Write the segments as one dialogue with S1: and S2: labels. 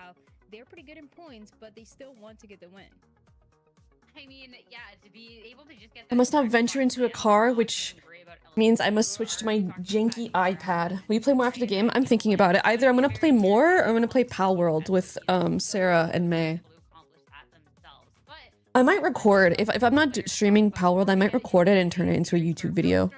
S1: how they're pretty good in points, but they still want to get the win.
S2: I mean, yeah, to be able to just get.
S3: I must not venture into a car, which means I must switch to my janky iPad. Will you play more after the game? I'm thinking about it. Either I'm gonna play more or I'm gonna play Pal World with Sarah and May. I might record if I'm not streaming Pal World. I might record it and turn it into a YouTube video.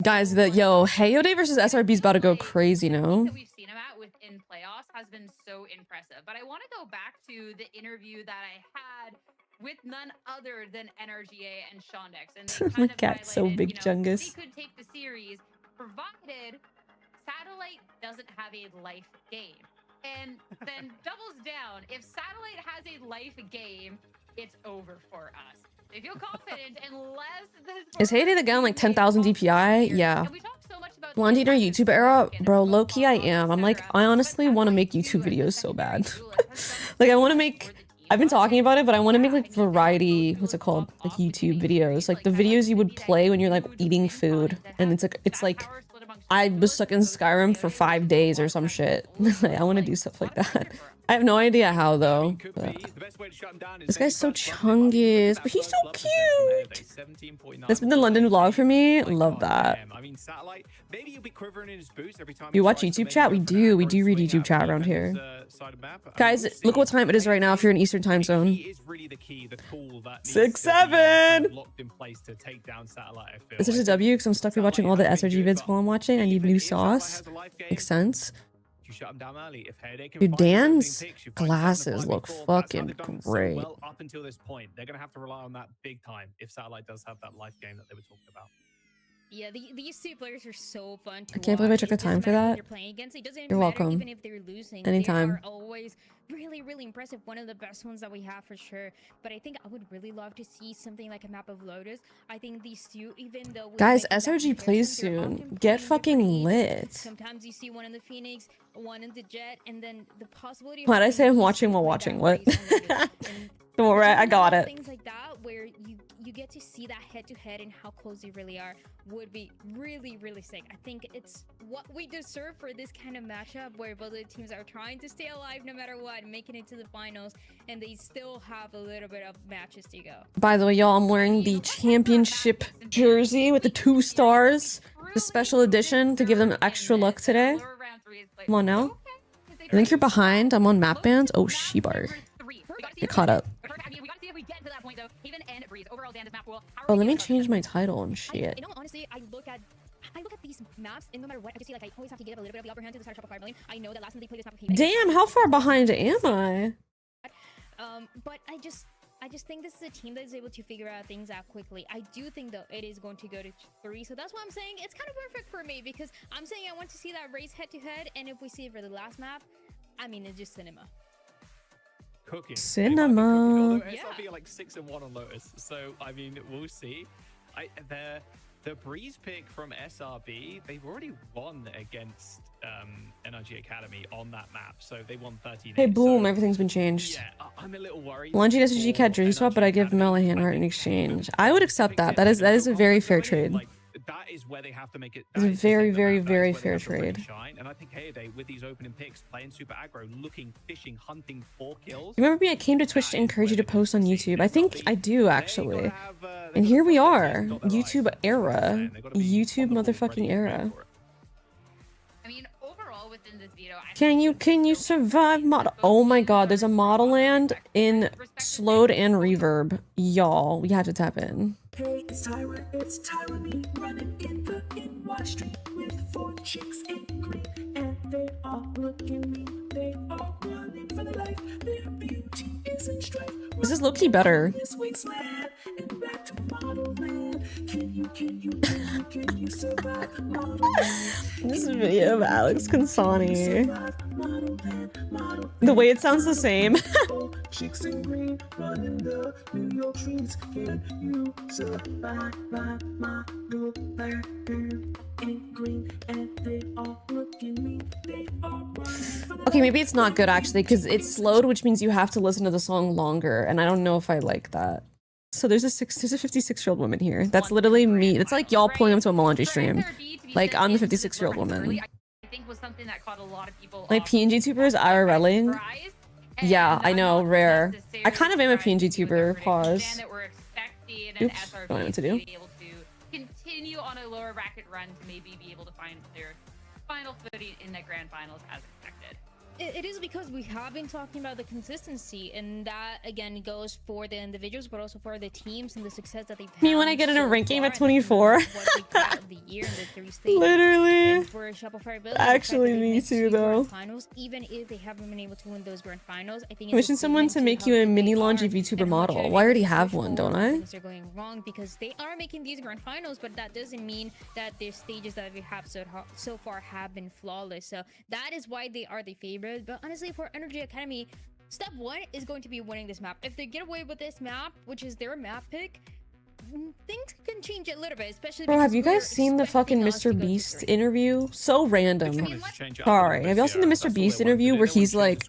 S3: Guys, Heyo Day versus SRB is about to go crazy, no?
S2: We've seen him at within playoffs has been so impressive. But I want to go back to the interview that I had with none other than NRGA and Shondex. And
S3: My cat's so big, Jungus.
S2: They could take the series provided Satellite doesn't have a life game. And then doubles down. If Satellite has a life game, it's over for us. I feel confident unless
S3: Is Heyday the guy on like 10,000 DPI? Yeah. Blondie in our YouTube era? Bro, low-key I am. I'm like, I honestly want to make YouTube videos so bad. Like, I want to make... I've been talking about it, but I want to make like variety, what's it called? Like YouTube videos. Like the videos you would play when you're like eating food. And it's like I was stuck in Skyrim for 5 days or some shit. Like, I want to do stuff like that. I have no idea how though. This guy's so chungus, but he's so cute. That's been the London vlog for me. Love that. You watch YouTube chat? We do. We do read YouTube chat around here. Guys, look what time it is right now if you're in Eastern time zone. 6-7. Is this a W? Because I'm stuck rewatching all the SRG vids while I'm watching. I need new sauce. Makes sense. Dude, Dan's glasses look fucking great.
S4: Well, up until this point, they're gonna have to rely on that big time if Satellite does have that life game that they were talking about.
S1: Yeah, these two players are so fun to
S3: I can't believe I took the time for that. You're welcome.
S1: Even if they're losing,
S3: anytime.
S1: They are always really impressive. One of the best ones that we have for sure. But I think I would really love to see something like a map of Lotus. I think these two, even though
S3: guys, SRG plays soon. Get fucking lit.
S1: Sometimes you see one in the Phoenix, one in the Jet, and then the possibility.
S3: Why'd I say I'm watching while watching? What? Don't worry, I got it.
S1: Things like that where you get to see that head-to-head and how close they really are would be really sick. I think it's what we deserve for this kind of matchup where both the teams are trying to stay alive no matter what, making it to the finals, and they still have a little bit of matches to go.
S3: By the way, y'all, I'm wearing the championship jersey with the 2 stars, the special edition to give them extra luck today. Come on now. I think you're behind. I'm on map bands. Oh, shebar. Get caught up. Oh, let me change my title and shit.
S1: You know, honestly, I look at these maps, and no matter what, I just see like I always have to give a little bit of the upper hand to the side of Shopify lane. I know that last time they played this map.
S3: Damn, how far behind am I?
S1: But I just think this is a team that is able to figure out things out quickly. I do think though it is going to go to 3, so that's why I'm saying it's kind of perfect for me because I'm saying I want to see that race head to head, and if we see it for the last map, I mean it's just cinema.
S4: Cooking.
S3: Cinema.
S4: SRB are like 6-1 on Lotus, so I mean we'll see. The Breeze pick from SRB, they've already won against NRGA Academy on that map, so they won 13.
S3: Hey, boom! So, everything's been changed.
S4: Yeah, I'm a little worried.
S3: Melanji SRG cat jersey swap, but I give meL a hand heart in exchange. I would accept that. That is a very fair trade.
S4: That is where they have to make it.
S3: It's a very fair trade.
S4: And I think Heyday with these opening picks, playing super aggro, looking, fishing, hunting 4 kills.
S3: You remember me? I came to Twitch to encourage you to post on YouTube. I think I do actually. And here we are, YouTube era, YouTube motherfucking era.
S2: I mean, overall within this video,
S3: can you survive model? Oh my God, there's a model land in slowed and reverb, y'all. We have to tap in.
S5: Hey, it's Tyra, me running in the NY street with 4 chicks in green, and they all look at me. They all running for their life. Their beauty is in strife.
S3: This is low-key better.
S5: This wasteland and back to model land. Can you survive model land?
S3: This video of Alex Consani. The way it sounds the same.
S5: Chicks in green running the New York streets. Can you survive model land? In green, and they all look at me. They all running.
S3: Okay, maybe it's not good actually because it's slowed, which means you have to listen to the song longer, and I don't know if I like that. So there's a 56-year-old woman here. That's literally me. It's like y'all pulling up to a melanji stream.
S2: to be
S3: Like,
S2: sent
S3: I'm the
S2: into this
S3: 56-year-old
S2: tournament
S3: woman.
S2: early, I think was something that caught a lot of people
S3: Like
S2: off
S3: PNG tubers IRLing.
S2: surprise,
S3: Yeah,
S2: and
S3: I know,
S2: not
S3: rare. I kind of am a
S2: necessarily
S3: PNG
S2: surprised with
S3: tuber.
S2: our predictions,
S3: Pause.
S2: and that we're expecting an
S3: Oops,
S2: SRB
S3: don't know what to do.
S2: be able to continue on a lower bracket run to maybe be able to find their final footing in the grand finals as expected.
S1: It is because we have been talking about the consistency, and that again goes for the individuals, but also for the teams and the success that they've had.
S3: Me when I get in a
S1: so
S3: rank game
S1: far,
S3: at
S1: and I think
S3: 24.
S1: what we got of the year in the 3 stages.
S3: Literally.
S1: And for Shopify Billy,
S3: Actually, me too, though.
S1: Finals, even if they haven't been able to win those grand finals, I think
S3: Commission someone to make you a mini Longy VTuber model. Well, I already have one, don't I?
S1: Things are going wrong because they are making these grand finals, but that doesn't mean that their stages that we have so far have been flawless. So that is why they are the favorite. But honestly, for NRGA Academy, step 1 is going to be winning this map. If they get away with this map, which is their map pick, things can change a little bit, especially.
S3: Bro, have you guys seen the fucking Mr. Beast interview? So random. Sorry, have y'all seen the Mr. Beast interview where he's like,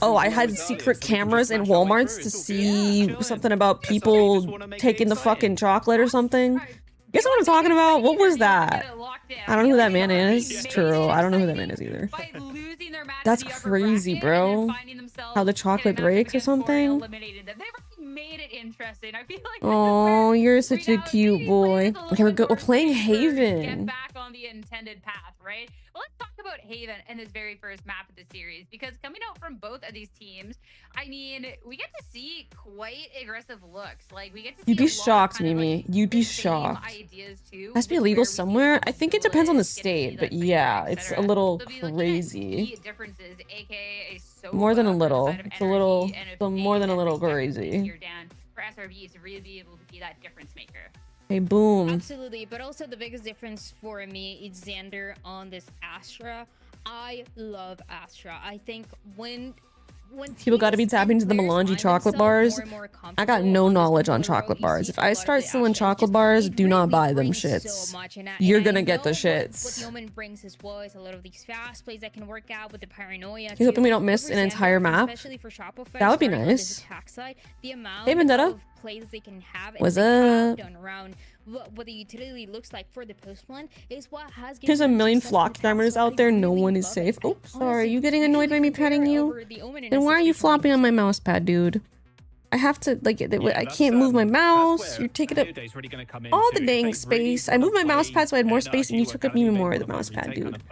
S3: oh, I had secret cameras in Walmarts to see something about people taking the fucking chocolate or something? Guess what I'm talking about? What was that? I don't know who that man is. True, I don't know who that man is either. That's crazy, bro. How the chocolate breaks or something?
S2: Made it interesting. I feel like
S3: oh, you're such a cute boy. Okay, we're playing Haven.
S2: Get back on the intended path, right? Well, let's talk about Haven in this very first map of the series, because coming out from both of these teams, I mean, we get to see quite aggressive looks. Like we get to see
S3: You'd be shocked, Mimi. You'd be shocked. Has to be illegal somewhere. I think it depends on the state, but yeah, it's a little crazy. More than a little. It's a little, more than a little crazy.
S2: For SRB to really be able to be that difference maker.
S3: Hey, boom.
S1: Absolutely, but also the biggest difference for me is Xander on this Astra. I love Astra. I think when
S3: people got to be tapping to the melanji chocolate bars. I got no knowledge on chocolate bars. If I start selling chocolate bars, do not buy them shits. You're gonna get the shits.
S1: What Yeoman brings as well is a lot of these fast plays that can work out with the paranoia.
S3: You hoping we don't miss an entire map? That would be nice. Hey, Vendetta.
S1: Plays they can have
S3: what's up?
S1: Done around what the utility looks like for the post one is what has.
S3: There's a million flock cameras out there. No one is safe. Oh, sorry. You getting annoyed by me petting you? Then why are you flopping on my mouse pad, dude? I have to like I can't move my mouse. You're taking up all the dang space. I moved my mouse pad so I had more space, and you took up even more of the mouse pad, dude.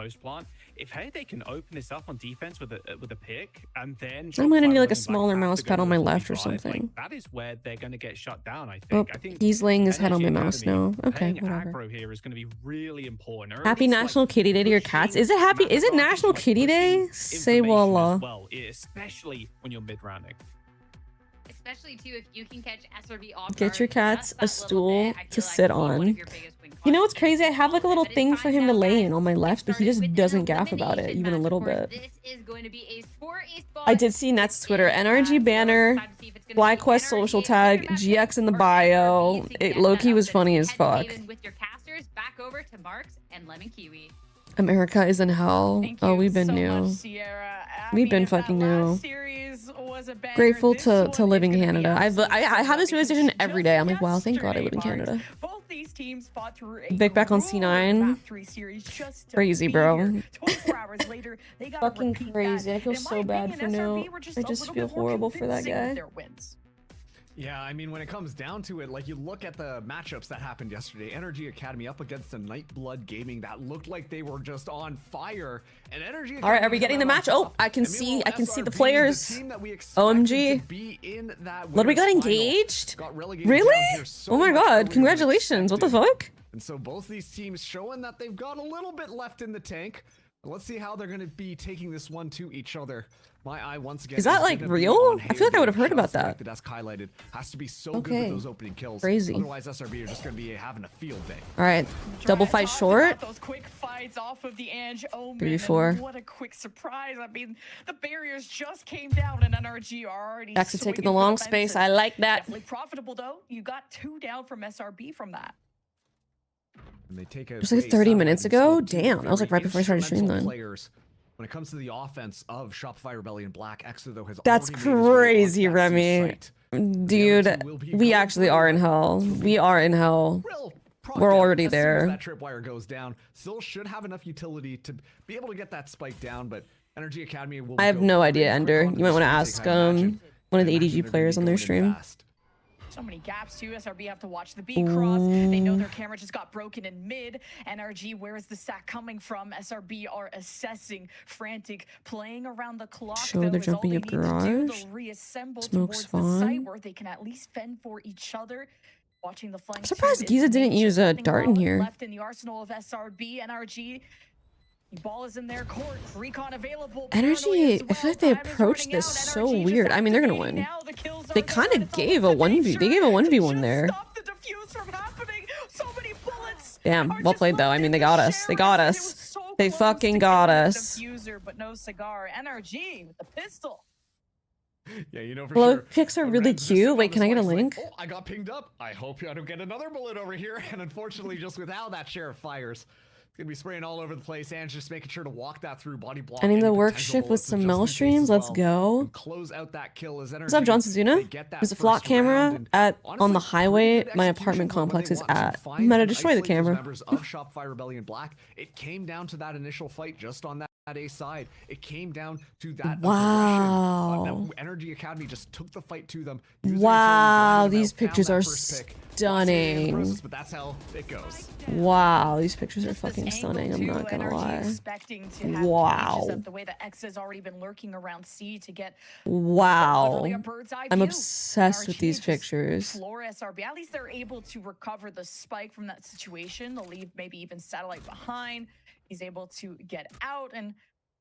S4: If they can open this up on defense with a pick, and then
S3: I'm gonna need like a smaller mouse pad on my left or something.
S4: Like, that is where they're gonna get shut down. I think.
S3: Oh, he's laying his head on my mouse now. Okay, whatever.
S4: Here is going to be really important.
S3: Happy National Kitty Day to your cats. Is it happy? Is it National Kitty Day? Say wallah.
S4: Well, especially when you're mid rounding.
S2: Especially too if you can catch SRB off.
S3: Get your cats a stool to sit on. You know what's crazy? I have like a little thing for him to lay in on my left, but he just doesn't gaff about it even a little bit. I did see Net's Twitter. NRG banner, FlyQuest social tag, GX in the bio. It low-key was funny as fuck. America is in hell. Oh, we've been new. We've been fucking new. Grateful to live in Canada. I have this realization every day. I'm like, wow, thank God I live in Canada. Vic back on C9. Crazy, bro. Fucking crazy. I feel so bad for No. I just feel horrible for that guy.
S6: Yeah, I mean, when it comes down to it, like you look at the matchups that happened yesterday, NRGA Academy up against the Nightblood Gaming that looked like they were just on fire. And NRGA Academy,
S3: all right, are we getting the match? Oh, I can see the players. OMG. What, we got engaged? Really? Oh my God, congratulations. What the fuck?
S6: And so both these teams showing that they've got a little bit left in the tank. Let's see how they're going to be taking this one to each other. My eye once again.
S3: Is that like real? I feel like I would have heard about that.
S6: The desk highlighted has to be so good with those opening kills.
S3: Crazy.
S6: Otherwise, SRB are just going to be having a field day.
S3: All right, double fight short.
S7: Those quick fights off of the edge. Oh man,
S3: 3-4.
S7: what a quick surprise! I mean, the barriers just came down, and NRG are already.
S3: Back to taking the long space. I like that.
S7: Definitely profitable though. You got 2 down from SRB from that.
S6: And they take
S3: it was like 30 minutes ago. Damn, that was like right before I started streaming then.
S6: When it comes to the offense of Shopify Rebellion Black, Exo though has
S3: that's crazy, Remy. Dude, we actually are in hell. We are in hell. We're already
S6: as soon as
S3: there.
S6: that tripwire goes down, still should have enough utility to be able to get that spike down, but NRG Academy will
S3: I have
S6: go
S3: no
S6: pretty
S3: idea,
S6: quick
S3: Ender.
S6: onto
S3: You might
S6: this
S3: want to
S6: one,
S3: ask
S6: I imagine.
S3: one of the
S6: I imagine
S3: ADG
S6: they're
S3: players on
S6: gonna
S3: their
S6: be going in
S3: stream.
S6: fast.
S7: So many gaps too. SRB have to watch the B cross. They know their camera just got broken in mid. NRG, where is the sack coming from? SRB are assessing, frantic, playing around the clock.
S3: Sure, they're
S7: is all
S3: jumping
S7: they
S3: up
S7: need to do.
S3: garage.
S7: They'll reassemble
S3: Smoke's
S7: towards the site
S3: fine.
S7: where they can at least fend for each other. Watching the flank.
S3: I'm surprised Giza didn't use a dart in here.
S7: Left in the arsenal of SRB. NRG. The ball is in their court. Recon available.
S3: Energy, I feel like they approached this so weird. I mean, they're gonna win. They kind of gave a 1v. They gave a 1v1 there. Damn, well played though. I mean, they got us. They got us. They fucking got us.
S7: But no cigar. NRG with the pistol.
S6: Yeah, you know for
S3: Hello,
S6: sure.
S3: pics are
S6: when
S3: really
S6: Red's missing
S3: cute.
S6: on
S3: Wait,
S6: this
S3: can I get a
S6: one, he's
S3: link?
S6: like, oh, I got pinged up. I hope I don't get another bullet over here. And unfortunately, just with how that sheriff fires, it's gonna be spraying all over the place, and just making sure to walk that through body block.
S3: I need
S6: any
S3: to work
S6: potential
S3: shift with
S6: bullets
S3: some
S6: just
S3: meL
S6: in case
S3: streams.
S6: as
S3: Let's
S6: well,
S3: go.
S6: and close out that kill as
S3: What's up,
S6: NRG,
S3: Johnson
S6: they
S3: Zuna?
S6: get that
S3: There's a flock
S6: first round,
S3: camera
S6: and
S3: at on
S6: honestly,
S3: the highway
S6: pretty good
S3: my
S6: execution
S3: apartment
S6: for when they
S3: complex is
S6: want to
S3: at.
S6: find
S3: I'm gonna
S6: and
S3: destroy the
S6: isolate those
S3: camera.
S6: members of Shopify Rebellion Black. It came down to that initial fight just on that A side. It came down to that
S3: Wow.
S6: aggression. That NRG Academy just took the fight to them. using their
S3: Wow,
S6: blinded
S3: these
S6: mouth, found
S3: pictures
S6: that
S3: are
S6: first pick.
S3: stunning.
S6: Process, but that's how it goes.
S3: Wow, these pictures are
S7: This
S3: fucking
S7: angle
S3: stunning. I'm
S7: too,
S3: not gonna
S7: NRG
S3: lie.
S7: expecting to have
S3: Wow.
S7: cages up the way that X has already been lurking around C to get
S3: Wow.
S7: literally a bird's eye
S3: I'm
S7: view.
S3: obsessed with
S7: NRG
S3: these
S7: just
S3: pictures.
S7: floor SRB. At least they're able to recover the spike from that situation. They'll leave maybe even Satellite behind. He's able to get out, and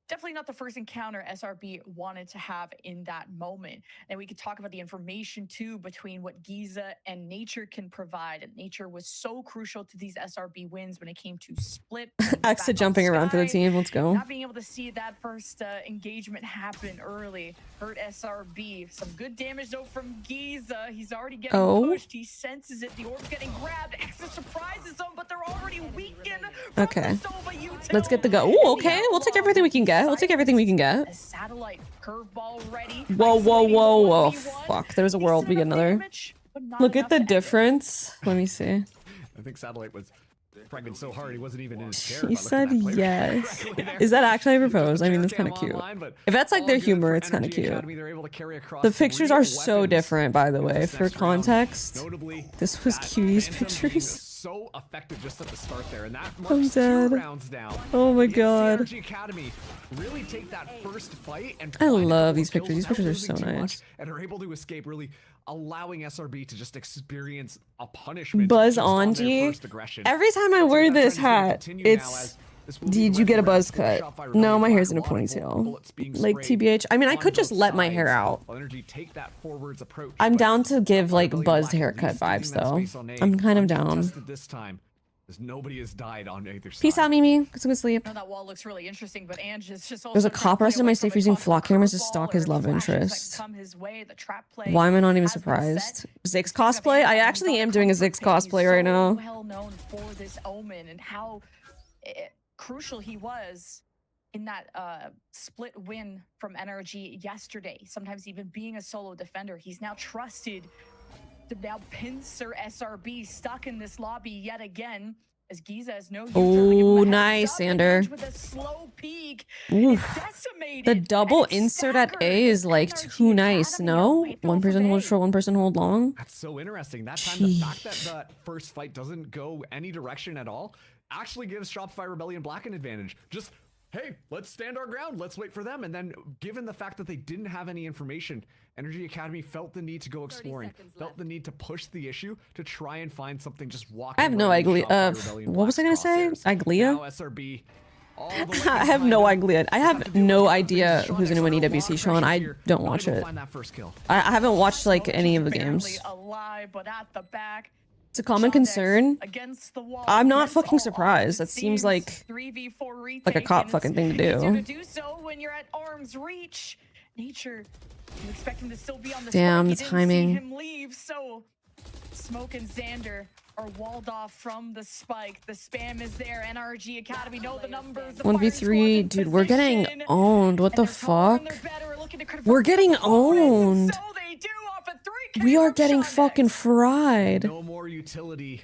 S7: definitely not the first encounter SRB wanted to have in that moment. And we could talk about the information too between what Giza and Nature can provide. And Nature was so crucial to these SRB wins when it came to split.
S3: Exit jumping around for the team. Let's go.
S7: Not being able to see that first engagement happen early hurt SRB. Some good damage though from Giza. He's already getting pushed. He senses it. The orb's getting grabbed. Exit surprises him, but they're already weakened.
S3: Okay. Let's get the go. Ooh, okay. We'll take everything we can get. We'll take everything we can get.
S7: A satellite curveball ready.
S3: Whoa, whoa, whoa, whoa. Fuck. There's a world. We get another. Look at the difference. Let me see.
S6: I think Satellite was fragging so hard he wasn't even in his chair.
S3: He said yes. Is that actually a propose? I mean, that's kind of cute. If that's like their humor, it's kind of cute. The pictures are so different, by the way. For context, this was Cutie's pictures.
S6: So effective just at the start there, and that
S3: I'm
S6: marks 2
S3: dead.
S6: rounds down.
S3: Oh my
S6: It's the
S3: god.
S6: NRG Academy really take that first fight and
S3: I
S6: find a
S3: love
S6: couple
S3: these
S6: kills
S3: pictures. These
S6: without
S3: pictures are
S6: losing
S3: so
S6: too much,
S3: nice.
S6: and are able to escape, really allowing SRB to just experience a punishment.
S3: Buzz
S6: just on their
S3: Anji.
S6: first aggression.
S3: Every time I wear this hat, it's. Did you get a buzz cut? No, my hair's in a ponytail. Like TBH. I mean, I could just let my hair out. I'm down to give like buzzed haircut vibes though. I'm kind of down.
S6: This time, as nobody has died on either side.
S3: Peace out, Mimi. Get some good sleep.
S7: That wall looks really interesting, but Ange is just
S3: There's a cop arrested in my safe using flock cameras to stalk his love interest. Why am I not even surprised? Zix cosplay? I actually am doing a Zix cosplay right now.
S7: Well known for this omen and how crucial he was in that split win from NRG yesterday. Sometimes even being a solo defender, he's now trusted to now pincer SRB stuck in this lobby yet again. As Giza has no
S3: Oh, nice, Sander.
S7: with a slow peek.
S3: The double insert at A is like too nice, no? One person hold short, one person hold long.
S6: That's so interesting. That time, the fact that that first fight doesn't go any direction at all actually gives Shopify Rebellion Black an advantage. Just, hey, let's stand our ground. Let's wait for them. And then given the fact that they didn't have any information, NRG Academy felt the need to go exploring, felt the need to push the issue to try and find something just walking.
S3: I have no idea. What was I gonna say? Iglia?
S6: SRB.
S3: I have no idea. I have no idea who's gonna win EWC, Sean. I don't watch it. I haven't watched like any of the games. It's a common concern. I'm not fucking surprised. That seems like a cop fucking thing to do.
S7: Nature, you expect him to still be on the
S3: Damn, the
S7: spike. You didn't
S3: timing.
S7: see him leave, so Smoke and Xander are walled off from the spike. The spam is there. NRG Academy know the numbers. The
S3: 1v3, dude, we're getting owned. What the fuck? We're getting owned. We are getting fucking fried.
S6: No more utility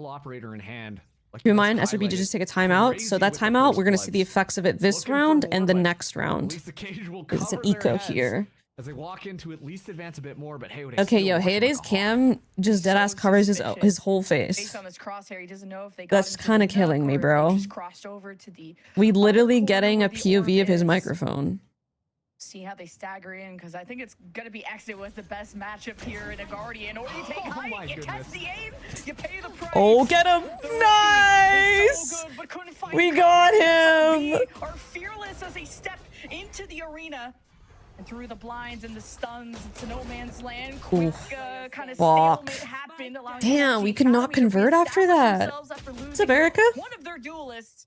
S6: Will operator in hand.
S3: Keep in mind, SRB did just take a timeout, so that timeout, we're going to see the effects of it this round and the next round. It's an eco here.
S6: As they walk in to at least advance a bit more, but Heyday
S3: okay, yo, Heyday's cam just deadass covers his whole face.
S7: Based on this crosshair, he doesn't know if they got
S3: That's
S7: into
S3: kind of
S7: the
S3: killing
S7: nook
S3: me,
S7: or if they
S3: bro.
S7: just crossed over to the
S3: We literally
S7: corner
S3: getting
S7: where
S3: a
S7: the
S3: POV
S7: orb
S3: of his
S7: is.
S3: microphone.
S7: See how they stagger in, because I think it's gonna be Exit was the best matchup here in a Guardian. Or you take height, you test the aim, you pay the price.
S3: Oh, get him! Nice!
S7: So good, but couldn't find
S3: We
S7: the
S3: got
S7: cover.
S3: him!
S7: SRB are fearless as they step into the arena. And through the blinds and the stuns, it's a no man's land. Quick kind of
S3: Fuck.
S7: stalemate happened. allowing
S3: Damn,
S7: NRG
S3: we could not
S7: Academy to
S3: convert after
S7: reestablish
S3: that.
S7: themselves after
S3: What's
S7: losing
S3: up, Erica?
S7: one of their duelists.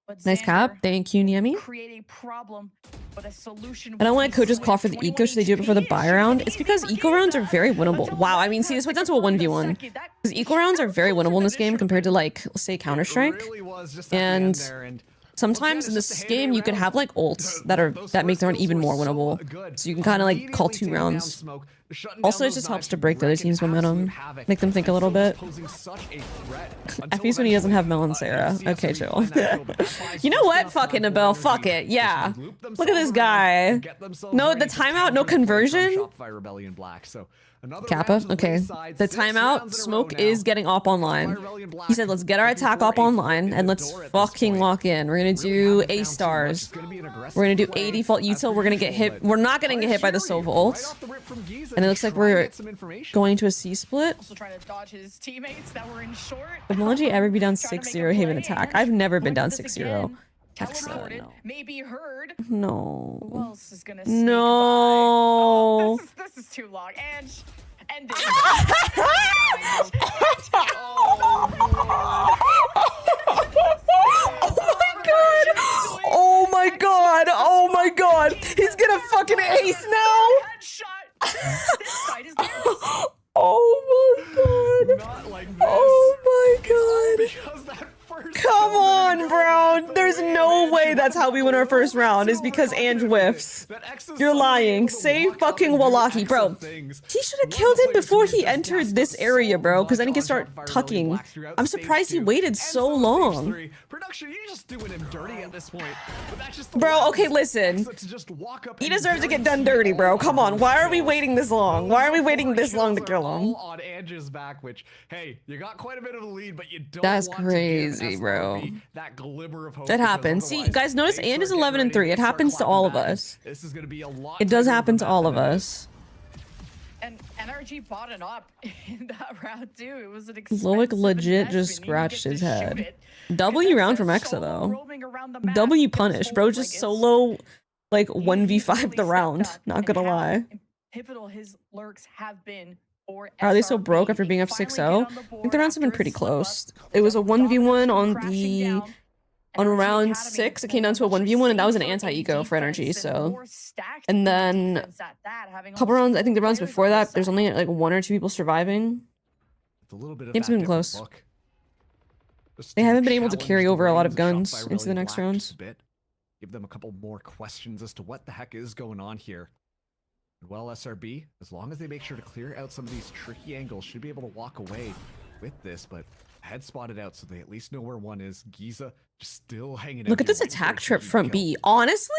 S7: But
S3: Nice cap.
S7: Xander
S3: Thank you, Niemi.
S7: create a problem, but a solution.
S3: I don't
S7: will
S3: like
S7: be
S3: coaches call for the
S7: swift.
S3: eco, should they do it before the buy round? It's because eco rounds are very winnable. Wow, I mean, see, this went down to a 1v1. Because eco rounds are very winnable in this game compared to, like, let's say, Counter-Strike. And sometimes in this game, you can have, like, ults that make the round even more winnable. So you can kind of, like, call 2 rounds. Also, it just helps to break the other team's momentum. Make them think a little bit. Effie's when he doesn't have Mel and Sarah. Okay, chill. You know what? Fuck it, Nabel. Fuck it. Yeah. Look at this guy. No, the timeout, no conversion. Kappa. Okay. The timeout, Smoke is getting op online. He said, let's get our attack op online and let's fucking lock in. We're gonna do A stars. We're gonna do A default util. We're gonna get hit. We're not gonna get hit by the Sova ult. And it looks like we're going to a C split.
S7: Also trying to dodge his teammates that were in short.
S3: Would melanji ever be down 6-0 Haven attack? I've never been down 6-0.
S7: Teleported, maybe heard.
S3: No.
S7: Who else is gonna say
S3: No.
S7: goodbye? Oh, this is too long. And end it.
S3: Oh my god! Oh my god! He's gonna fucking ace now! Oh my god! Oh my god! Come on, bro! There's no way that's how we win our first round, is because Ange whiffs. You're lying. Say fucking Wallaki, bro. He should have killed him before he entered this area, bro, because then he can start tucking. I'm surprised he waited so long. Bro, okay, listen. He deserves to get done dirty, bro. Come on. Why are we waiting this long? Why are we waiting this long to kill him?
S6: On Ange's back, which, hey, you got quite a bit of a lead, but you don't
S3: That's
S6: want
S3: crazy,
S6: to give
S3: bro.
S6: SRB that glimmer of hope.
S3: That happens. See, guys, notice Ange is 11-3. It happens to all of us.
S6: This is gonna be a lot.
S3: It does happen to all of us.
S7: And NRG bought it up in that round too. It was an
S3: Loic legit just scratched his head. W round from Exa though. W punish, bro. Just solo like 1v5 the round. Not gonna lie.
S7: Pivotal his lurks have been.
S3: Are they so broke after being up 6-0? I think the rounds have been pretty close. It was a 1v1 on round 6. It came down to a 1v1, and that was an anti-eco for NRG. So, and then a couple rounds. I think the rounds before that, there's only like 1 or 2 people surviving. Game's been close. They haven't been able to carry over a lot of guns into the next rounds.
S6: Give them a couple more questions as to what the heck is going on here. Well, SRB, as long as they make sure to clear out some of these tricky angles, should be able to walk away with this, but head spotted out so they at least know where one is. Giza just still hanging out.
S3: Look at this attack trip from B. Honestly?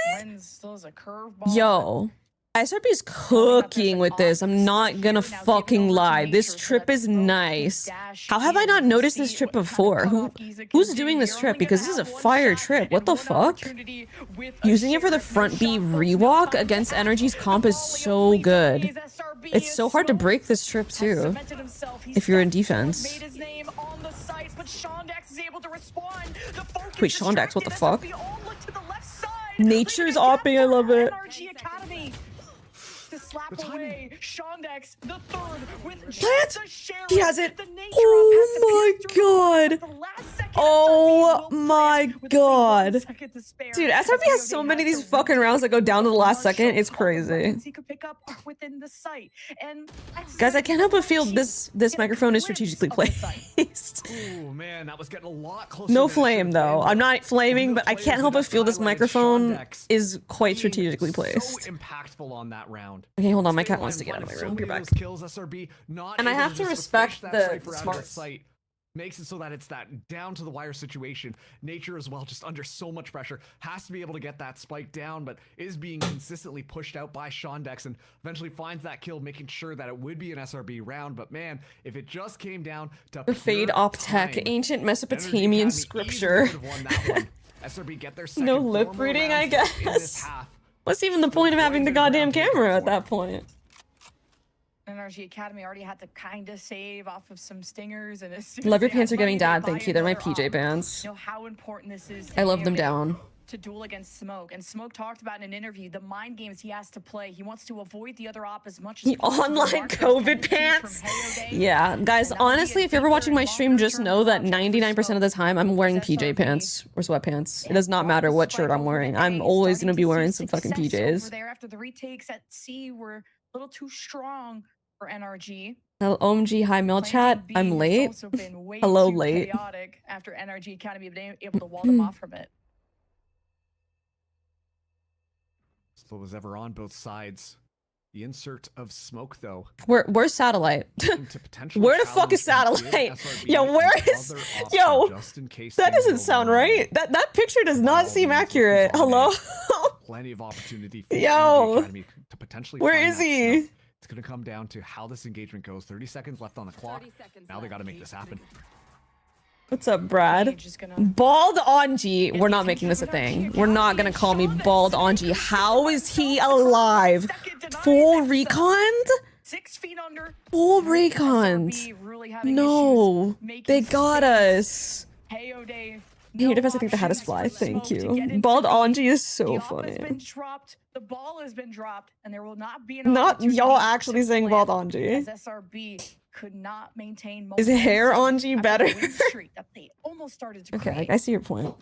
S3: Yo. SRB is cooking with this. I'm not gonna fucking lie. This trip is nice. How have I not noticed this trip before? Who's doing this trip? Because this is a fire trip. What the fuck? Using it for the front B rewalk against NRG's comp is so good. It's so hard to break this trip too, if you're in defense. Wait, Shondax, what the fuck? Nature's opping, I love it.
S7: Slap away Shondax, the third with
S3: Plant! He has it! Oh my god! Oh my god! Dude, SRB has so many of these fucking rounds that go down to the last second. It's crazy. Guys, I can't help but feel this microphone is strategically placed.
S6: Oh man, that was getting a lot closer.
S3: No flame though. I'm not flaming, but I can't help but feel this microphone is quite strategically placed.
S6: So impactful on that round.
S3: Okay, hold on. My cat wants to get out of my room. Be back. And I have to respect the smart.
S6: makes it so that it's that down to the wire situation. Nature as well, just under so much pressure, has to be able to get that spike down, but is being consistently pushed out by Shondex and eventually finds that kill, making sure that it would be an SRB round. But man, if it just came down to
S3: The Fade Optech, ancient Mesopotamian scripture.
S6: SRB get their
S3: No lip reading, I guess. What's even the point of having the goddamn camera at that point?
S7: NRGA Academy already had to kind of save off of some stingers, and
S3: Love your pants are getting dad. Thank you. They're my PJ bands.
S7: You know how important this is.
S3: I love them down.
S7: To duel against Smoke, and Smoke talked about in an interview the mind games he has to play. He wants to avoid the other op as much as possible.
S3: Online COVID pants. Yeah, guys. Honestly, if you're ever watching my stream, just know that 99% of the time I'm wearing PJ pants or sweatpants. It does not matter what shirt I'm wearing. I'm always gonna be wearing some fucking PJs.
S7: There after the retakes at C were a little too strong for NRG.
S3: OMG, hi meL chat. I'm late. Hello, late.
S7: Chaotic after NRG Academy being able to wall them off from it.
S6: What was ever on both sides. The insert of Smoke, though.
S3: Where's Satellite? Where the fuck is Satellite? Yo, where is? Yo, that doesn't sound right. That picture does not seem accurate. Hello?
S6: Plenty of opportunity for
S3: Yo,
S6: to potentially.
S3: Where is he?
S6: It's gonna come down to how this engagement goes. 30 seconds left on the clock. Now they gotta make this happen.
S3: What's up, Brad? Bald Anji. We're not making this a thing. We're not gonna call me Bald Anji. How is he alive? Full recon?
S7: 6 feet under.
S3: Full recon. No, they got us. Hey, defense, I think the hat is fly. Thank you. Bald Anji is so funny.
S7: The ball has been dropped, and there will not be
S3: not y'all actually saying Bald Anji.
S7: SRB could not maintain.
S3: Is hair Anji better?
S7: Okay,
S3: I see your point.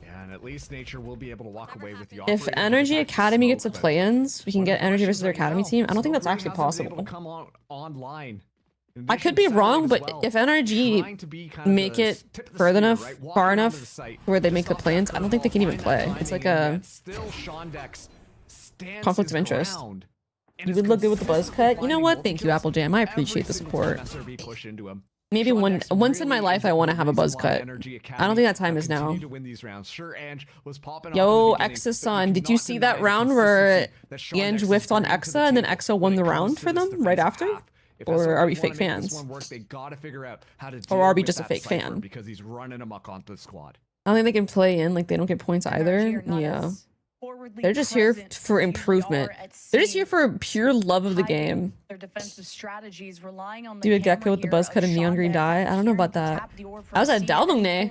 S6: Yeah, and at least Nature will be able to walk away with the.
S3: If NRGA Academy gets a play-ins, we can get NRG versus their Academy team. I don't think that's actually possible.
S6: Come on online.
S3: I could be wrong, but if NRG make it further enough, far enough, where they make the play-ins, I don't think they can even play. It's like a conflict of interest. You would look good with the buzz cut. You know what? Thank you, Apple Jam. I appreciate the support. Maybe once in my life, I want to have a buzz cut. I don't think that time is now. Yo, Exa-san, did you see that round where Yanj whiffed on Exa and then Exa won the round for them right after? Or are we fake fans? Or are we just a fake fan?
S6: Because he's running amok onto the squad.
S3: I don't think they can play in, like they don't get points either. Yeah. They're just here for improvement. They're just here for pure love of the game.
S7: Their defensive strategies relying on
S3: do a gecko with the buzz cut and neon green dye. I don't know about that. I was at Dalungne.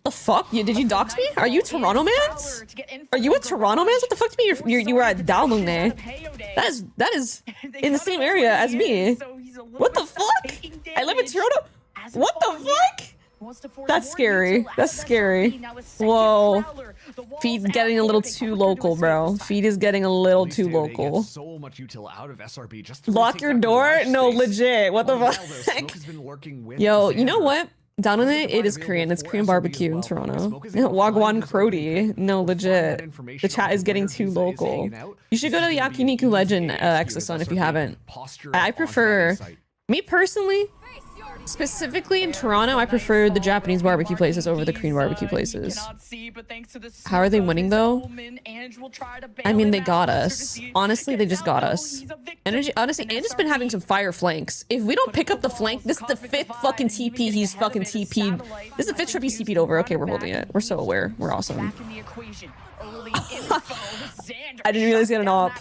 S3: The fuck? Did you dox me? Are you Toronto mans? Are you a Toronto mans? What the fuck do you mean you were at Dalungne? That is in the same area as me. What the fuck? I live in Toronto. What the fuck? That's scary. That's scary. Whoa. Feed's getting a little too local, bro. Feed is getting a little too local. Lock your door? No, legit. What the fuck? Yo, you know what? Down in it is Korean. It's Korean barbecue in Toronto. Wagwan Krodi. No, legit. The chat is getting too local. You should go to the Yakiniku Legend, Exa-san, if you haven't. I prefer... Me personally... Specifically in Toronto, I prefer the Japanese barbecue places over the Korean barbecue places. How are they winning though? I mean, they got us. Honestly, they just got us. Energy, honestly, Ange's been having some fire flanks. If we don't pick up the flank, this is the 5th fucking TP he's fucking TP'd. This is the 5th trip he's TP'd over. Okay, we're holding it. We're so aware. We're awesome. I didn't realize he had an op.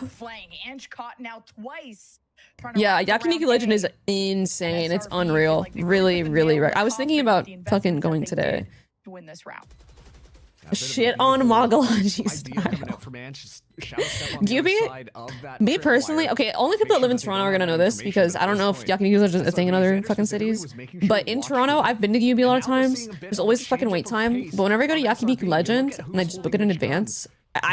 S3: Yeah, Yakiniku Legend is insane. It's unreal. Really, really. I was thinking about fucking going today. Shit on Magalanji style. Gyubi? Me personally, okay, only people that live in Toronto are gonna know this because I don't know if Yakiniku Legend is a thing in other fucking cities. But in Toronto, I've been to Gyubi a lot of times. There's always a fucking wait time. But whenever I go to Yakiniku Legend and I just book it in advance,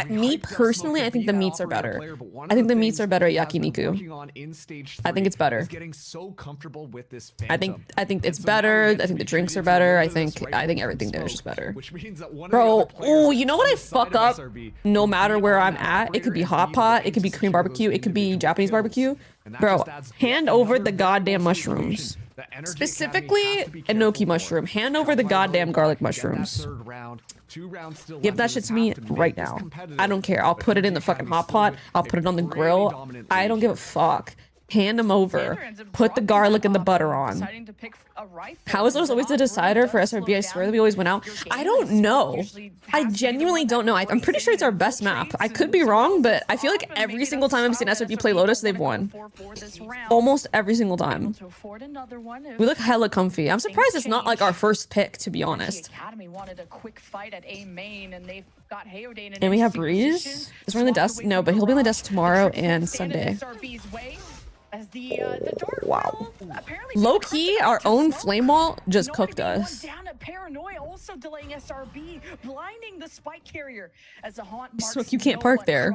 S3: me personally, I think the meats are better. I think the meats are better at Yakiniku. I think it's better. I think it's better. I think the drinks are better. I think everything there is just better. Bro, oh, you know what I fuck up? No matter where I'm at, it could be hot pot, it could be Korean barbecue, it could be Japanese barbecue. Bro, hand over the goddamn mushrooms.
S6: The NRGA
S3: Specifically,
S6: Academy has to be
S3: enoki
S6: careful
S3: mushroom.
S6: for.
S3: Hand over the
S6: Shopify
S3: goddamn
S6: will
S3: garlic
S6: get that
S3: mushrooms.
S6: third round. 2 rounds still
S3: Give
S6: left.
S3: that
S6: You
S3: shit
S6: just
S3: to me
S6: have to
S3: right
S6: make this
S3: now.
S6: competitive.
S3: I don't care. I'll
S6: But
S3: put it in the
S6: NRGA
S3: fucking
S6: Academy
S3: hot
S6: still
S3: pot.
S6: with
S3: I'll
S6: a
S3: put it on the
S6: pretty
S3: grill.
S6: dominant
S3: I
S6: lead
S3: don't give a
S6: here.
S3: fuck. Hand them over. Put the garlic and the butter on. How is Lotus always the decider for SRB? I swear that we always went out. I don't know. I genuinely don't know. I'm pretty sure it's our best map. I could be wrong, but I feel like every single time I've seen SRB play Lotus, they've won. Almost every single time. We look hella comfy. I'm surprised it's not like our first pick, to be honest. And we have Breeze. Is he on the desk? No, but he'll be on the desk tomorrow and Sunday. Wow. Low key, our own flame wall just cooked us.
S7: Also delaying SRB, blinding the spike carrier as the haunt
S3: Smoke, you can't park there.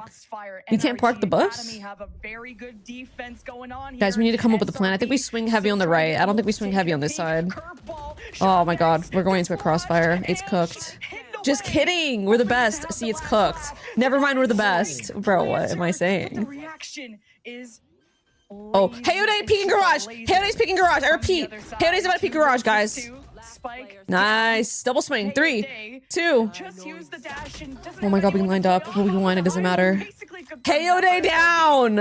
S3: You can't park the bus? Guys, we need to come up with a plan. I think we swing heavy on the right. I don't think we swing heavy on this side. Oh my god, we're going into a crossfire. It's cooked. Just kidding. We're the best. See, it's cooked. Never mind, we're the best. Bro, what am I saying? Oh, Hayode peeking garage. Hayode's peeking garage. I repeat, Hayode's about to peek garage, guys. Nice. Double swing. 3, 2. Oh my god, we lined up. What we want, it doesn't matter. Hayode down.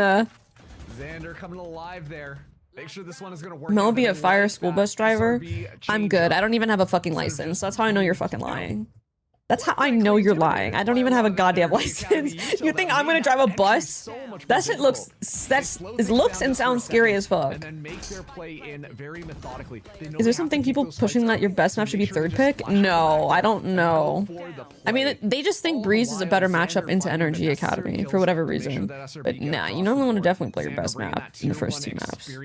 S6: Xander coming alive there. Make sure this one is gonna work.
S3: Mel
S6: out.
S3: be a fire school bus driver.
S6: SRB
S3: I'm good. I don't even have a fucking license. That's how I know you're fucking lying. That's how I know you're lying. I don't even have a goddamn license. You think I'm gonna drive a bus? That shit looks, it looks and sounds scary as fuck.
S6: And then make their play in very methodically.
S3: Is there something people pushing that your best map should be third pick? No, I don't know. I mean, they just think Breeze is a better matchup into NRGA Academy for whatever reason. But nah, you normally want to definitely play your best map in the first 2 maps.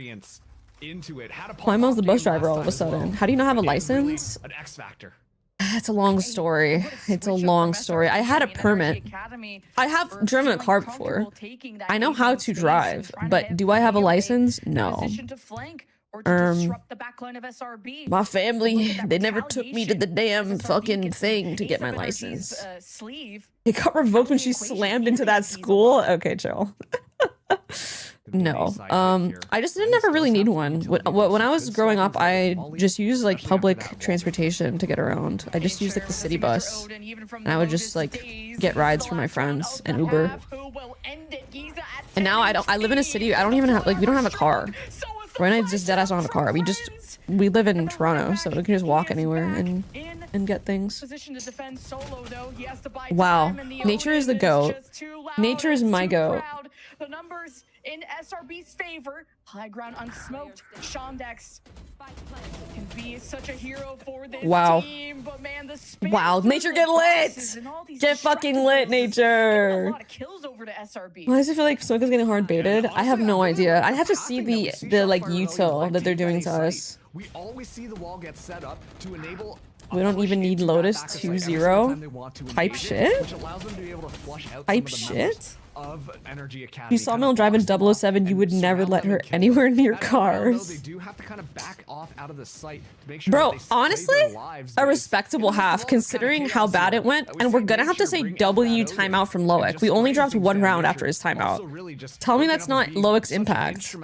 S3: Why Mel's the bus driver all of a sudden? How do you not have a license?
S6: An X factor.
S3: It's a long story. It's a long story. I had a permit. I have driven a car before. I know how to drive, but do I have a license? No. My family, they never took me to the damn fucking thing to get my license. It got revoked when she slammed into that school? Okay, chill. No, I just didn't ever really need one. When I was growing up, I just used like public transportation to get around. I just used like the city bus, and I would just like get rides for my friends and Uber. And now I live in a city. I don't even have, like, we don't have a car. Right now, just deadass don't have a car. We live in Toronto, so we can just walk anywhere and get things. Wow, nature is the goat. Nature is my goat.
S7: The numbers in SRB's favor. High ground unsmoked. Shondex can be such a hero for this team, but man, the
S3: nature, get lit! Get fucking lit, nature!
S7: A lot of kills over to SRB.
S3: Why does it feel like Smoke is getting hard baited? I have no idea. I have to see the like util that they're doing to us.
S6: We always see the wall get set up to enable.
S3: We don't even need Lotus 2-0. Type shit? Type shit?
S6: Of NRGA Academy.
S3: If you saw Mel drive in 007, you would never let her anywhere near cars.
S6: They do have to kind of back off out of the site to make sure
S3: bro, honestly, a respectable half considering how bad it went, and we're gonna have to say W timeout from Loic. We only dropped 1 round after his timeout. Tell me that's not Loic's impact.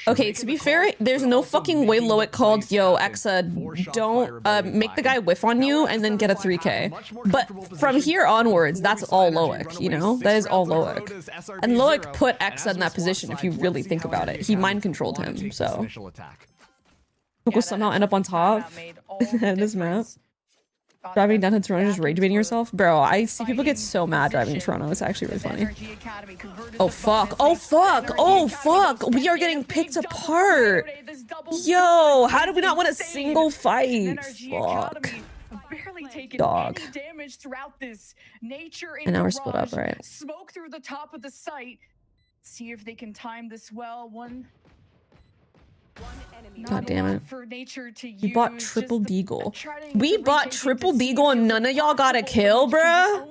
S3: Okay, to be fair, there's no fucking way Loic called, yo, Exa, don't make the guy whiff on you and then get a 3K. But from here onwards, that's all Loic, you know? That is all Loic. And Loic put Exa in that position, if you really think about it. He mind controlled him, so. Will somehow end up on top in this map. Driving down to Toronto, just rage baiting yourself? Bro, I see people get so mad driving to Toronto. It's actually really funny. Oh, fuck. Oh, fuck. Oh, fuck. We are getting picked apart. Yo, how did we not win a single fight? Fuck. Dog. And now we're split up, right?
S7: Smoke through the top of the site. See if they can time this well.
S3: God damn it. You bought triple deagle. We bought triple deagle and none of y'all got a kill, bruh.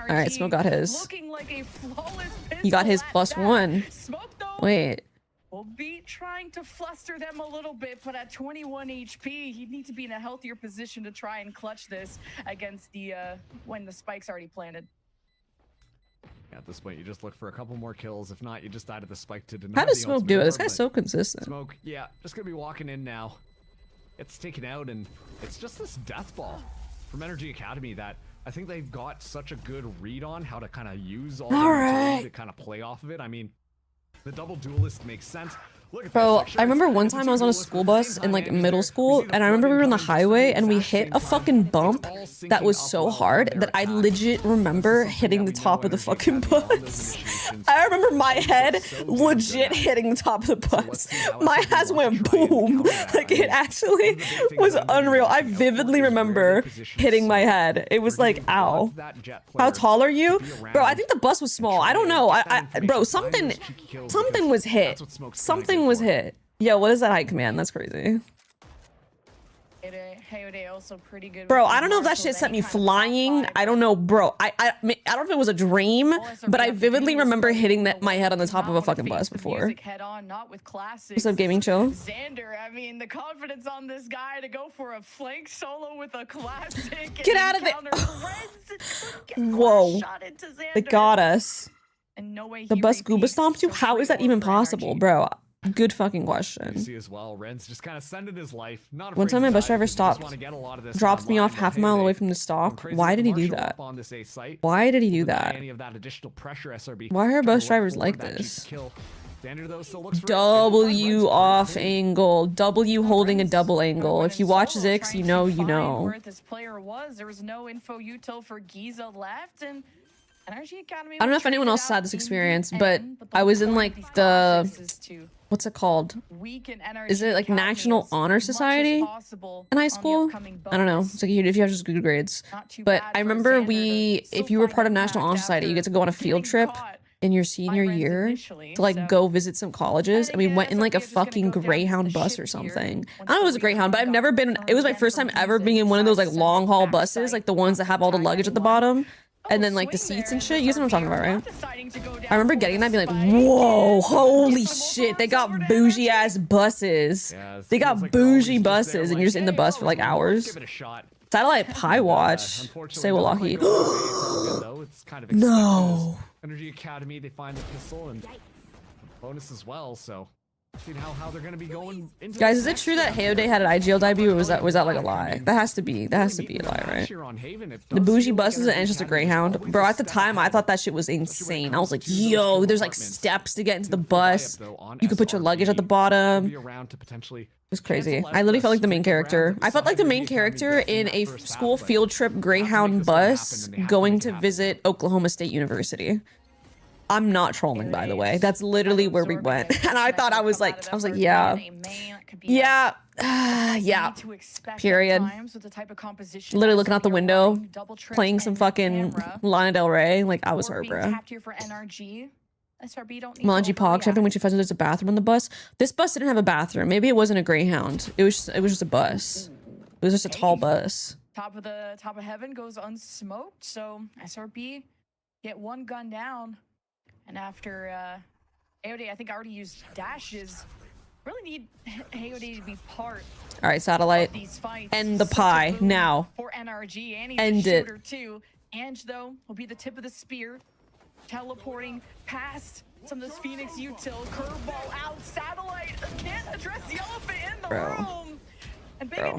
S3: Alright, Smoke got his. He got his +1. Wait.
S7: Will be trying to fluster them a little bit, but at 21 HP, he'd need to be in a healthier position to try and clutch this against the when the spike's already planted.
S6: At this point, you just look for a couple more kills. If not, you just die to the spike to deny.
S3: How does
S6: the
S3: Smoke
S6: ultimate
S3: do it? This
S6: war,
S3: guy's
S6: but
S3: so consistent.
S6: Smoke, yeah, just gonna be walking in now. It's taken out, and it's just this death ball from NRGA Academy that I think they've got such a good read on how to kind of use all the utility to kind of play off of it. I mean, the double duelist makes sense. Look at
S3: Bro,
S6: this.
S3: I remember one time I was on a school bus in like middle school, and I remember we were on the highway and we hit a fucking bump that was so hard that I legit remember hitting the top of the fucking bus. I remember my head legit hitting the top of the bus. My ass went boom. Like it actually was unreal. I vividly remember hitting my head. It was like, ow. How tall are you? Bro, I think the bus was small. I don't know. Bro, something was hit. Something was hit. Yo, what is that height command? That's crazy.
S7: Also pretty good.
S3: Bro, I don't know if that shit sent me flying. I don't know, bro. I don't know if it was a dream, but I vividly remember hitting my head on the top of a fucking bus before. What's up, Gaming Chill?
S7: Xander, I mean, the confidence on this guy to go for a flank solo with a classic.
S3: Get out of there. Whoa. They got us.
S7: And no way
S3: the bus Gooba stomped you? How is that even possible, bro? Good fucking question.
S6: See as well, Ren's just kind of sending his life. Not
S3: one time my bus driver stopped, dropped me off half a mile away from the stop. Why did he do that? Why did he do that? Why are bus drivers like this? W off angle. W holding a double angle. If you watch Zix, you know you know.
S7: Where this player was, there was no info util for Giza left, and NRGA Academy.
S3: I don't know if anyone else had this experience, but I was in like the what's it called? Is it like National Honor Society in high school? I don't know. It's like if you have just good grades. But I remember if you were part of National Honor Society, you get to go on a field trip in your senior year to like go visit some colleges, and we went in like a fucking Greyhound bus or something. I don't know if it was a Greyhound, but I've never been. It was my first time ever being in one of those like long haul buses, like the ones that have all the luggage at the bottom. And then like the seats and shit. You guys know what I'm talking about, right? I remember getting that and being like, whoa, holy shit. They got bougie ass buses. They got bougie buses and you're just in the bus for like hours. Satellite Pie Watch. Say Wallahi. No.
S6: NRGA Academy, they find the pistol and bonus as well, so how they're gonna be going into.
S3: Guys, is it true that Hayode had an IGL debut, or was that like a lie? That has to be a lie, right? The bougie buses and it's just a Greyhound. Bro, at the time I thought that shit was insane. I was like, yo, there's like steps to get into the bus. You could put your luggage at the bottom. It was crazy. I literally felt like the main character. I felt like the main character in a school field trip Greyhound bus going to visit Oklahoma State University. I'm not trolling, by the way. That's literally where we went. And I thought I was like, yeah. Yeah. Yeah. Period. Literally looking out the window, playing some fucking Lana Del Rey. Like, I was her, bro. Melanji Pog, checking when she finds out there's a bathroom on the bus. This bus didn't have a bathroom. Maybe it wasn't a Greyhound. It was just a bus. It was just a tall bus.
S7: Top of heaven goes unsmoked. So SRB get one gun down. And after AOD, I think I already used dashes. Really need AOD to be part.
S3: All right, Satellite. End the pie now.
S7: For NRG, and he's
S3: end
S7: a shooter too. Ange though will be the tip of the spear, teleporting past some of this Phoenix util. Curveball out. Satellite can't address the elephant in the room. And bro.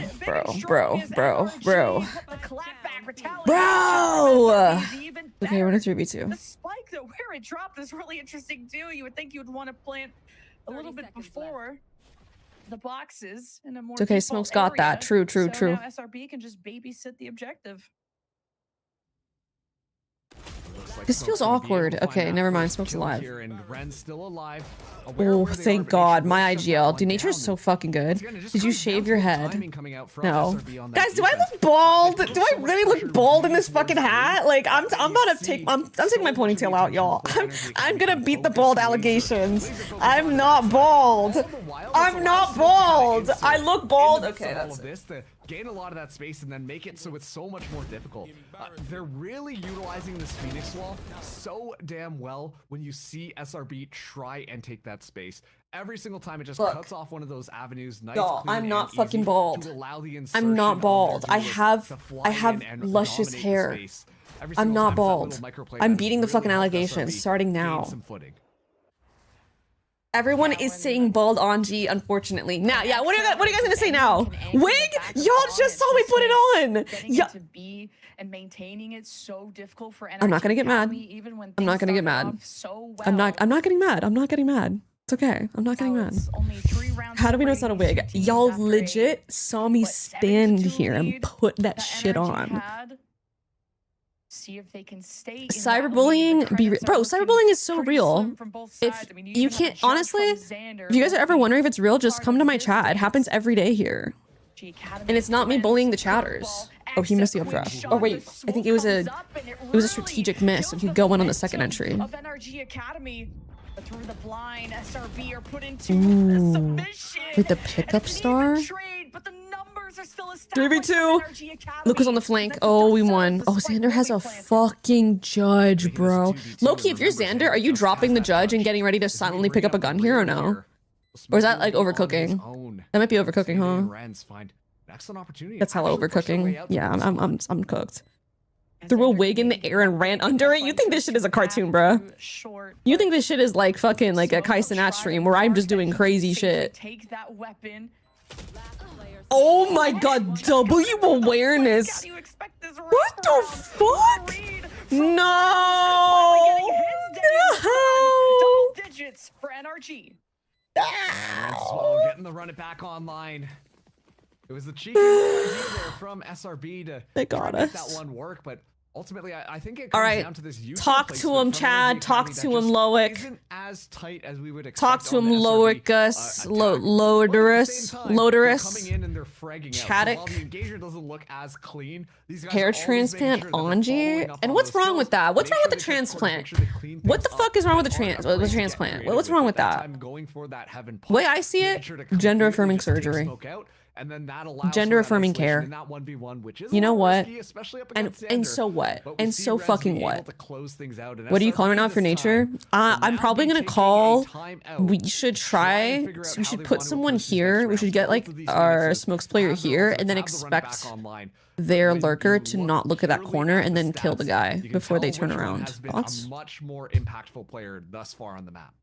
S3: Okay, we're in a 3v2.
S7: The spike though, where it dropped is really interesting too. You would think you would want to plant a little bit before the boxes in a more.
S3: It's okay, Smoke's got that. True.
S7: So now SRB can just babysit the objective.
S3: This feels awkward. Okay, never mind. Smoke's alive. Oh, thank God. My IGL. Dude, nature is so fucking good. Did you shave your head? No. Guys, do I look bald? Do I really look bald in this fucking hat? Like, I'm about to take. I'm taking my ponytail out, y'all. I'm gonna beat the bald allegations. I'm not bald. I'm not bald. I look bald. Okay, that's it.
S6: gain a lot of that space and then make it so it's so much more difficult. They're really utilizing this Phoenix wall so damn well when you see SRB try and take that space. Every single time it just cuts off one of those avenues. Nice,
S3: Y'all,
S6: clean,
S3: I'm not
S6: and
S3: fucking
S6: easy
S3: bald.
S6: to allow the
S3: I'm not
S6: insertion
S3: bald.
S6: of
S3: I
S6: their
S3: have
S6: duelist to fly
S3: I have
S6: in and
S3: luscious
S6: dominate the
S3: hair.
S6: space. Every
S3: I'm
S6: single
S3: not
S6: time it's that
S3: bald.
S6: little microplay
S3: I'm
S6: that
S3: beating the
S6: really
S3: fucking
S6: helped
S3: allegations
S6: SRB
S3: starting
S6: gain
S3: now.
S6: some footing.
S3: Everyone is saying bald Anji, unfortunately. Now, yeah, what are you guys gonna say now? Wig? Y'all just saw me put it on. Yeah.
S7: To be and maintaining it so difficult for NRGA
S3: I'm not gonna get mad.
S7: Academy, even when
S3: I'm not
S7: things
S3: gonna get
S7: started
S3: mad.
S7: off so
S3: I'm
S7: well.
S3: not getting mad. I'm not getting mad. It's okay. I'm not getting
S7: Now
S3: mad.
S7: it's only 3 rounds
S3: How do we know it's not a
S7: separating
S3: wig?
S7: these two teams
S3: Y'all
S7: after
S3: legit saw me
S7: what,
S3: stand
S7: 7-2
S3: here and
S7: lead
S3: put that
S7: that
S3: shit
S7: NRG
S3: on.
S7: had. See if they can stay in that lead.
S3: Cyberbullying,
S7: The credits are
S3: bro,
S7: looking
S3: cyberbullying is so
S7: pretty
S3: real.
S7: slim from both
S3: If
S7: sides. I mean,
S3: you
S7: even have a
S3: can't,
S7: judge
S3: honestly,
S7: from Xander
S3: if you guys are
S7: won't
S3: ever
S7: be
S3: wondering if it's real, just
S7: part
S3: come to
S7: of
S3: my
S7: this
S3: chat. It
S7: dance.
S3: happens every day here. And it's not me bullying the chatters. Oh, he missed the updraft. Oh wait, I think it was a strategic miss, and he'd go in on the second entry.
S7: Of NRG Academy, but through the blind, SRB are put into a submission.
S3: With the pickup star?
S7: Trade, but the numbers are still
S3: 3v2. Luke was on the flank. Oh, we won. Oh, Xander has a fucking judge, bro. Loki, if you're Xander, are you dropping the judge and getting ready to silently pick up a gun here or no? Or is that like overcooking? That might be overcooking, huh?
S6: Excellent opportunity.
S3: That's hella overcooking. Yeah, I'm cooked. Threw a wig in the air and ran under it. You think this shit is a cartoon, bruh? You think this shit is like fucking like a Kai Cenat stream where I'm just doing crazy shit?
S7: Take that weapon.
S3: Oh my god, double awareness. What the fuck? No!
S7: Double digits for NRG.
S6: Swallow getting the run it back online. It was the cheeky idea there from SRB to make that one work, but ultimately I think it comes down to this
S3: talk to him, Chad. Talk to him, Loic.
S6: Isn't as tight as we would expect.
S3: Talk to him, Loicus. Loderus.
S6: Coming in and they're fragging
S3: Chaddick.
S6: out. So while the engager doesn't look as clean, these guys
S3: hair
S6: are always
S3: transplant
S6: making sure that they're
S3: Anji?
S6: following up
S3: And
S6: on
S3: what's
S6: those
S3: wrong with
S6: skills,
S3: that? What's
S6: make
S3: wrong
S6: sure
S3: with the
S6: they just
S3: transplant?
S6: make sure they clean
S3: What the
S6: things
S3: fuck
S6: up
S3: is wrong with the
S6: and
S3: trans
S6: aren't
S3: with the
S6: afraid to get
S3: transplant?
S6: creative
S3: What's
S6: with
S3: wrong
S6: it.
S3: with that?
S6: time going for that heaven
S3: The way
S6: punch,
S3: I see
S6: making
S3: it,
S6: sure to
S3: gender
S6: completely
S3: affirming
S6: just take
S3: surgery.
S6: smoke out, and then that allows
S3: Gender
S6: for that
S3: affirming
S6: isolation
S3: care.
S6: in that 1v1, which is
S3: You know
S6: a little
S3: what?
S6: risky, especially up
S3: And
S6: against
S3: and
S6: Xander.
S3: so what?
S6: But we
S3: And
S6: see
S3: so
S6: Rez
S3: fucking
S6: being able
S3: what?
S6: to close things out, and
S3: What are you calling
S6: SRB
S3: right now for
S6: this
S3: nature?
S6: time
S3: I'm
S6: will
S3: probably
S6: now
S3: gonna
S6: be taking a
S3: call.
S6: timeout
S3: We should
S6: to
S3: try.
S6: and figure out
S3: We
S6: how
S3: should
S6: they
S3: put
S6: want to
S3: someone
S6: approach these
S3: here.
S6: next
S3: We should
S6: rounds.
S3: get
S6: Both
S3: like
S6: of these
S3: our
S6: Phoenixes
S3: smokes player
S6: have their
S3: here,
S6: ultimates,
S3: and then
S6: have the run it back
S3: expect
S6: online.
S3: their
S6: When
S3: lurker
S6: you
S3: to not look at that
S6: purely
S3: corner
S6: at
S3: and
S6: the
S3: then kill the
S6: stats,
S3: guy
S6: you can
S3: before they
S6: tell
S3: turn
S6: which one
S3: around.
S6: has been
S3: Thoughts?
S6: a much more impactful player thus far on the map.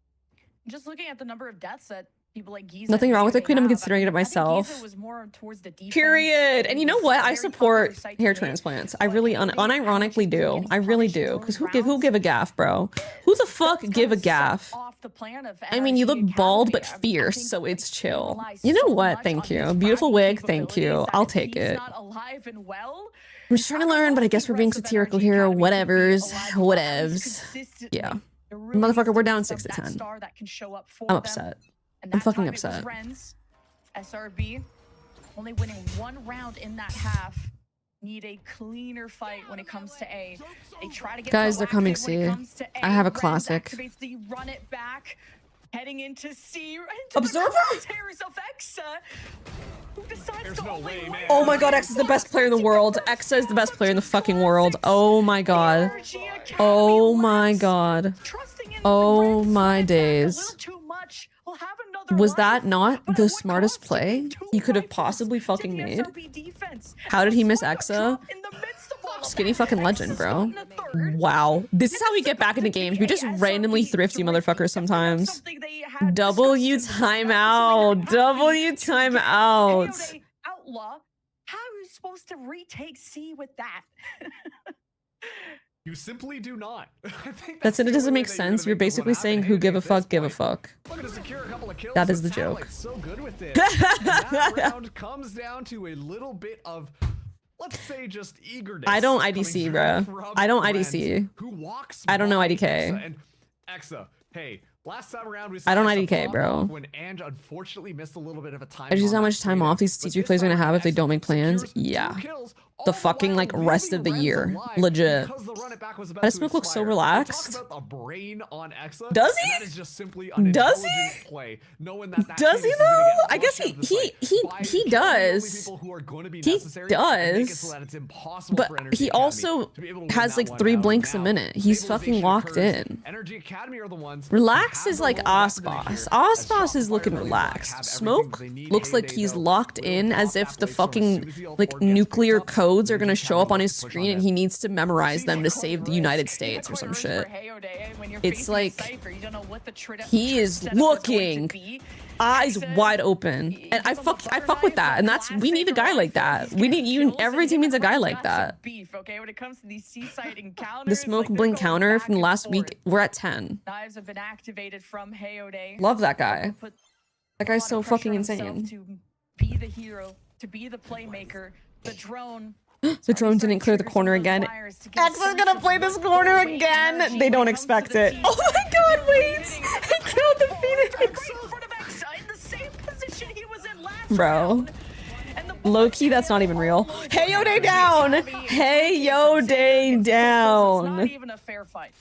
S7: Just looking at the number of deaths that people like Giza
S3: Nothing wrong with
S7: they
S3: it, Queen. I'm
S7: have,
S3: considering it
S7: I think
S3: myself.
S7: Giza was more towards the defense.
S3: Period. And you know
S7: It was
S3: what?
S7: a
S3: I
S7: very
S3: support
S7: popular site to
S3: hair
S7: hit,
S3: transplants. I
S7: but
S3: really
S7: lately, how much
S3: unironically
S7: he's been
S3: do.
S7: getting
S3: I really
S7: punished
S3: do.
S7: in
S3: Because
S7: those
S3: who
S7: rounds,
S3: give a gaff, bro? Who the fuck
S7: that's
S3: give a
S7: kinda set
S3: gaff?
S7: off the plan of
S3: I mean, you look
S7: NRG
S3: bald but
S7: Academy. I
S3: fierce,
S7: think
S3: so it's
S7: they
S3: chill.
S7: rely
S3: You know
S7: so
S3: what?
S7: much
S3: Thank
S7: on
S3: you.
S7: his
S3: Beautiful
S7: fracking
S3: wig. Thank you.
S7: capabilities that
S3: I'll
S7: if
S3: take
S7: he's
S3: it.
S7: not alive and well,
S3: I'm just trying to
S7: I don't
S3: learn,
S7: know
S3: but I
S7: if
S3: guess
S7: the
S3: we're being
S7: rest of
S3: satirical
S7: NRG
S3: here.
S7: Academy could be
S3: Whatevers.
S7: alive and well as
S3: Whatevs.
S7: consistently.
S3: Yeah.
S7: There really needs
S3: Motherfucker,
S7: to
S3: we're
S7: be
S3: down 6 to 10.
S7: star that can show up for
S3: I'm
S7: them.
S3: upset.
S7: And
S3: I'm
S7: that
S3: fucking
S7: time it was
S3: upset.
S7: Ren's. SRB only winning 1 round in that half. Need a cleaner fight when it comes to A. They try to get
S3: Guys, they're coming
S7: proactive when it
S3: C.
S7: comes to A.
S3: I have a
S7: Ren's
S3: classic.
S7: activates the run it back. Heading into C. Into
S3: Observer?
S7: The crosshairs of Exa, who decides to only win.
S3: Oh my god, X is the best player in the world. Exa is the best player in the fucking world. Oh my god. Oh my god. Oh my days. Was that not the smartest play he could have possibly fucking made? How did he miss Exa? Skinny fucking legend, bro. Wow. This is how we get back into games. We just randomly thrifty motherfuckers sometimes. W timeout. W timeout.
S7: Outlaw. How are you supposed to retake C with that?
S6: You simply do not. I think
S3: That's it.
S6: the
S3: It doesn't
S6: only
S3: make
S6: way that
S3: sense.
S6: gonna
S3: You're
S6: make this one
S3: basically saying
S6: happen.
S3: who
S6: Hey,
S3: give a
S6: at this
S3: fuck, give a
S6: point,
S3: fuck.
S6: Looking to secure a couple of kills,
S3: That is
S6: but
S3: the joke.
S6: Satellite's so good with it. And that round comes down to a little bit of, let's say, just eagerness.
S3: I don't
S6: coming
S3: IDC,
S6: through
S3: bruh.
S6: from
S3: I don't
S6: Renz,
S3: IDC.
S6: Who walks
S3: I don't know
S6: by
S3: IDK.
S6: Exa. And Exa, hey, Last time around, we
S3: I don't
S6: saw some
S3: IDK,
S6: pop
S3: bro.
S6: off when Ange unfortunately missed a little bit of a time.
S3: I just how
S6: on
S3: much
S6: that
S3: time
S6: play
S3: off
S6: there.
S3: these
S6: But
S3: T3
S6: this
S3: players are gonna
S6: time
S3: have if they
S6: around,
S3: don't make plans.
S6: secures 2
S3: Yeah.
S6: kills,
S3: The
S6: all
S3: fucking
S6: while
S3: like rest
S6: leaving
S3: of the
S6: Reds
S3: year.
S6: alive
S3: Legit.
S6: because the run it back was about
S3: That
S6: to
S3: Smoke looks so
S6: expire.
S3: relaxed.
S6: Talk about the brain on Exa.
S3: Does
S6: and
S3: he?
S6: That is just simply
S3: Does
S6: unintelligent
S3: he?
S6: play. Knowing that
S3: Does he
S6: team is gonna
S3: though?
S6: get
S3: I guess
S6: flushed out of the
S3: he
S6: site by
S3: he
S6: killing the only
S3: does.
S6: people who are going to be
S3: He
S6: necessary and make it
S3: does.
S6: so that it's impossible
S3: But
S6: for Energy
S3: he
S6: Academy
S3: also
S6: to be able to win
S3: has
S6: that
S3: like
S6: one
S3: 3
S6: out.
S3: blinks a
S6: Now,
S3: minute. He's fucking
S6: stabilization
S3: locked
S6: occurs.
S3: in.
S6: Energy Academy are the ones.
S3: Relax
S6: who
S3: is
S6: have
S3: like
S6: the lower weaponry
S3: Osboss.
S6: here, as
S3: Osboss is
S6: Shopify
S3: looking
S6: really Black
S3: relaxed.
S6: have everything
S3: Smoke
S6: they need.
S3: looks like
S6: Heyday,
S3: he's
S6: though,
S3: locked
S6: will
S3: in
S6: pop
S3: as
S6: that
S3: if the
S6: blade storm as soon
S3: fucking
S6: as the
S3: like
S6: L4 gets picked
S3: nuclear
S6: up.
S3: codes are
S6: Energy
S3: gonna show up on
S6: Academy
S3: his
S6: wants to push
S3: screen
S6: on
S3: and
S6: it.
S3: he needs to memorize
S6: Seems
S3: them to
S6: like
S3: save
S6: quite
S3: the
S6: a
S3: United
S6: risk.
S3: States or
S7: Quite a
S3: some
S7: risk
S3: shit.
S7: for Hayode when you're
S3: It's
S7: facing
S3: like
S7: Cypher. You don't know what the
S3: he is
S7: setup going to
S3: looking
S7: be.
S3: eyes
S7: Exa,
S3: wide open, and I fuck with that, and that's we need a guy like that. We need you. Every team needs a guy like that.
S7: Beef, okay? When it comes to these seaside encounters,
S3: The Smoke
S7: like,
S3: blink
S7: they're going
S3: counter
S7: back
S3: from
S7: and
S3: last
S7: forth.
S3: week, we're at 10.
S7: Knives have been activated from Hayode.
S3: Love that guy.
S7: Put
S3: That
S7: a
S3: guy's
S7: lot
S3: so
S7: of pressure
S3: fucking
S7: on himself
S3: insane.
S7: To be the hero, to be the playmaker, the drone.
S3: The drone didn't clear the corner again. X is gonna play this corner again. They don't expect it. Oh my god, wait! He killed the Phoenix. Bro. Low key, that's not even real. Hey yo day down. Hey yo day down.
S7: Not even a fair fight.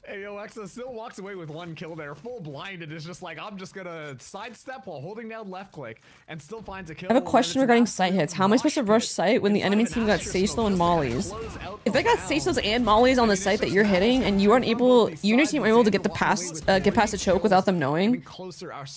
S6: Hey, yo, Exa still walks away with 1 kill there, full blinded. It's just like, I'm just gonna sidestep while holding down left click and still finds a kill.
S3: I have a question regarding site hits. How am I supposed to rush site when the enemy team got stage slow and mollies? If they got stage slows and mollies on the site that you're hitting and you aren't able, you and your team are able to get past the choke without them knowing,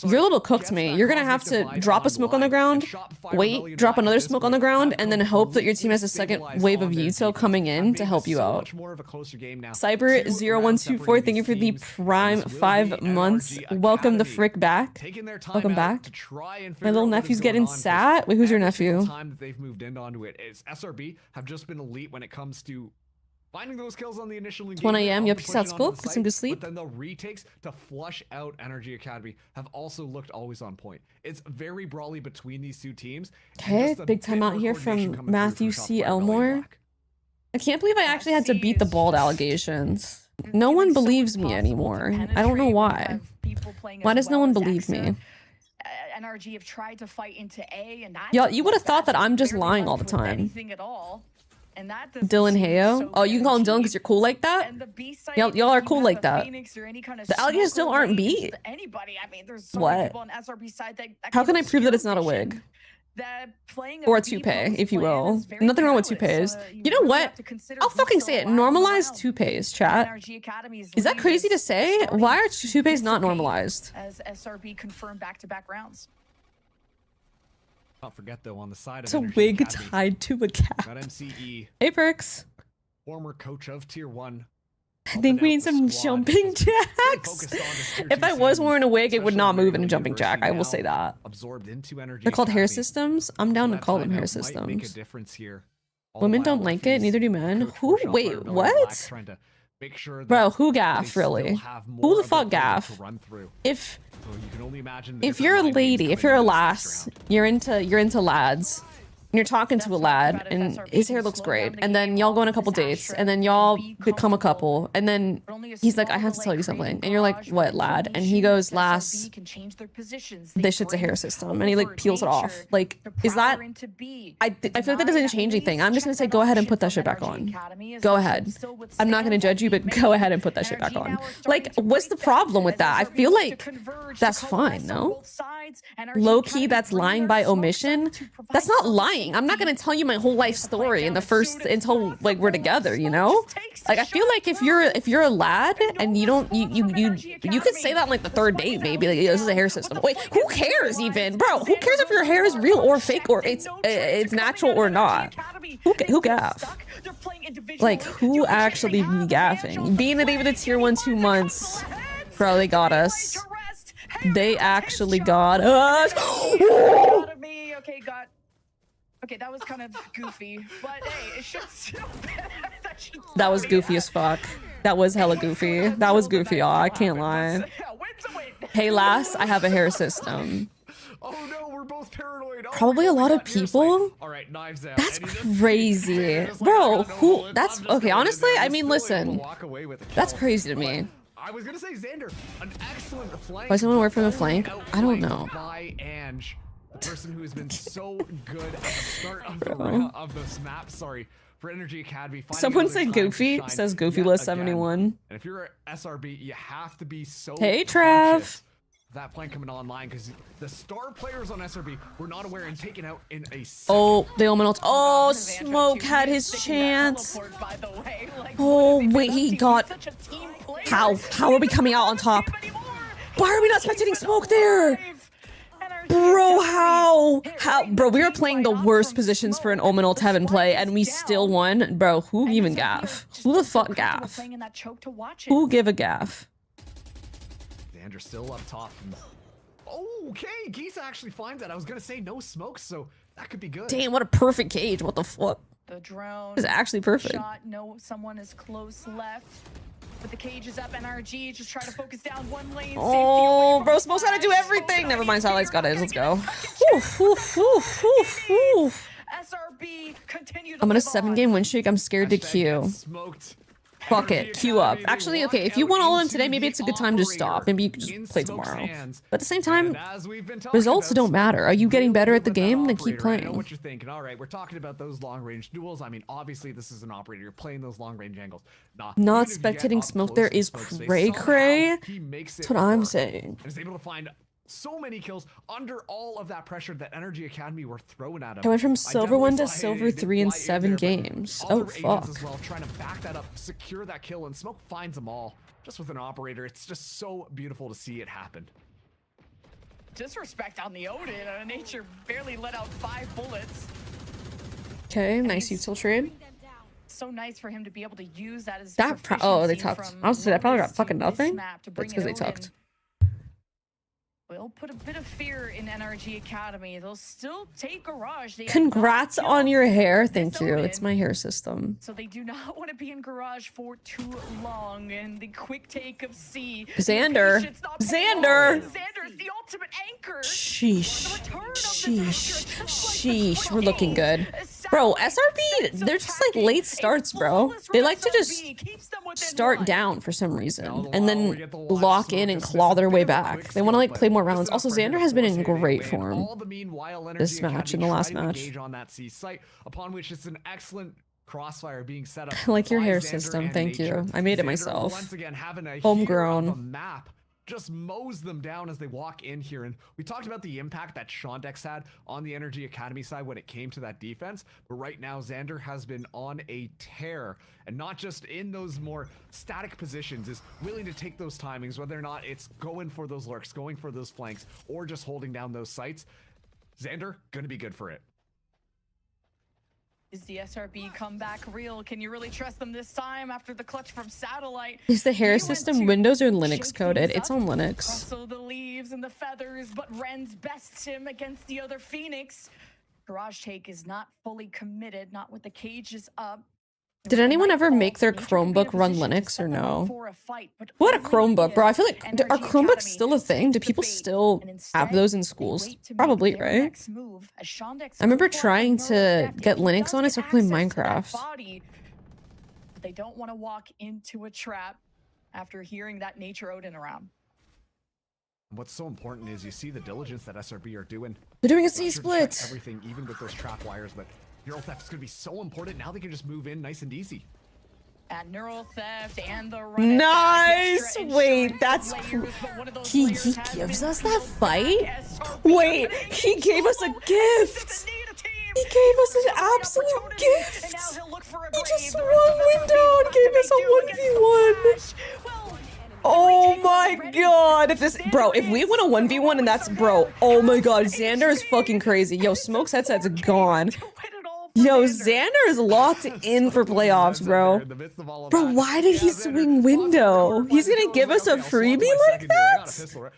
S3: you're a little cooked, mate. You're gonna have to drop a smoke on the ground, wait, drop another smoke on the ground, and then hope that your team has a second wave of util coming in to help you out. Cyber0124, thank you for the prime 5 months. Welcome the frick back. Welcome back. My little nephew's getting sat. Wait, who's your nephew?
S6: Time that they've moved in onto it is SRB have just been elite when it comes to finding those kills on the initial engagement.
S3: 1 a.m. Yep, peace out,
S6: pushing
S3: school.
S6: onto the
S3: Get some good
S6: site,
S3: sleep.
S6: But then the retakes to flush out NRGA Academy have also looked always on point. It's very brawly between these 2 teams.
S3: Okay, big time out here from Matthew C. Elmore. I can't believe I actually had to beat the bald allegations. No one believes me anymore. I don't know why. Why does no one believe me?
S7: NRG have tried to fight into A, and that
S3: Y'all, you would have thought that I'm just lying all the time.
S7: Anything at all. And that
S3: Dylan Hayo? Oh, you can call him Dylan because you're cool like that? Y'all are cool like that. The allegations still aren't beat.
S7: Anybody. I mean, there's so
S3: What?
S7: many people on SRB side that
S3: How can I prove that it's not a wig? Or a toupee, if you will. Nothing wrong with toupees. You know what? I'll fucking say it. Normalize toupees, chat. Is that crazy to say? Why are toupees not normalized?
S7: As SRB confirmed back-to-back rounds.
S6: Don't forget though, on the side
S3: It's
S6: of
S3: a
S6: NRGA
S3: wig
S6: Academy,
S3: tied to a cap.
S6: got MCE,
S3: Hey, Perks.
S6: former coach of Tier 1.
S3: I think we need some jumping jacks. If I was wearing a wig, it would not move in a jumping jack. I will say that.
S6: Absorbed into NRGA
S3: They're called hair
S6: Academy.
S3: systems. I'm down to
S6: That
S3: call them
S6: timeout
S3: hair
S6: might make a
S3: systems.
S6: difference here.
S3: Women don't like it, neither do men. Who? Wait, what? Bro, who gaff, really? Who the fuck gaff? If you're a lady, if you're a lass, you're into lads, and you're talking to a lad, and his hair looks great, and then y'all go on a couple dates, and then y'all become a couple, and then he's like, I have to tell you something, and you're like, what, lad? And he goes, lass, this shit's a hair system, and he like peels it off. Like, is that? I feel like that doesn't change anything. I'm just gonna say, go ahead and put that shit back on. Go ahead. I'm not gonna judge you, but go ahead and put that shit back on. Like, what's the problem with that? I feel like that's fine, no? Low key, that's lying by omission. That's not lying. I'm not gonna tell you my whole life story in the first until like we're together, you know? Like I feel like if you're a lad and you don't you could say that on like the 3rd date maybe like this is a hair system. Wait, who cares even, bro? Who cares if your hair is real or fake or it's natural or not? Who gaff? Like who actually be gaffing? Being that even a tier 1 2 months, bro, they got us. They actually got us.
S7: Okay, that was kind of goofy, but hey, it should still be.
S3: That was goofy as fuck. That was hella goofy. That was goofy, y'all. I can't lie. Hey, lass, I have a hair system.
S6: Oh no, we're both paranoid. Oh
S3: Probably a lot of people.
S6: All right, knives out.
S3: That's crazy, bro. Who? That's okay. Honestly, I mean, listen. That's crazy to me.
S6: I was gonna say Xander, an excellent flank.
S3: Why is someone away from the flank? I don't know.
S6: By Ange, the person who has been so good at the start of the of this map. Sorry. For NRGA Academy.
S3: Someone said Goofy. Says Goofy list 71.
S6: And if you're a SRB, you have to be so
S3: Hey, Trav.
S6: conscious of that plan coming online because the star players on SRB were not aware and taken out in a second.
S3: Oh, they all went. Oh, Smoke had his chance. Oh, wait, he got. How are we coming out on top? Why are we not spectating Smoke there? Bro, how? Bro, we were playing the worst positions for an Omen ult Heaven play, and we still won. Bro, who even gaff? Who the fuck gaff? Who give a gaff?
S6: Xander still up top. Okay, Geese actually finds that. I was gonna say no smoke, so that could be good.
S3: Damn, what a perfect cage. What the fuck?
S7: The drone
S3: is actually perfect.
S7: Shot. No, someone is close left. But the cage is up. NRG just try to focus down one lane.
S3: Oh, bro, Smoke's how to do everything. Never mind, Satellite's got it. Let's go.
S7: SRB continue to
S3: I'm on a 7-game win streak. I'm scared to queue. Fuck it, queue up. Actually, okay, if you want all in today, maybe it's a good time to stop. Maybe you could just play tomorrow. But at the same time, results don't matter. Are you getting better at the game? Then keep playing.
S6: I know what you're thinking. All right, we're talking about those long-range duels. I mean, obviously, this is an operator. You're playing those long-range angles.
S3: Not spectating Smoke there is cray-cray. That's what I'm saying.
S6: And is able to find so many kills under all of that pressure that NRGA Academy were throwing at him.
S3: I went from Silver 1 to Silver 3 in 7 games. Oh, fuck.
S6: As well, trying to back that up, secure that kill, and Smoke finds them all. Just with an operator, it's just so beautiful to see it happen.
S7: Disrespect on the Odin. Nature barely let out 5 bullets.
S3: Okay, nice util trade.
S7: So nice for him to be able to use that as
S3: oh, they tucked. I was gonna say that probably got fucking nothing. That's because they tucked.
S7: We'll put a bit of fear in NRG Academy. They'll still take Garage.
S3: Congrats on your hair. Thank you. It's my hair system.
S7: So they do not want to be in Garage for too long. And the quick take of C.
S3: Xander.
S7: Xander is the ultimate anchor.
S3: Sheesh. Sheesh. We're looking good. Bro, SRB, they're just like late starts, bro. They like to just start down for some reason and then lock in and claw their way back. They want to like play more rounds. Also, Xander has been in great form this match and the last match.
S6: Upon which it's an excellent crossfire being set up.
S3: I like your hair system. Thank you. I made it myself.
S6: Once again, having a
S3: homegrown
S6: map. Just mows them down as they walk in here. And we talked about the impact that Shondex had on the NRGA Academy side when it came to that defense. But right now, Xander has been on a tear. And not just in those more static positions, is willing to take those timings, whether or not it's going for those lurks, going for those flanks, or just holding down those sites. Xander, gonna be good for it.
S7: Is the SRB comeback real? Can you really trust them this time after the clutch from Satellite?
S3: Is the hair system Windows or Linux coded? It's on Linux.
S7: Also the leaves and the feathers, but Renz bests him against the other Phoenix. Garage Take is not fully committed, not with the cages up.
S3: Did anyone ever make their Chromebook run Linux or no? What a Chromebook, bro. I feel like, are Chromebooks still a thing? Do people still have those in schools? Probably, right? I remember trying to get Linux on it so I could play Minecraft.
S7: They don't want to walk into a trap after hearing that Nature Odin around.
S6: What's so important is you see the diligence that SRB are doing.
S3: They're doing a C-split.
S6: Everything, even with those trap wires, but Neural Theft is going to be so important. Now they can just move in nice and easy.
S7: At Neural Theft and the run.
S3: Nice! Wait, that's... He gives us that fight? Wait, he gave us a gift! He gave us an absolute gift! He just won window and gave us a 1v1! Oh my god, if we win a 1v1 and that's, bro, oh my god, Xander is fucking crazy. Yo, Smoke's headset's gone. Yo, Xander is locked in for playoffs, bro. Bro, why did he swing window? He's gonna give us a freebie like that?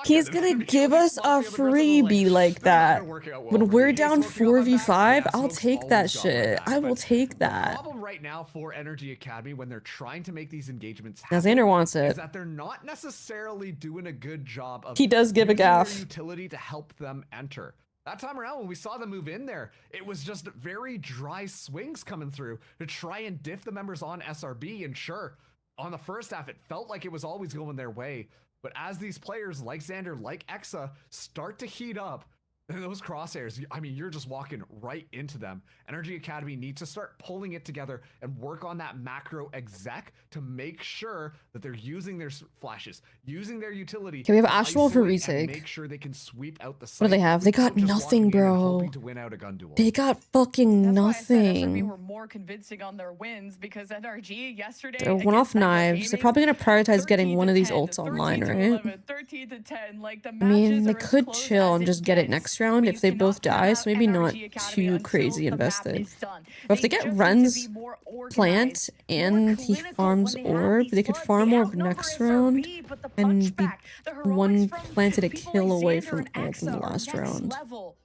S3: He's gonna give us a freebie like that. When we're down 4v5, I'll take that shit. I will take that.
S6: The problem right now for NRGA Academy when they're trying to make these engagements
S3: happen, now Xander wants it.
S6: Is that they're not necessarily doing a good job of
S3: he does give a gaff.
S6: Utility to help them enter. That time around, when we saw them move in there, it was just very dry swings coming through to try and diff the members on SRB. And sure, on the first half, it felt like it was always going their way. But as these players like Xander, like Exa, start to heat up, and those crosshairs, I mean, you're just walking right into them. NRG Academy needs to start pulling it together and work on that macro exec to make sure that they're using their flashes, using their utility.
S3: Okay, we have Astral for retake.
S6: Make sure they can sweep out the site.
S3: What do they have? They got nothing, bro.
S6: To win out a gun duel.
S3: They got fucking
S7: That's why I said SRB
S3: nothing.
S7: were more convincing on their wins because NRG yesterday.
S3: They're one off knives. They're probably gonna prioritize getting one of these ults online, right?
S7: 13 to 10. Like the
S3: I mean,
S7: matches
S3: they
S7: are as
S3: could
S7: close
S3: chill
S7: as
S3: and
S7: it
S3: just get it
S7: gets,
S3: next round
S7: but
S3: if
S7: you
S3: they
S7: cannot
S3: both die,
S7: count
S3: so maybe
S7: out
S3: not
S7: NRG Academy
S3: too
S7: until
S3: crazy
S7: the map
S3: invested.
S7: is done.
S3: But if they
S7: They
S3: get
S7: just need to
S3: Ren's
S7: be more
S3: plant
S7: organized, more
S3: and he
S7: clinical
S3: farms
S7: when they have
S3: orb,
S7: these
S3: they could
S7: floods.
S3: farm
S7: They
S3: orb
S7: outnumber
S3: next
S7: SRB,
S3: round
S7: but the
S3: and be
S7: punchback, the heroics
S3: one
S7: from
S3: planted a
S7: people
S3: kill
S7: like
S3: away
S7: Xander
S3: from
S7: and
S3: ult in the
S7: Exa are
S3: last
S7: next
S3: round.
S7: level.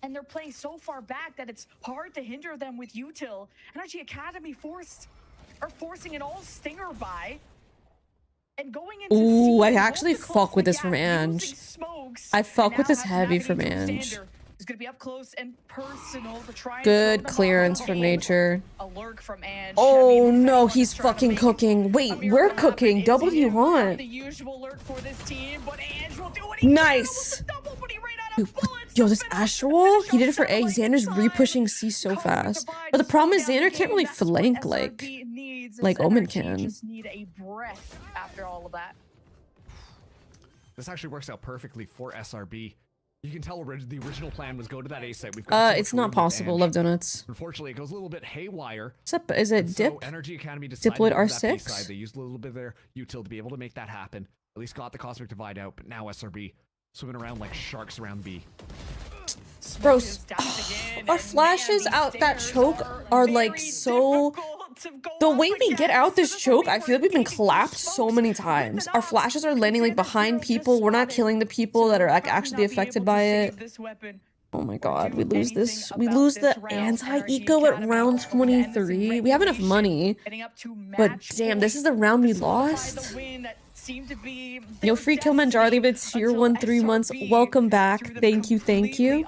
S7: And they're playing so far back that it's hard to hinder them with util. NRG Academy are forcing an all stinger buy. And going into
S3: Ooh, I
S7: C,
S3: actually
S7: both the
S3: fuck with
S7: close
S3: this from
S7: gap,
S3: Ange.
S7: using smokes,
S3: I fuck
S7: and
S3: with
S7: now
S3: this
S7: have to
S3: heavy from
S7: navigate through
S3: Ange.
S7: Xander, who's gonna be up close and personal to try and
S3: Good
S7: throw them
S3: clearance
S7: off.
S3: from nature.
S7: A lurk from Ange.
S3: Oh
S7: I mean, if
S3: no,
S7: anyone
S3: he's
S7: is trying to
S3: fucking
S7: make
S3: cooking.
S7: a
S3: Wait,
S7: miracle
S3: we're
S7: happen,
S3: cooking.
S7: it's
S3: Double you
S7: him.
S3: want.
S7: The usual lurk for this team, but Ange will do what he
S3: Nice.
S7: can. Almost a double, but he ran out of bullets
S3: Yo,
S7: to
S3: this
S7: finish off
S3: Astral,
S7: the
S3: he did it for A.
S7: finish off
S3: Xander's
S7: Satellite in
S3: re-pushing
S7: time.
S3: C so
S7: Cosmic
S3: fast.
S7: divide
S3: But the
S7: to
S3: problem
S7: slow
S3: is
S7: down the
S3: Xander can't
S7: game.
S3: really
S7: That's what
S3: flank like
S7: SRB needs,
S3: like
S7: as
S3: Omen
S7: NRG
S3: can.
S7: just need a breath after all of that.
S6: This actually works out perfectly for SRB. You can tell the original plan was go to that A site. We've got so
S3: It's
S6: much
S3: not
S6: room with
S3: possible.
S6: Ange.
S3: Love donuts.
S6: Unfortunately, it goes a little bit haywire.
S3: Is it
S6: And so
S3: dip?
S6: NRG Academy decided
S3: Diploid
S6: to go to that B
S3: R6?
S6: side. They used a little bit of their util to be able to make that happen. At least got the Cosmic Divide out, but now SRB swimming around like sharks around B.
S3: Bro,
S7: Is dancing in,
S3: our
S7: and
S3: flashes
S7: man,
S3: out
S7: these
S3: that
S7: stairs
S3: choke are like
S7: very
S3: so.
S7: difficult to go
S3: The
S7: up
S3: way we get
S7: against.
S3: out this
S7: This is
S3: choke,
S7: where
S3: I feel like we've been clapped so many times. Our flashes are landing like behind people. We're not killing the people that are like actually affected by it. Oh my god, we lose this. We lose the anti-eco at round 23. We have enough money, but damn, this is the round we lost. Yo, free kill Manjar, leave it tier 1 3 months. Welcome back. Thank you, thank you.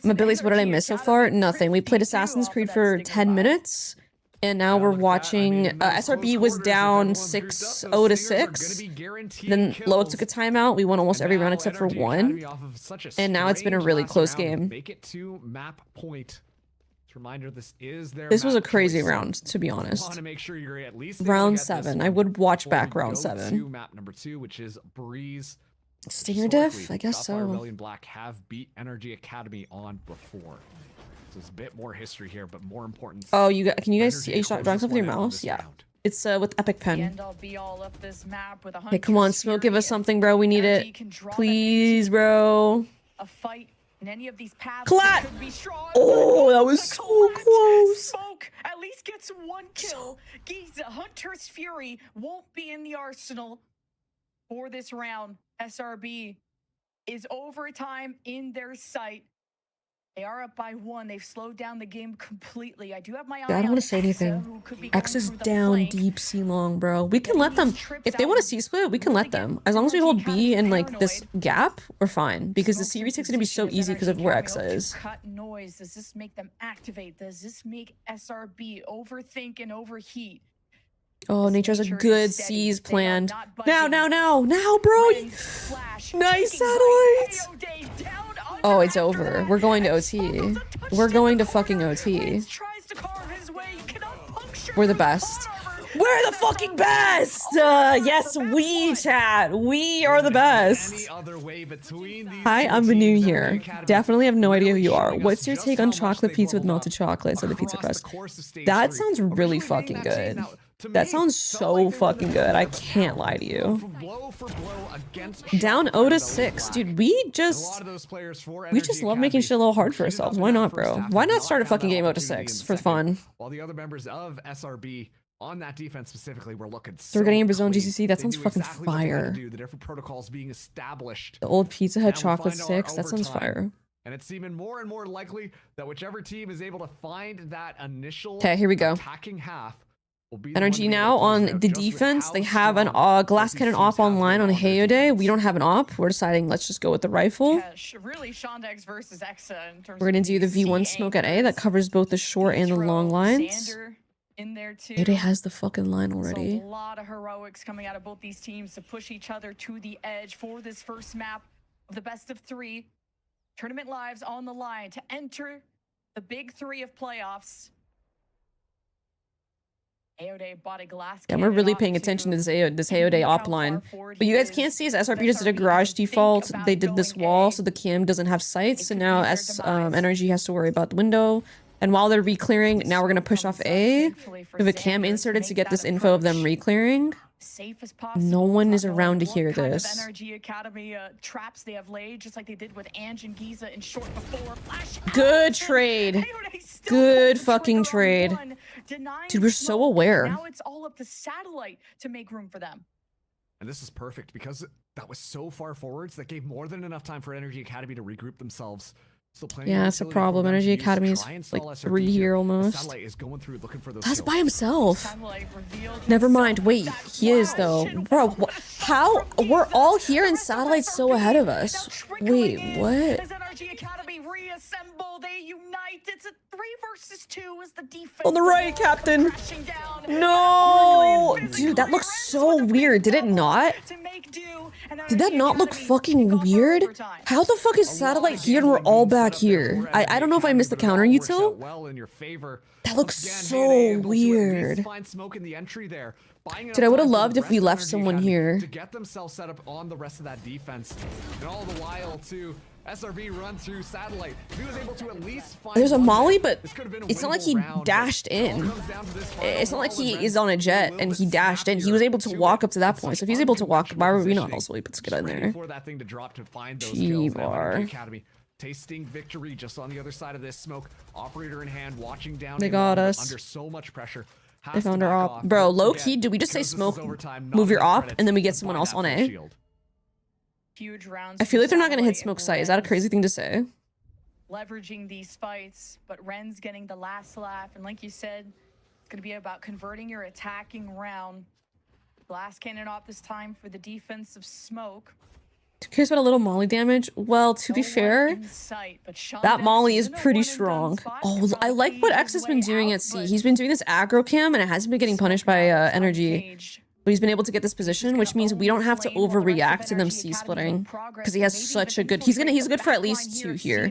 S3: My Billies, what did I miss so far? Nothing. We played Assassin's Creed for 10 minutes. And now we're watching, SRB was down 6-0 to 6. Then Loa took a timeout. We won almost every round except for one. And now it's been a really close game.
S6: Make it to map point. Reminder, this is their
S3: This was a
S6: map
S3: crazy
S6: choice.
S3: round, to be honest.
S6: Want to make sure you're at least
S3: Round 7. I would watch back round 7.
S6: To map number 2, which is Breeze.
S3: Stinger diff?
S6: Historically,
S3: I guess
S6: Shopify
S3: so.
S6: Rebellion Black have beat NRG Academy on before. So there's a bit more history here, but more important.
S3: Oh, can you guys see? Are you
S6: closed
S3: drawing
S6: this
S3: something with your
S6: one out on
S3: mouse?
S6: this
S3: Yeah.
S6: round.
S3: It's with Epic Pen.
S7: Hey,
S3: Hey, come on, Smoke, give us something, bro. We need it. Please, bro.
S7: A fight in any of these paths
S3: Clat!
S7: could be strong.
S3: Oh, that was
S7: The
S3: so
S7: Colette
S3: close.
S7: Smoke at least gets one kill. Giza, Hunter's Fury won't be in the arsenal for this round. SRB is overtime in their sight. They are up by 1. They've slowed down the game completely. I do have my eye
S3: I don't
S7: on
S3: want to say
S7: Exa,
S3: anything.
S7: who could be going
S3: X is
S7: through the
S3: down
S7: flank.
S3: deep sea long, bro. We can let them. If they want to C split, we can let them. As long as we hold B in like this gap, we're fine. Because the C retake's gonna be so easy because of where Exa is.
S7: Cut noise. Does this make them activate? Does this make SRB overthink and overheat?
S3: Oh, Nature has a
S7: Nature is
S3: good
S7: steady.
S3: C's
S7: They are
S3: planned.
S7: not
S3: Now,
S7: budging.
S3: bro.
S7: Rain, flash,
S3: Nice
S7: taking right.
S3: satellites.
S7: Ayo, down,
S3: Oh, it's
S7: under,
S3: over.
S7: after
S3: We're going to
S7: that.
S3: OT.
S7: And Smoke goes
S3: We're
S7: untouched
S3: going
S7: in
S3: to
S7: the
S3: fucking
S7: corner.
S3: OT.
S7: Reigns tries to carve his way. Cannot puncture
S3: We're the
S7: the
S3: best.
S7: armor.
S3: We're the fucking best. Yes, we, chat. We are the
S6: Any
S3: best.
S6: other way between these
S3: Hi,
S6: two
S3: I'm
S6: teams,
S3: new
S6: NRG
S3: here.
S6: Academy
S3: Definitely have no idea who
S6: really
S3: you are.
S6: showing us
S3: What's your
S6: just
S3: take
S6: how
S3: on
S6: much
S3: chocolate
S6: they've
S3: pizza with
S6: leveled
S3: melted
S6: up
S3: chocolate? Said the pizza
S6: across
S3: crust.
S6: the course of stage
S3: That
S6: 3.
S3: sounds really
S6: Originally
S3: fucking
S6: named that team.
S3: good.
S6: Now, to
S3: That
S6: me,
S3: sounds
S6: felt
S3: so
S6: like they were
S3: fucking
S6: the
S3: good. I
S6: best
S3: can't lie to you.
S6: from blow for blow against
S3: Down
S6: Shopify
S3: 0 to
S6: Rebellion
S3: 6,
S6: Black.
S3: dude. We
S6: And a lot
S3: just
S6: of those players for
S3: we
S6: NRG
S3: just love making
S6: Academy
S3: shit a little hard for
S6: heated up
S3: ourselves.
S6: in
S3: Why
S6: that
S3: not,
S6: first
S3: bro?
S6: half
S3: Why
S6: and
S3: not
S6: not
S3: start a
S6: found
S3: fucking
S6: that
S3: game out to
S6: opportunity in
S3: 6
S6: the
S3: for
S6: second.
S3: fun?
S6: While the other members of SRB on that defense specifically were looking
S3: So we're getting in Brazil and
S6: clean.
S3: GCC. That
S6: They
S3: sounds
S6: knew
S3: fucking
S6: exactly what they had to
S3: fire.
S6: do, the different protocols being established.
S3: The old Pizza Hut
S6: Now we'll
S3: chocolate
S6: find our
S3: sticks. That sounds
S6: overtime.
S3: fire.
S6: And it's seeming more and more likely that whichever team is able to find that initial
S3: Okay, here we go.
S6: attacking half will be the one to
S3: NRG
S6: be able
S3: now
S6: to close
S3: on
S6: it out
S3: the
S6: just with
S3: defense.
S6: how
S3: They have an
S6: strong
S3: glass
S6: both
S3: cannon
S6: these
S3: op
S6: teams have
S3: online
S6: been
S3: on
S6: their
S3: Heyo Day.
S6: defense.
S3: We don't have an op. We're deciding let's just go with the rifle.
S7: Cash, really, Shondex versus Exa in terms
S3: We're gonna
S7: of
S3: do the
S7: these
S3: V1
S7: C
S3: smoke at A
S7: anchors.
S3: that covers both the short and the long lines.
S7: Xander in there too.
S3: AOD has the fucking line
S7: So
S3: already.
S7: a lot of heroics coming out of both these teams to push each other to the edge for this first map of the best of 3. Tournament lives on the line to enter the big 3 of playoffs. AOD bought a glass.
S3: Yeah, we're really paying attention to this AOD op line. But you guys can't see is SRB just did a garage default. They did this wall so the cam doesn't have sights, and now NRG has to worry about the window. And while they're re-clearing, now we're gonna push off A. We have a cam inserted to get this info of them re-clearing.
S7: Safe as possible.
S3: No one is around to hear this.
S7: NRGA Academy traps they have laid, just like they did with Ange and Giza in short before.
S3: Good trade. Good fucking trade. Dude, we're so aware.
S7: Now it's all up to Satellite to make room for them.
S6: And this is perfect because that was so far forwards that gave more than enough time for NRGA Academy to regroup themselves.
S3: Yeah, that's a problem. NRGA Academy is like 3 here almost. That's by himself. Never mind. Wait, he is though. Bro, how? We're all here and Satellite's so ahead of us. Wait, what?
S7: As NRGA Academy reassemble, they unite. It's a 3 versus 2 as the defense.
S3: On the right, Captain. No! Dude, that looks so weird. Did it not? Did that not look fucking weird? How the fuck is Satellite here and we're all back here? I don't know if I missed the counter util. That looks so weird. Dude, I would have loved if we left someone here.
S6: To get themselves set up on the rest of that defense. And all the while, too, SRB run through Satellite. He was able to at least find
S3: There's a molly,
S6: one
S3: but it's not like he dashed in. It's not like he is on a jet and he dashed in. He was able to walk up to that point. So if he's able to walk, why were we not also able to get in there?
S6: For that thing to drop to find those kills. Academy tasting victory just on the other side of this smoke. Operator in hand, watching down.
S3: They got us.
S6: Under so much pressure.
S3: They found our op. Bro, low key, did we just say smoke, move your op, and then we get someone else on A?
S7: Huge rounds.
S3: I feel like they're not gonna hit smoke site. Is that a crazy thing to say?
S7: Leveraging these fights, but Ren's getting the last laugh, and like you said, it's gonna be about converting your attacking round. Glass cannon op this time for the defense of smoke.
S3: Curious about a little molly damage? Well, to be fair, that molly is pretty strong. Oh, I like what X has been doing at C. He's been doing this aggro cam and it hasn't been getting punished by NRG. But he's been able to get this position, which means we don't have to overreact to them C splitting because he has such a good. He's good for at least 2 here.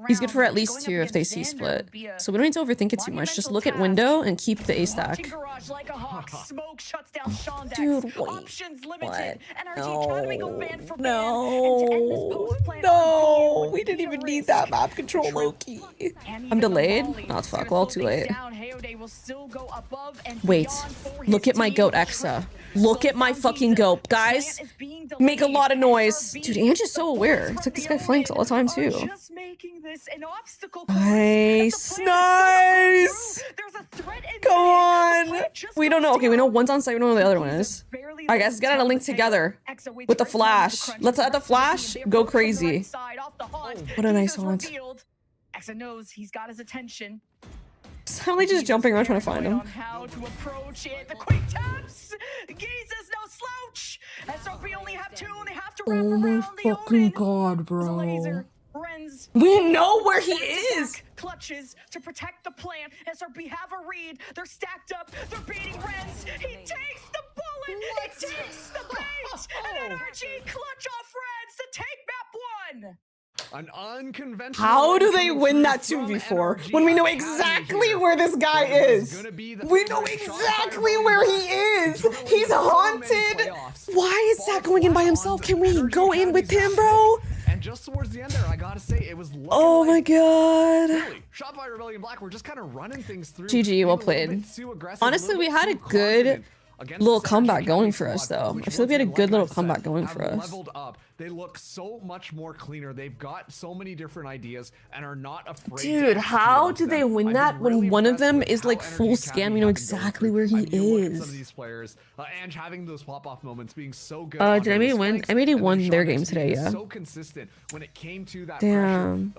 S3: He's good for at least 2 if they C split. So we don't need to overthink it too much. Just look at window and keep the A stack. Dude, wait. What? No, we didn't even need that map control, Loki. I'm delayed. Oh fuck, well, too late. Wait, look at my goat Exa. Look at my fucking goat. Guys, make a lot of noise. Dude, Ange is so aware. It's like this guy flanks all the time too. Nice, nice. Come on. We don't know. Okay, we know one's on site. We don't know where the other one is. All right, guys, let's get on a link together with the flash. Let's let the flash go crazy. What a nice haunt.
S7: Exa knows he's got his attention.
S3: Sally just jumping around trying to find him.
S7: How to approach it. The quick taps. Giza's no slouch. SRB only have 2 and they have to wrap
S3: Oh my fucking god, bro. We know where he is.
S7: Clutches to protect the plant. SRB have a read. They're stacked up. They're beating Renz. He takes the bullet. He takes the bait. An NRG clutch off Renz to take map 1.
S6: An unconventional.
S3: How do they win that 2v4 when we know exactly where this guy is? We know exactly where he is. He's haunted. Why is Zach going in by himself? Can we go in with him, bro?
S6: And just towards the end there, I gotta say, it was looking
S3: oh my god.
S6: Really, Shopify Rebellion Black, we're just kind of running things through.
S3: GG, well played. Honestly, we had a good little comeback going for us, though. I feel like we had a good little comeback going for us.
S6: Leveled up. They look so much more cleaner. They've got so many different ideas and are not afraid.
S3: Dude, how do they win that when one of them is like full scam? You know exactly where he is.
S6: Some of these players and having those pop-off moments being so good.
S3: Did I win? I made won their game today, yeah.
S6: So consistent when it came to that.
S3: Damn.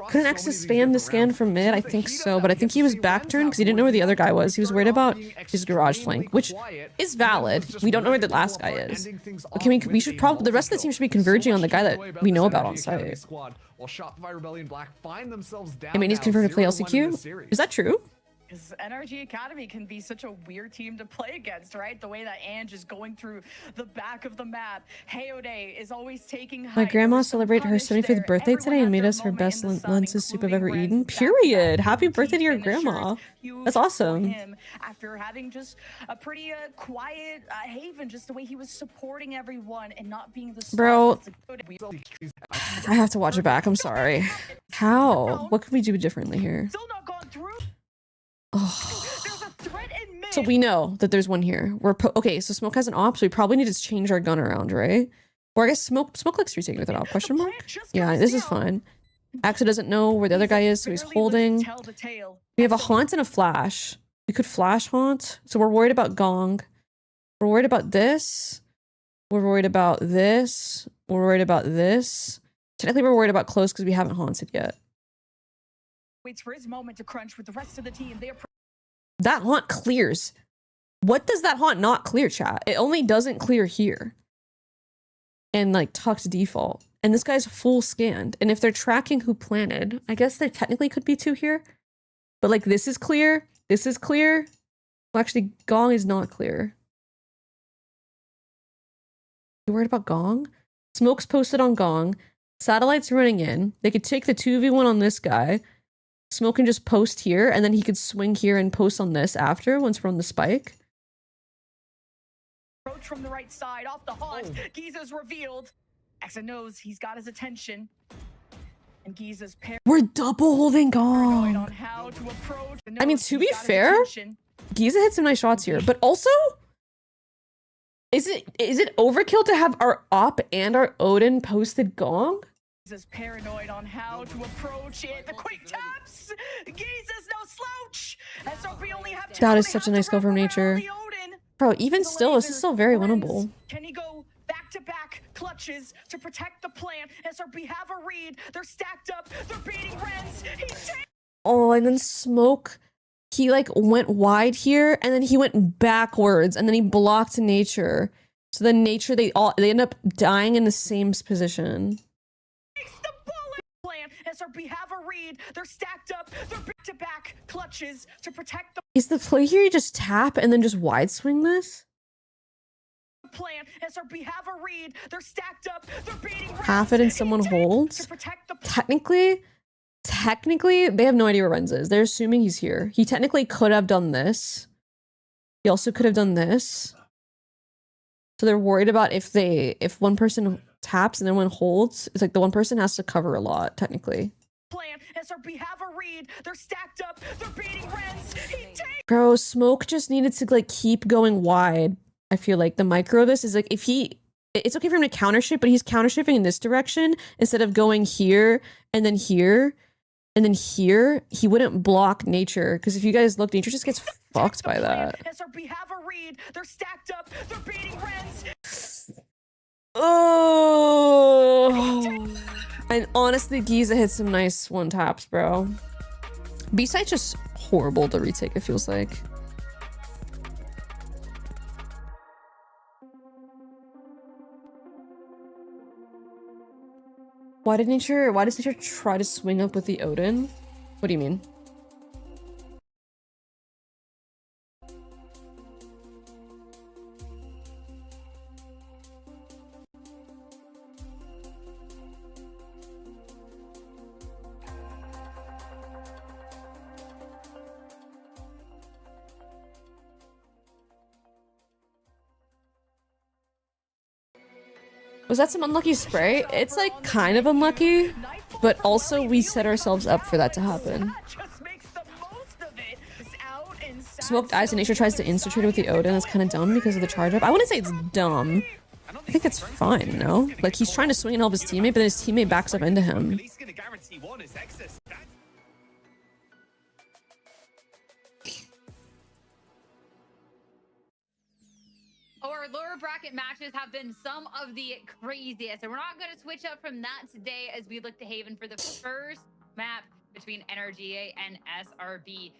S3: Couldn't X spam the scan from mid? I think so, but I think he was back turned because he didn't know where the other guy was. He was worried about his garage flank, which is valid. We don't know where the last guy is. Okay, we should probably the rest of the team should be converging on the guy that we know about on site. I mean, he's confirmed to play LCQ. Is that true?
S7: Because NRG Academy can be such a weird team to play against, right? The way that Ange is going through the back of the map. Hayode is always taking height.
S3: My grandma
S7: There was some
S3: celebrated her
S7: punish
S3: 75th
S7: there.
S3: birthday
S7: Everyone
S3: today
S7: had
S3: and made
S7: their
S3: us her
S7: moment
S3: best
S7: in the sun,
S3: lenses soup I've ever
S7: including
S3: eaten.
S7: back-to-back
S3: Period. Happy
S7: UT
S3: birthday to your
S7: finishers.
S3: grandma.
S7: Huge
S3: That's
S7: for
S3: awesome.
S7: him after having just a pretty quiet Haven, just the way he was supporting everyone and not being the
S3: Bro,
S7: star that's good.
S3: I have to watch it back. I'm sorry. How? What could we do differently here?
S7: Still not gone through.
S3: Oh.
S7: There's a threat in mid.
S3: So we know that there's one here. Okay, so Smoke has an op, so we probably need to change our gun around, right? Or I guess Smoke likes retaking with an op, question mark? Yeah, this is fine. Axa doesn't know where the other guy is, so he's holding. We have a haunt and a flash. We could flash haunt. So we're worried about Gong. We're worried about this. We're worried about this. We're worried about this. Technically, we're worried about close because we haven't haunted yet.
S7: Waits for his moment to crunch with the rest of the team.
S3: That haunt clears. What does that haunt not clear, chat? It only doesn't clear here. And like tucked default. And this guy's full scanned. And if they're tracking who planted, I guess there technically could be two here. But like this is clear. This is clear. Well, actually, Gong is not clear. You worried about Gong? Smoke's posted on Gong. Satellite's running in. They could take the 2v1 on this guy. Smoke can just post here, and then he could swing here and post on this after, once we're on the spike.
S7: Approach from the right side, off the haunt. Giza's revealed. Axa knows he's got his attention. And Giza's
S3: We're double holding
S7: paranoid
S3: Gong.
S7: on how to approach.
S3: I mean, to be fair, Giza hit some nice shots here, but also, is it overkill to have our op and our Odin posted Gong?
S7: Giza's paranoid on how to approach it. The quick taps. Giza's no slouch. SRB only have two.
S3: That is such a nice go from nature. Bro, even still, this is still very winnable.
S7: Can he go back-to-back clutches to protect the plant? SRB have a read. They're stacked up. They're beating Rens.
S3: Oh, and then Smoke, he like went wide here, and then he went backwards, and then he blocked nature. So then nature, they end up dying in the same position.
S7: SRB have a read. They're stacked up. They're back-to-back clutches to protect the
S3: Is the play here you just tap and then just wide swing this?
S7: plant. SRB have a read. They're stacked up. They're beating
S3: Half it and someone holds? Technically, they have no idea where Renz is. They're assuming he's here. He technically could have done this. He also could have done this. So they're worried about if one person taps and then one holds, it's like the one person has to cover a lot, technically.
S7: Plan. SRB have a read. They're stacked up. They're beating Rens.
S3: Bro, Smoke just needed to like keep going wide. I feel like the micro of this is like it's okay for him to counter shift, but he's counter shifting in this direction instead of going here and then here and then here. He wouldn't block nature because if you guys look, nature just gets fucked by that.
S7: SRB have a read. They're stacked up. They're beating Rens.
S3: Oh, and honestly, Giza hit some nice one taps, bro. B-side's just horrible to retake, it feels like. Why does nature try to swing up with the Odin? What do you mean? Was that some unlucky spray? It's like kind of unlucky, but also we set ourselves up for that to happen. Smoke dies and nature tries to insta-trade with the Odin. That's kind of dumb because of the charge up. I wouldn't say it's dumb. I think it's fine, no? Like he's trying to swing and help his teammate, but then his teammate backs up into him.
S2: Our lower bracket matches have been some of the craziest, and we're not going to switch up from that today as we look to Haven for the first map between NRGA and SRB.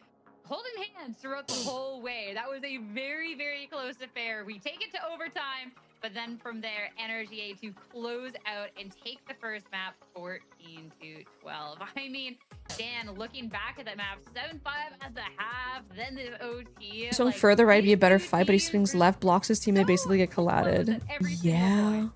S2: Holding hands throughout the whole way. That was a very, very close affair. We take it to overtime. But then from there, NRGA to close out and take the first map 14-12. I mean, Dan, looking back at that map, 7-5 at the half, then the OT.
S3: So
S2: like,
S3: further right be a
S2: these
S3: better
S2: two
S3: fight, but he
S2: teams
S3: swings
S2: were
S3: left, blocks his team, they
S2: so
S3: basically get
S2: close
S3: collided.
S2: at every single
S3: Yeah.
S2: point.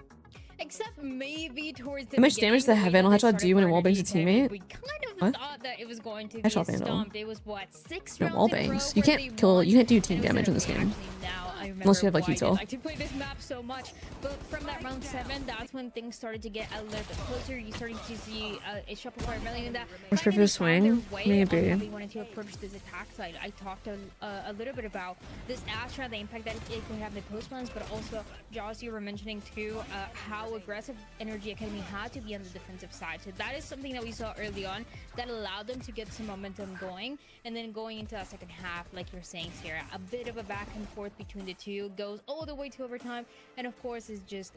S1: Except maybe towards the
S3: How much damage does the
S1: beginning,
S3: heavy
S1: the way
S3: headshot do when it
S1: started
S3: wallbangs a
S1: Energy
S3: teammate?
S1: We kind of
S3: What?
S1: thought that it was going to be
S3: Headshot vandal.
S1: stomped. It was what, 6
S3: No,
S1: rounds
S3: wallbangs.
S1: in a row
S3: You
S1: where
S3: can't
S1: they
S3: kill-
S1: won.
S3: you can't do team
S1: And it was
S3: damage in
S1: like,
S3: this game.
S1: actually, now I remember
S3: Unless you have, like,
S1: why I
S3: util.
S1: like to play this map so much. But from that round 7, that's when things started to get a little bit closer. You started to see a Shopify Rebellion that
S3: First
S1: kind
S3: for
S1: of
S3: swing?
S1: found their way
S3: Maybe.
S1: on how they wanted to approach this attack side. I talked a little bit about this Astra, the impact that it could have in the post plans, but also, Joss, you were mentioning too how aggressive Energy Academy had to be on the defensive side. So that is something that we saw early on that allowed them to get some momentum going. And then going into that second half, like you're saying, Sierra, a bit of a back and forth between the two, goes all the way to overtime, and of course is just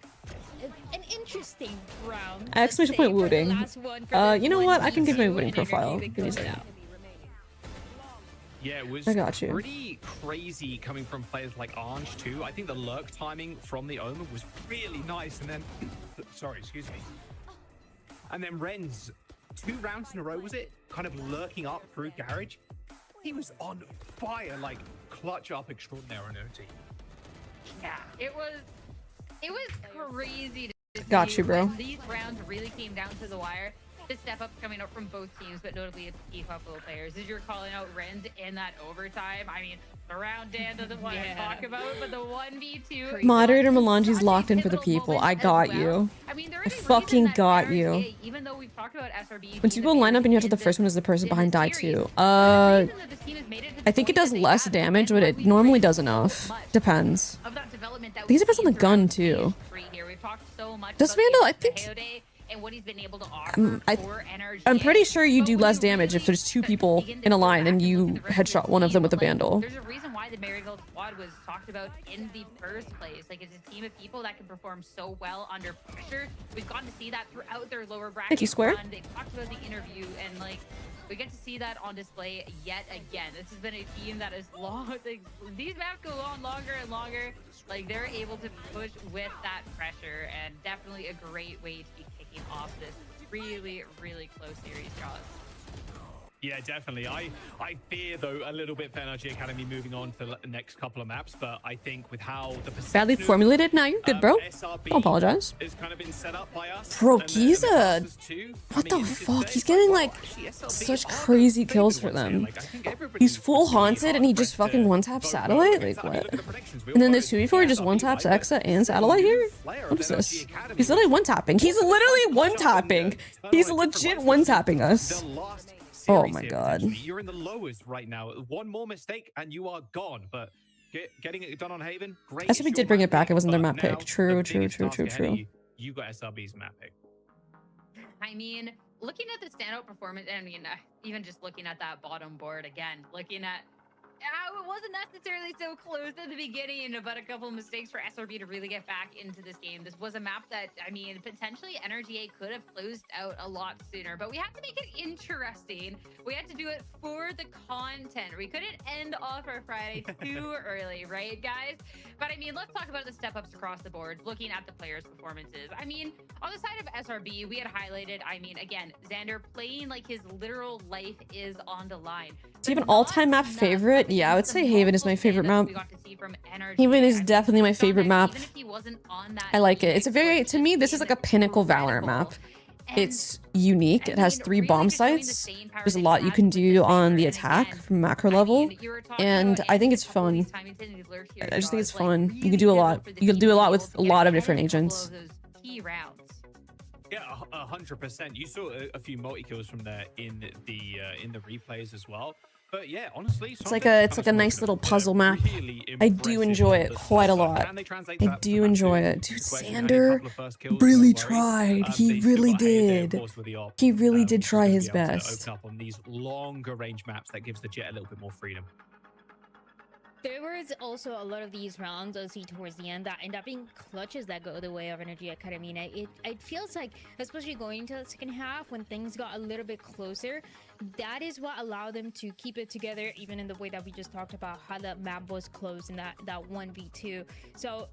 S1: an interesting round.
S3: I exclamation point wooting. You know what? I can give my wooting profile. Give me a second.
S4: Yeah, it was
S3: I got you.
S4: pretty crazy coming from players like Ange too. I think the lurk timing from the Omen was really nice, and then sorry, excuse me. And then Ren's 2 rounds in a row, was it? Kind of lurking up through garage. He was on fire, like clutch up extraordinaire on OT.
S2: Yeah, it was crazy to
S3: Got
S2: see
S3: you, bro.
S2: when these rounds really came down to the wire. The step ups coming up from both teams, but notably it's key couple of players. As you're calling out Renz in that overtime, I mean, the round Dan doesn't want to talk about, but the 1v2
S3: Moderator Melanji's locked in for the people. I got you.
S2: I mean,
S3: I fucking got you.
S2: Even though we've talked about SRB,
S3: When people line up and you have to the first one as the person behind die too. I think it does less damage, but it normally does enough. Depends.
S2: Of that development that
S3: I think it depends on the
S2: we've
S3: gun
S2: seen throughout
S3: too.
S2: stage 3 here. We've talked so much
S3: Does
S2: about
S3: Vandal,
S2: the
S3: I think-
S2: Heyode and what he's been able to offer for NRGA.
S3: I'm pretty sure you
S2: But
S3: do
S2: when
S3: less
S2: you
S3: damage if
S2: really
S3: there's 2 people
S2: begin to
S3: in a
S2: go
S3: line
S2: back
S3: and
S2: look
S3: you
S2: at the rest
S3: headshot
S2: the
S3: one of them
S2: team,
S3: with a
S2: like,
S3: vandal.
S2: There's a reason why the Marigold squad was talked about in the first place. Like, it's a team of people that can perform so well under pressure. We've gotten to see that throughout their lower bracket.
S3: Thank you, Square.
S2: run. They talked about the interview, and like, we get to see that on display yet again. This has been a team that is long. These maps go on longer and longer. Like, they're able to push with that pressure, and definitely a great way to be kicking off this really, really close series, Jaws.
S4: Yeah, definitely. I fear, though, a little bit for NRG Academy moving on to the next couple of maps, but I think with how the
S3: Badly
S4: perception of,
S3: formulated? Nah, you're good, bro.
S4: SRB
S3: Don't apologize.
S4: It's kind of been set up by us.
S3: Bro,
S4: and
S3: he's
S4: the
S3: a-
S4: classes too.
S3: What
S4: I
S3: the
S4: mean, you could
S3: fuck?
S4: say
S3: He's
S4: it's
S3: getting,
S4: well,
S3: like,
S4: actually, SRB
S3: such
S4: are the
S3: crazy
S4: favored
S3: kills for
S4: ones here.
S3: them.
S4: Like, I think everybody
S3: He's full
S4: was really
S3: haunted and he
S4: hard
S3: just
S4: pressed
S3: fucking
S4: to
S3: one-tap
S4: vote
S3: satellite?
S4: no.
S3: Like,
S4: I mean,
S3: what?
S4: look at the predictions. We
S3: And then
S4: all
S3: there's 2v4
S4: voted
S3: just
S4: SRB,
S3: one taps
S4: right?
S3: Exa and
S4: But
S3: satellite
S4: the
S3: here?
S4: new player
S3: What
S4: of
S3: is
S4: NRG
S3: this?
S4: Academy
S3: He's literally
S4: was
S3: one-tapping. He's literally one-tapping. He's legit one-tapping us.
S4: The last
S3: Oh
S4: series
S3: my
S4: here,
S3: God.
S4: potentially. You're in the lowers right now. One more mistake and you are gone. But getting it done on Haven, great.
S3: SRB did bring it back. It wasn't their map pick.
S4: Now,
S3: True,
S4: the
S3: true,
S4: biggest
S3: true,
S4: task
S3: true,
S4: ahead
S3: true.
S4: of You got SRB's map pick.
S2: I mean, looking at the standout performance, I mean, even just looking at that bottom board again, looking at how it wasn't necessarily so close at the beginning, but a couple of mistakes for SRB to really get back into this game. This was a map that, I mean, potentially NRGA could have closed out a lot sooner, but we had to make it interesting. We had to do it for the content. We couldn't end off our Friday too early, right, guys? But I mean, let's talk about the step-ups across the board, looking at the players' performances. I mean, on the side of SRB, we had highlighted, I mean, again, Xander playing like his literal life is on the line.
S3: Do you have an all-time map favorite? Yeah, I would say Haven is my favorite map. Haven is definitely my favorite map. I like it. It's a very, to me, this is like a pinnacle Valorant map. It's unique. It has 3 bomb sites. There's a lot you can do on the attack from macro level. And I think it's fun. I just think it's fun. You can do a lot. You can do a lot with a lot of different agents.
S4: Yeah, 100%. You saw a few multi-kills from there in the replays as well. But yeah, honestly,
S3: It's like a nice little puzzle map. I do enjoy it quite a lot. I do enjoy it. Dude, Xander really tried. He really did. He really did try his best.
S4: Open up on these longer range maps that gives the Jet a little bit more freedom.
S1: There was also a lot of these rounds, I see towards the end, that end up being clutches that go the way of NRGA Academy. And it feels like, especially going into the second half, when things got a little bit closer, that is what allowed them to keep it together, even in the way that we just talked about how the map was closed in that 1v2. So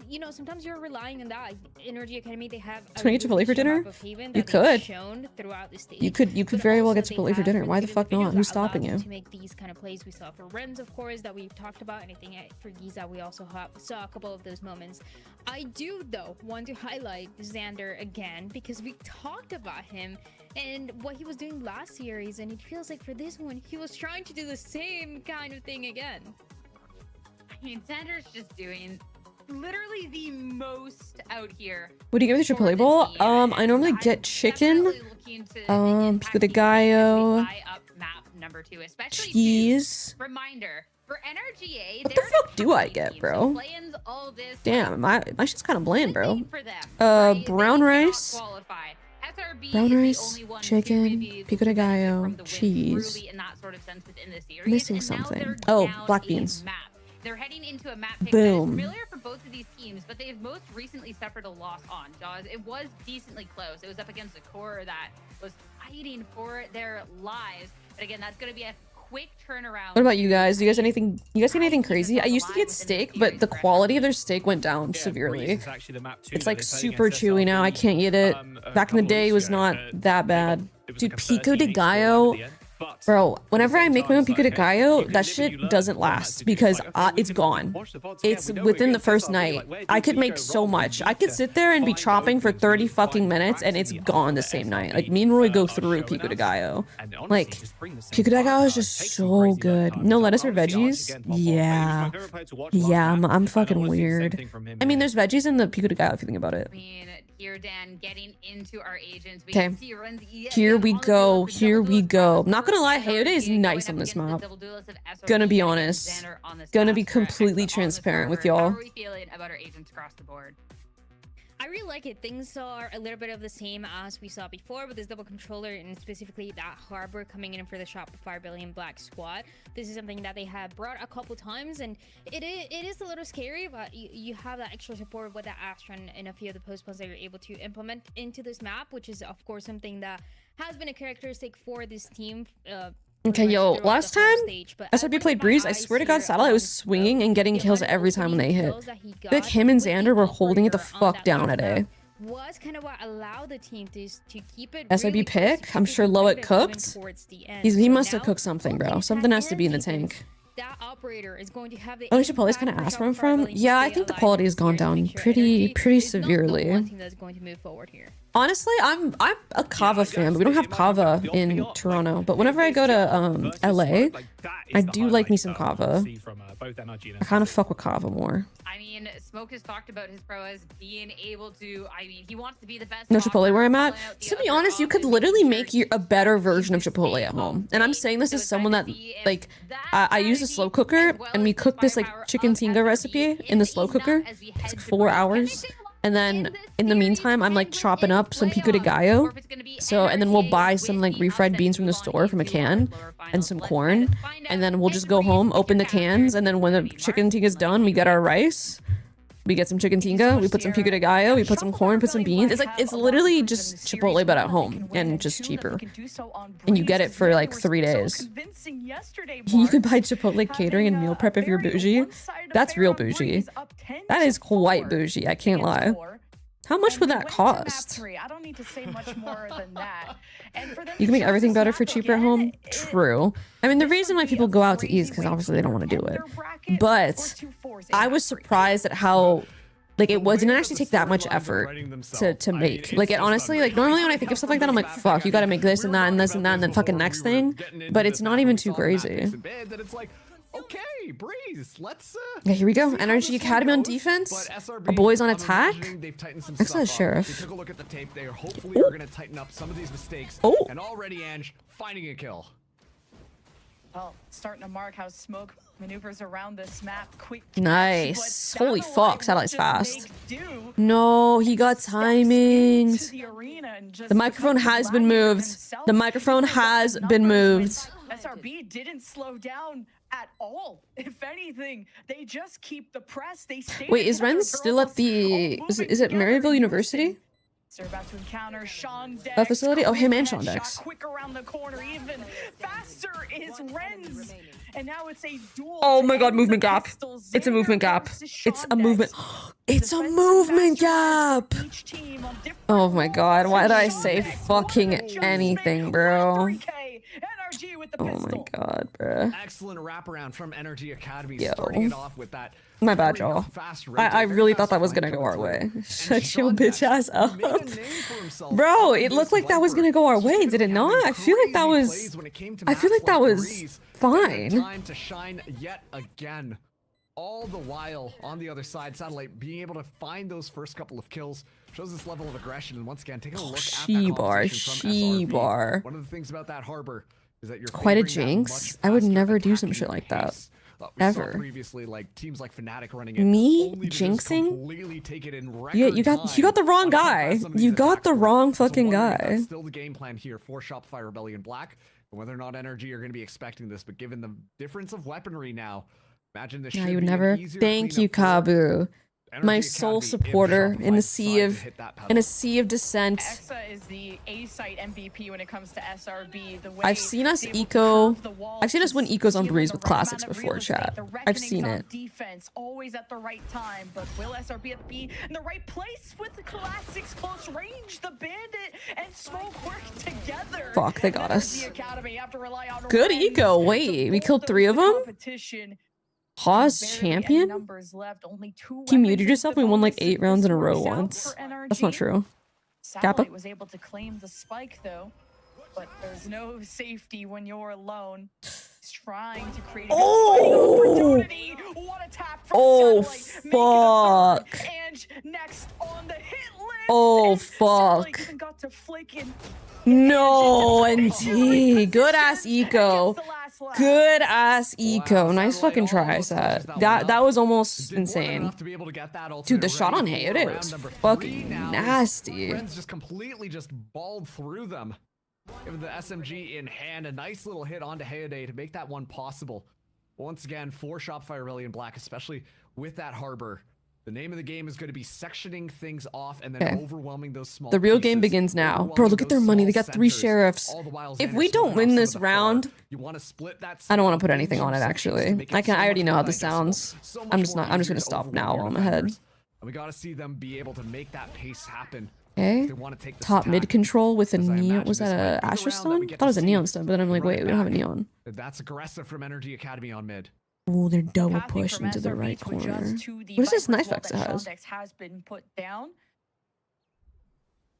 S1: you know, sometimes you're relying on that. NRGA Academy, they have
S3: Can we get Chipotle for dinner? You could.
S1: Shown throughout the stage.
S3: You could very well get Chipotle for dinner. Why the fuck not? Who's stopping you?
S1: To make these kind of plays, we saw for Renz, of course, that we've talked about. Anything for Giza, we also saw a couple of those moments. I do, though, want to highlight Xander again because we talked about him and what he was doing last series, and it feels like for this one, he was trying to do the same kind of thing again.
S2: I mean, Xander's just doing literally the most out here.
S3: What do you get with the Chipotle bowl? I normally get chicken, pico de gallo, cheese.
S2: Reminder for NRGA.
S3: What the fuck do I get, bro? Damn, my shit's kind of bland, bro. Brown rice, chicken, pico de gallo, cheese. Missing something. Oh, black beans.
S2: They're heading into a map pick
S3: Boom.
S2: that is familiar for both of these teams, but they've most recently suffered a loss on Jaws. It was decently close. It was up against a core that was fighting for their lives. But again, that's going to be a quick turnaround.
S3: What about you guys? Do you guys anything? You guys get anything crazy? I used to get steak, but the quality of their steak went down severely. It's like super chewy now. I can't eat it. Back in the day, it was not that bad. Dude, pico de gallo. Bro, whenever I make my own pico de gallo, that shit doesn't last because it's gone. It's within the first night. I could make so much. I could sit there and be chopping for 30 fucking minutes and it's gone the same night. Like, me and Roy go through pico de gallo. Like, pico de gallo is just so good. No lettuce or veggies? Yeah. Yeah, I'm fucking weird. I mean, there's veggies in the pico de gallo if you think about it.
S2: Here, Dan, getting into our agents.
S3: Okay. Here we go. Here we go. Not gonna lie, Hayode is nice on this map. Gonna be honest. Gonna be completely transparent with y'all.
S2: How are we feeling about our agents across the board?
S1: I really like it. Things are a little bit of the same as we saw before with this double controller and specifically that harbor coming in for the Shopify Billion Black squad. This is something that they have brought a couple times, and it is a little scary, but you have that extra support with that Astra and a few of the post-plays that you're able to implement into this map, which is of course something that has been a characteristic for this team.
S3: Okay, yo, last time SRB played Breeze, I swear to God, Satellite was swinging and getting kills every time when they hit. Like, him and Xander were holding it the fuck down at A.
S1: Was kind of what allowed the team to keep it.
S3: SRB pick? I'm sure Loet cooked. He must have cooked something, bro. Something has to be in the tank.
S1: That operator is going to have the
S3: Chipotle's kind of asked where I'm from. Yeah, I think the quality has gone down pretty severely. Honestly, I'm a Kava fan, but we don't have Kava in Toronto. But whenever I go to LA, I do like me some Kava. I kind of fuck with Kava more.
S2: I mean, Smoke has talked about his prowess being able to. I mean, he wants to be the best.
S3: No Chipotle where I'm at. To be honest, you could literally make a better version of Chipotle at home. And I'm saying this as someone that, like, I use a slow cooker and we cook this like chicken tinga recipe in the slow cooker. It's like 4 hours. And then in the meantime, I'm like chopping up some pico de gallo. And then we'll buy some like refried beans from the store from a can and some corn. And then we'll just go home, open the cans. And then when the chicken tinga is done, we get our rice. We get some chicken tinga, we put some pico de gallo, we put some corn, put some beans. It's literally just Chipotle but at home and just cheaper. And you get it for like 3 days. You could buy Chipotle catering and meal prep if you're bougie. That's real bougie. That is quite bougie, I can't lie. How much would that cost?
S7: I don't need to say much more than that.
S3: You can make everything better for cheaper at home? True. I mean, the reason why people go out to eat is because obviously they don't want to do it. But I was surprised at how, like, it didn't actually take that much effort to make. Like, it honestly, like, normally when I think of stuff like that, I'm like, fuck, you gotta make this and that and this and that and then fucking next thing. But it's not even too crazy.
S6: Okay, Breeze, let's
S3: yeah, here we go. NRGA Academy on defense. Our boys on attack. Excellent, Sheriff.
S6: They took a look at the tape. They hopefully are going to tighten up some of these mistakes. And already Ange finding a kill.
S7: Well, starting to mark how Smoke maneuvers around this map quick.
S3: Nice. Holy fuck, Satellite's fast. No, he got timing. The microphone has been moved. The microphone has been moved.
S7: SRB didn't slow down at all. If anything, they just keep the press. They stay.
S3: Wait, is Ren still at the? Is it Maryville University?
S7: They're about to encounter Sean Dex.
S3: That facility? Oh, him and
S7: Quick
S3: Sean
S7: headshot,
S3: Dex.
S7: Quick around the corner, even faster is Renz. And now it's a duel.
S3: Oh
S7: to
S3: my god,
S7: end
S3: movement
S7: the
S3: gap.
S7: pistol.
S3: It's a
S7: Xander
S3: movement gap.
S7: versus
S3: It's
S7: Sean
S3: a movement.
S7: Dex.
S3: It's a
S7: Defensive
S3: movement
S7: masterminds
S3: gap.
S7: from each team on different
S3: Oh my god,
S7: roles.
S3: why did I
S7: Sean
S3: say
S7: Dex,
S3: fucking
S7: what an adjustment.
S3: anything, bro?
S7: 3K, NRG with the
S3: Oh my
S7: pistol.
S3: god, bro.
S6: Excellent wraparound from NRG Academy,
S3: Yo.
S6: starting it off with that.
S3: My bad,
S6: very
S3: y'all.
S6: fast
S3: I
S6: very
S3: really
S6: fast
S3: thought that was
S6: flank
S3: gonna go
S6: coming
S3: our
S6: through.
S3: way.
S6: And
S3: Shut your
S6: Sean
S3: bitch
S6: Dex
S3: ass up.
S6: made a name for himself
S3: Bro,
S6: on
S3: it
S6: this
S3: looked like that was
S6: Viper,
S3: gonna go our way, did it
S6: specifically
S3: not?
S6: having
S3: I feel like that
S6: crazy
S3: was.
S6: plays when it came to
S3: I feel
S6: maps
S3: like that
S6: like
S3: was
S6: Breeze.
S3: fine.
S6: Time to shine yet again. All the while on the other side, Satellite being able to find those first couple of kills shows this level of aggression. And once again, taking a look at that
S3: She-bar,
S6: composition from SRB.
S3: she-bar.
S6: One of the things about that harbor is that you're
S3: Quite a
S6: favoring that
S3: jinx.
S6: much
S3: I would
S6: faster
S3: never do some
S6: attacking
S3: shit like that.
S6: pace. We saw
S3: Ever.
S6: previously, like teams like Fnatic running it.
S3: Me
S6: only to just
S3: jinxing?
S6: completely take it in record
S3: Yeah, you got the wrong
S6: time on how
S3: guy.
S6: fast some of
S3: You
S6: these
S3: got
S6: attacks
S3: the
S6: work.
S3: wrong
S6: So
S3: fucking
S6: wondering if
S3: guy.
S6: that's still the game plan here for Shopify Rebellion Black, and whether or not NRG are going to be expecting this. But given the difference of weaponry now, imagine this.
S3: Yeah,
S6: should
S3: you would
S6: be an
S3: never.
S6: easier
S3: Thank you,
S6: cleanup for
S3: Kabu.
S6: NRG
S3: My
S6: Academy
S3: sole
S6: if
S3: supporter in
S6: Shopify
S3: the sea
S6: decide to
S3: of
S6: hit that pedal.
S3: in a sea of dissent.
S7: Exa is the A-site MVP when it comes to SRB. The way
S3: I've seen us
S7: they're able to
S3: eco.
S7: curve the walls,
S3: I've seen us win
S7: just
S3: ecos on
S7: stealing
S3: breeze
S7: the
S3: with
S7: right
S3: classics
S7: amount of
S3: before,
S7: real estate.
S3: chat.
S7: The
S3: I've
S7: reckoning's
S3: seen
S7: on
S3: it.
S7: defense, always at the right time. But will SRB be in the right place with the classics close range? The Bandit and Smoke work together.
S3: Fuck, they got
S7: And
S3: us.
S7: NRG Academy have to rely on
S3: Good
S7: Renz
S3: eco.
S7: to
S3: Wait, we killed
S7: bulldoze
S3: 3 of
S7: the
S3: them?
S7: competition.
S3: Pause
S7: Barely any
S3: champion?
S7: numbers left, only 2
S3: You
S7: weapons
S3: muted
S7: into
S3: yourself?
S7: the
S3: We won like
S7: bonus.
S3: 8 rounds in a row
S7: This works out
S3: once.
S7: for
S3: That's not
S7: NRG.
S3: true.
S7: Satellite
S3: Kappa?
S7: was able to claim the spike though, but there's no safety when you're alone. He's trying to create a good
S3: Oh!
S7: fighting opportunity. What a tap from
S3: Oh,
S7: Satellite. Make it a third.
S3: fuck.
S7: And next on the hit list.
S3: Oh,
S7: and Satellite
S3: fuck.
S7: even got to flick in.
S3: No,
S7: And
S3: NT. Good ass eco.
S7: against the last lap.
S3: Good ass eco.
S6: Wow,
S3: Nice
S6: Satellite
S3: fucking try,
S6: almost
S3: Sat.
S6: touches that one
S3: That
S6: up.
S3: was almost
S6: Did more than
S3: insane.
S6: enough to be able to get that
S3: Dude,
S6: ultimate
S3: the shot on
S6: ready
S3: Hayate
S6: for
S3: was
S6: round number 3
S3: fucking
S6: now.
S3: nasty.
S6: Renz just completely just balled through them. Given the SMG in hand, a nice little hit onto Hayate to make that one possible. Once again, for Shopify Rebellion Black, especially with that harbor, the name of the game is going to be sectioning things off and then
S3: Okay.
S6: overwhelming those small
S3: The real game
S6: pieces,
S3: begins now. Bro,
S6: overwhelming
S3: look at their
S6: those
S3: money. They
S6: small
S3: got 3
S6: centers,
S3: sheriffs.
S6: all the while
S3: If
S6: Xander's
S3: we don't
S6: smoking
S3: win
S6: off some
S3: this
S6: of the far.
S3: round,
S6: You want to split that
S3: I don't want to put
S6: center
S3: anything
S6: into
S3: on it,
S6: sections
S3: actually.
S6: to make it
S3: I
S6: so
S3: already
S6: much
S3: know how
S6: more
S3: this
S6: digestible,
S3: sounds.
S6: so
S3: I'm
S6: much
S3: just
S6: more
S3: gonna
S6: easier to
S3: stop
S6: overwhelm
S3: now
S6: your
S3: while I'm ahead.
S6: defenders. And we got to see them be able to make that pace happen.
S3: Okay.
S6: If they want to take this
S3: Top
S6: attack.
S3: mid control with a
S6: As I
S3: neon.
S6: imagine
S3: Was
S6: this
S3: that
S6: might
S3: a
S6: be the
S3: Asher
S6: round that
S3: stone?
S6: we get
S3: Thought it was
S6: to
S3: a
S6: see
S3: neon stone, but then I'm like,
S6: run
S3: wait,
S6: it
S3: we don't have a
S6: back.
S3: neon.
S6: That's aggressive from NRG Academy on mid.
S3: Oh, they're double
S7: Pathing
S3: pushed
S7: from
S3: into the
S7: SRB
S3: right
S7: to adjust
S3: corner.
S7: to the
S3: What is this
S7: Viper's
S3: knife
S7: wall
S3: X
S7: that
S3: it has?
S7: Shondex has been put down.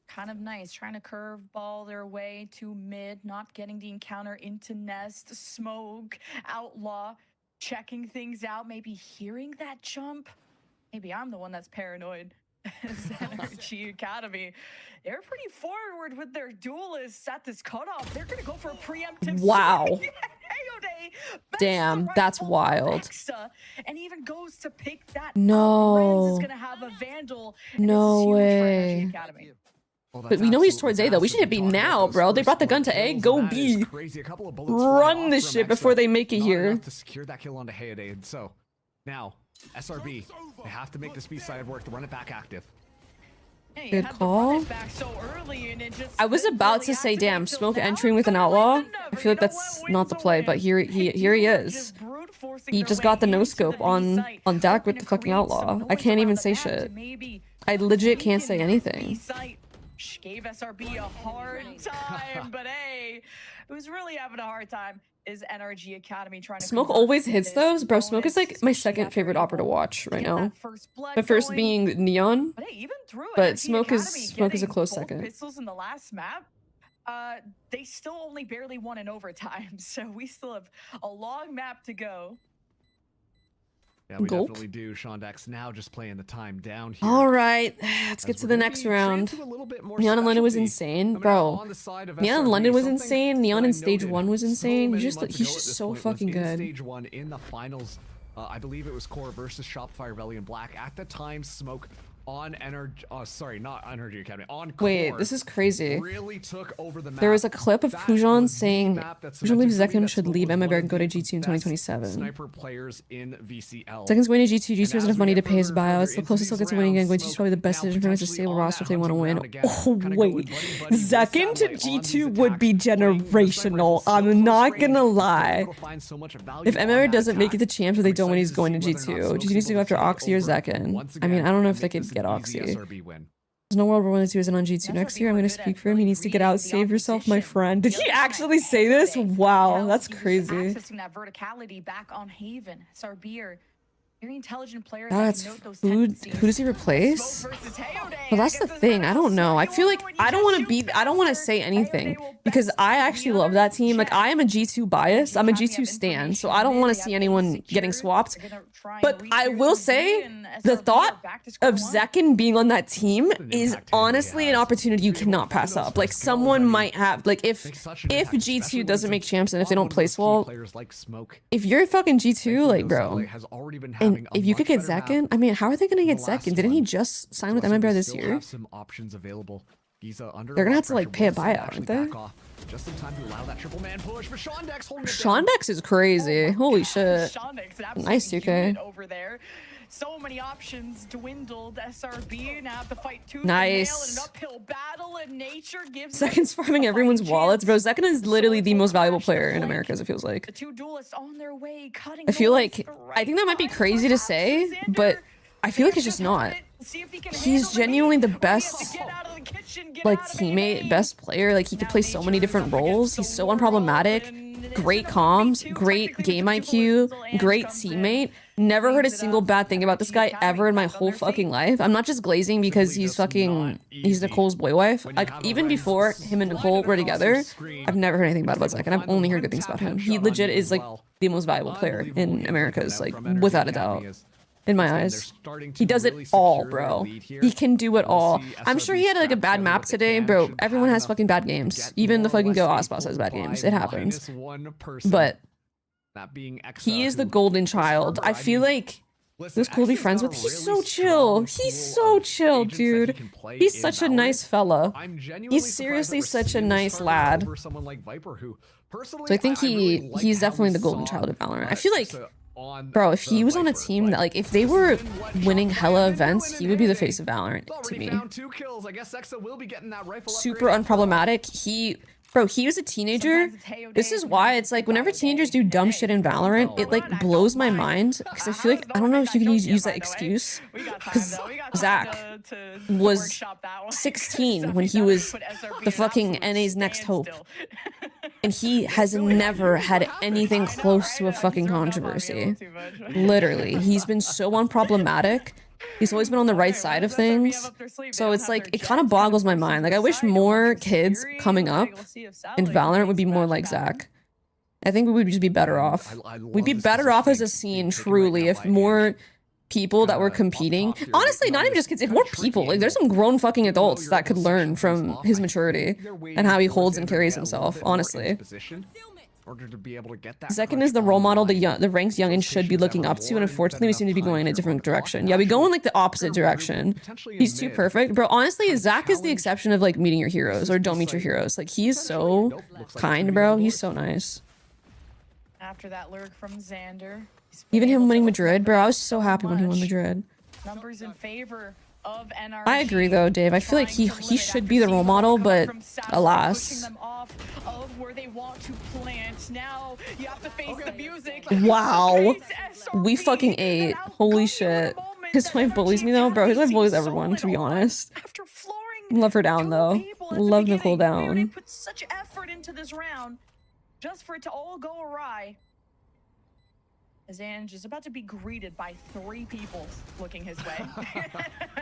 S7: Kind of nice, trying to curveball their way to mid, not getting the encounter into nest. Smoke, Outlaw, checking things out, maybe hearing that jump. Maybe I'm the one that's paranoid. NRG Academy, they're pretty forward with their duelists at this cutoff. They're gonna go for a preemptive.
S3: Wow.
S7: swing. Hayate bends the
S3: Damn, that's
S7: rifle
S3: wild.
S7: Exa, and even goes to pick that up.
S3: No.
S7: Renz is gonna have a vandal. And
S3: No
S7: this is huge for
S3: way.
S7: NRG Academy.
S6: Well,
S3: But
S6: that's
S3: we know he's
S6: absolutely
S3: towards A though. We should hit
S6: massive.
S3: B
S6: We talked about
S3: now,
S6: those
S3: bro. They
S6: first
S3: brought the gun
S6: blood
S3: to A.
S6: kills,
S3: Go
S6: and that is
S3: B.
S6: crazy. A couple of bullets flying
S3: Run
S6: off
S3: this
S6: from
S3: shit
S6: Exa.
S3: before they make it
S6: Not
S3: here.
S6: enough to secure that kill onto Hayate. And so now SRB, they have to make this B side work to run it back active.
S7: Yeah, you
S3: Good
S7: had to
S3: call.
S7: run it back so early and it just
S3: I was
S7: didn't
S3: about
S7: really
S3: to say,
S7: activate
S3: damn,
S7: till
S3: Smoke
S7: now.
S3: entering with an
S7: Kinda like
S3: outlaw.
S7: the
S3: I
S7: never.
S3: feel like
S7: You know
S3: that's
S7: what?
S3: not
S7: Wins
S3: the
S7: a
S3: play, but
S7: win.
S3: here he
S7: They were
S3: is.
S7: just brute forcing
S3: He
S7: their
S3: just
S7: way
S3: got the no
S7: into
S3: scope
S7: B
S3: on
S7: site,
S3: Dak
S7: hoping
S3: with the
S7: to
S3: fucking
S7: create some
S3: outlaw. I
S7: noise
S3: can't
S7: around
S3: even
S7: the
S3: say
S7: map to
S3: shit.
S7: maybe
S3: I legit can't
S7: weaken
S3: say
S7: that
S3: anything.
S7: B site. Gave SRB a hard time, but hey, who's really having a hard time is NRG Academy trying to
S3: Smoke
S7: convert
S3: always hits
S7: this
S3: those, bro. Smoke is
S7: bonus,
S3: like my
S7: especially
S3: second
S7: after
S3: favorite opera to
S7: able
S3: watch right
S7: get
S3: now.
S7: that first blood
S3: My first
S7: going.
S3: being Neon.
S7: But hey, even through
S3: But
S7: NRG
S3: Smoke is-
S7: Academy
S3: Smoke is a
S7: getting
S3: close
S7: both
S3: second.
S7: pistols in the last map, they still only barely won in overtime. So we still have a long map to go.
S6: Yeah, we
S3: Gulp.
S6: definitely do. Sean Dex now just playing the time down here.
S3: All right, let's get
S6: As
S3: to
S6: we're
S3: the
S6: gonna
S3: next
S6: be
S3: round.
S6: treated to a little bit more
S3: Neon in London was
S6: specialty.
S3: insane,
S6: Coming out
S3: bro.
S6: on the side of
S3: Neon in
S6: SRB,
S3: London was
S6: something
S3: insane. Neon
S6: that I
S3: in stage
S6: noted
S3: 1 was
S6: so
S3: insane.
S6: many
S3: He's
S6: months
S3: just
S6: ago at this
S3: so
S6: point was
S3: fucking
S6: in
S3: good.
S6: Stage 1 in the finals, I believe it was Core versus Shopify Rebellion Black. At the time, Smoke on sorry, not NRGA Academy, on
S3: Wait,
S6: Core
S3: this is crazy.
S6: really took over the map.
S3: There was a clip of
S6: That
S3: Pujon
S6: was the
S3: saying
S6: map that
S3: Pujon believes
S6: cemented for me
S3: Zekken
S6: that
S3: should
S6: Smoke
S3: leave
S6: was
S3: MMR
S6: one
S3: and go to
S6: of the
S3: G2 in
S6: best
S3: 2027.
S6: Sniper players in VCL.
S3: Zekken's going to G2. G2
S6: And
S3: has
S6: as
S3: enough
S6: we
S3: money to
S6: get
S3: pay his
S6: further and
S3: buyout.
S6: further
S3: It's the
S6: into
S3: closest he'll
S6: these
S3: get to winning, and
S6: rounds,
S3: G2 is probably the best
S6: Smoke
S3: decision for him. It's a
S6: now
S3: stable
S6: potentially
S3: roster if they
S6: on
S3: want to
S6: that
S3: win.
S6: hunting ground again,
S3: Oh,
S6: kinda
S3: wait.
S6: going buddy-buddy with
S3: Zekken to
S6: Satellite on these
S3: G2 would
S6: attacks,
S3: be
S6: playing the sniper
S3: generational.
S6: rifle so
S3: I'm
S6: close
S3: not
S6: range,
S3: gonna
S6: still
S3: lie.
S6: able to find so much value
S3: If
S6: on
S3: MMR
S6: that
S3: doesn't make it
S6: attack.
S3: to champs or they
S6: I'm
S3: don't win, he's
S6: excited
S3: going to
S6: see whether or not
S3: G2.
S6: Smoke's
S3: G2 needs to
S6: able
S3: go after
S6: take
S3: Oxy or
S6: over
S3: Zekken.
S6: once
S3: I mean,
S6: again
S3: I don't know
S6: and
S3: if they
S6: make
S3: could
S6: this
S3: get
S6: an easy
S3: Oxy.
S6: SRB win.
S3: There's no world where 1-2 isn't on G2 next year. I'm going to speak for him. He needs to get out. Save yourself, my friend. Did he actually say this? Wow, that's crazy.
S7: Accessing that verticality back on Haven. SRB are very intelligent players.
S3: That's
S7: that can note those
S3: food.
S7: tendencies.
S3: Who does he replace?
S7: Smoke versus Hayode.
S3: Well, that's
S7: I
S3: the
S7: guess
S3: thing. I don't know. I feel like I don't want to
S7: shoot
S3: be. I don't want to
S7: faster.
S3: say anything
S7: Hayode will
S3: because
S7: best
S3: I
S7: the
S3: actually
S7: other
S3: love that team. Like
S7: check.
S3: I am a G2 bias. I'm a
S7: Anytime you
S3: G2
S7: have
S3: stan, so
S7: information
S3: I don't
S7: mid,
S3: want
S7: they
S3: to see
S7: have
S3: anyone
S7: secured.
S3: getting swapped.
S7: They're gonna try and
S3: But
S7: read
S3: I
S7: through
S3: will
S7: some
S3: say
S7: D, and
S3: the
S7: SRB are
S3: thought
S7: back to square
S3: of
S7: one.
S3: Zekken being on that team
S6: An
S3: is
S6: impact here
S3: honestly
S6: he
S3: an
S6: has.
S3: opportunity you
S6: To be able to
S3: cannot
S6: find
S3: pass
S6: those
S3: up. Like
S6: first kills,
S3: someone
S6: I mean,
S3: might have like if
S6: makes such an
S3: if
S6: impact, especially
S3: G2
S6: when
S3: doesn't
S6: it's
S3: make champs and if they
S6: on
S3: don't
S6: one of
S3: place
S6: those key
S3: well,
S6: players like Smoke.
S3: if you're fucking G2,
S6: Thankfully,
S3: like
S6: though,
S3: bro.
S6: Satellite has already been
S3: And
S6: having a
S3: if you could
S6: much
S3: get
S6: better map
S3: Zekken, I mean, how are they gonna
S6: than
S3: get
S6: the last
S3: Zekken? Didn't he
S6: one.
S3: just sign
S6: So
S3: with
S6: I think
S3: MMR
S6: they
S3: this
S6: still
S3: year?
S6: have some options available. Giza under
S3: They're
S6: a
S3: gonna
S6: lot
S3: have to, like,
S6: of
S3: pay a
S6: pressure, will
S3: buyout,
S6: actually
S3: aren't they?
S6: back off just in time to allow that triple man push. But Shondex holding it
S3: Sean
S6: down.
S3: Dex is crazy.
S7: Oh my
S3: Holy
S7: gosh,
S3: shit.
S7: Shondex, an absolute
S3: Nice, 2K.
S7: unit over there. So many options dwindled. SRB now have to fight tooth
S3: Nice.
S7: and nail in an uphill battle, and nature gives
S3: Zekken's
S7: them
S3: farming
S7: a
S3: everyone's
S7: fighting
S3: wallets, bro.
S7: chance.
S3: Zekken is
S7: The
S3: literally
S7: swords
S3: the
S7: will
S3: most valuable
S7: crash the
S3: player in
S7: flank.
S3: America, as it feels like.
S7: The two duelists on their way, cutting
S3: I feel
S7: the
S3: like
S7: left,
S3: I think that might be
S7: right
S3: crazy to
S7: perhaps
S3: say,
S7: Xander.
S3: but I feel like it's just
S7: Should have
S3: not.
S7: it. See if he can
S3: He's
S7: handle the
S3: genuinely
S7: heat.
S3: the
S7: We have to
S3: best,
S7: get out of the kitchen, get
S3: like
S7: out of
S3: teammate,
S7: A.
S3: best player. Like he could
S7: Now
S3: play so many
S7: nature is
S3: different
S7: up against
S3: roles.
S7: the
S3: He's so
S7: world,
S3: unproblematic.
S7: and
S3: Great
S7: it's
S3: comms,
S7: 1v2.
S3: great
S7: Technically,
S3: game
S7: the
S3: IQ,
S7: duelist Melanji
S3: great
S7: comes in,
S3: teammate. Never heard a
S7: cleans it
S3: single
S7: up.
S3: bad thing about this guy
S7: NRGA
S3: ever in my
S7: back on
S3: whole
S7: their
S3: fucking
S7: feet.
S3: life. I'm not just glazing because
S6: Simply
S3: he's
S6: just not
S3: fucking he's
S6: easy
S3: Nicole's boy wife.
S6: when you
S3: Like
S6: have a
S3: even
S6: Rex
S3: before him and
S6: sliding
S3: Nicole were
S6: across your
S3: together,
S6: screen.
S3: I've never heard anything bad about
S6: If they
S3: Zekken.
S6: can
S3: I've
S6: find the
S3: only heard
S6: one
S3: good things
S6: tap
S3: about him.
S6: headshot
S3: He
S6: on
S3: legit
S6: you
S3: is
S6: as
S3: like
S6: well.
S3: the most valuable player
S6: Unbelievable
S3: in
S6: game
S3: America's,
S6: coming
S3: like
S6: out from NRGA
S3: without a
S6: Academy
S3: doubt.
S6: as
S3: In my
S6: once again, they're
S3: eyes.
S6: starting
S3: He
S6: to
S3: does it
S6: really
S3: all,
S6: secure
S3: bro.
S6: the lead here.
S3: He can do it
S6: We'll
S3: all.
S6: see
S3: I'm sure he
S6: SRB
S3: had like a
S6: scrap
S3: bad
S6: together
S3: map
S6: what they
S3: today,
S6: can.
S3: bro.
S6: Should
S3: Everyone
S6: have
S3: has
S6: enough
S3: fucking bad
S6: to
S3: games.
S6: get
S3: Even the
S6: more or
S3: fucking
S6: less
S3: Go
S6: a
S3: Aspas has bad
S6: full
S3: games.
S6: buy
S3: It happens.
S6: minus one person.
S3: But
S6: That being Exa,
S3: he is the
S6: who
S3: golden
S6: was
S3: child.
S6: harder.
S3: I feel
S6: mean,
S3: like
S6: listen,
S3: this cool to be
S6: Exa's
S3: friends
S6: got
S3: with.
S6: a
S3: He's
S6: really
S3: so chill.
S6: strong
S3: He's
S6: pool
S3: so
S6: of
S3: chill,
S6: agents that he
S3: dude.
S6: can play
S3: He's
S6: in
S3: such a
S6: Valorant.
S3: nice fella.
S6: I'm genuinely
S3: He's
S6: surprised
S3: seriously
S6: that we're
S3: such a
S6: seeing this
S3: nice
S6: starting
S3: lad.
S6: over someone like Viper, who personally
S3: So I think
S6: I really like
S3: he's
S6: how
S3: definitely
S6: we
S3: the golden
S6: saw,
S3: child of Valorant. I feel like,
S6: Exa on
S3: bro, if
S6: the
S3: he was on a
S6: Viper,
S3: team that like if they
S6: this
S3: were
S6: has been what
S3: winning
S6: Shopify
S3: hella
S6: have been
S3: events,
S6: doing
S3: he
S6: in
S3: would be the
S6: NRGA.
S3: face of Valorant to
S6: Already
S3: me.
S6: found 2 kills. I guess Exa will be getting that rifle
S3: Super
S6: upgrade.
S3: unproblematic. Bro, he was a teenager.
S7: Sometimes it's Hayode,
S3: This is why
S7: sometimes
S3: it's like
S7: it's
S3: whenever
S7: Hayode.
S3: teenagers do dumb shit in Valorant, it like blows my mind because I feel like I don't know if you can use that excuse.
S7: We got time,
S3: Because
S7: though. We got time
S3: Zach
S7: to
S3: was
S7: workshop that one.
S3: 16
S7: So
S3: when
S7: we
S3: he
S7: gotta
S3: was
S7: put SRB
S3: the
S7: in
S3: fucking
S7: absolute
S3: NA's next hope.
S7: standstill.
S3: And he has never had anything close to a fucking controversy. Literally, he's been so unproblematic. He's always been on the right side of things. So it's like, it kind of boggles my mind. Like, I wish more kids coming up in Valorant would be more like Zach. I think we would just be better off. We'd be better off as a scene, truly, if more people that were competing. Honestly, not even just kids, if more people, like, there's some grown fucking adults that could learn from his maturity and how he holds and carries himself, honestly. Zekken is the role model the ranked youngins should be looking up to, and unfortunately we seem to be going in a different direction. Yeah, we go in like the opposite direction. He's too perfect. Bro, honestly, Zach is the exception of like meeting your heroes or don't meet your heroes. Like, he's so kind, bro. He's so nice.
S7: After that lurk from Xander. he's been
S3: Even
S7: able
S3: him
S7: to
S3: winning
S7: open
S3: Madrid,
S7: up
S3: bro. I was
S7: so
S3: so happy when he won
S7: much.
S3: Madrid.
S7: Numbers in favor of NRGA.
S3: I agree though, Dave. I feel like
S7: Trying to
S3: he
S7: limit
S3: should
S7: after
S3: be the
S7: seeing
S3: role
S7: the
S3: model,
S7: ball coming
S3: but
S7: from Satellite,
S3: alas.
S7: pushing them off of where they want to plant. Now you have to face the music.
S3: Wow.
S7: Creates
S3: We
S7: SRB,
S3: fucking
S7: and
S3: ate.
S7: outgun
S3: Holy
S7: you in a
S3: shit.
S7: moment.
S3: His wife bullies me though, bro. His wife bullies everyone, to be honest.
S7: After flooring
S3: Love her down
S7: two
S3: though.
S7: people at the
S3: Love Nicole
S7: beginning, They
S3: down.
S7: put such effort into this round just for it to all go awry. As Ange is about to be greeted by 3 people looking his way.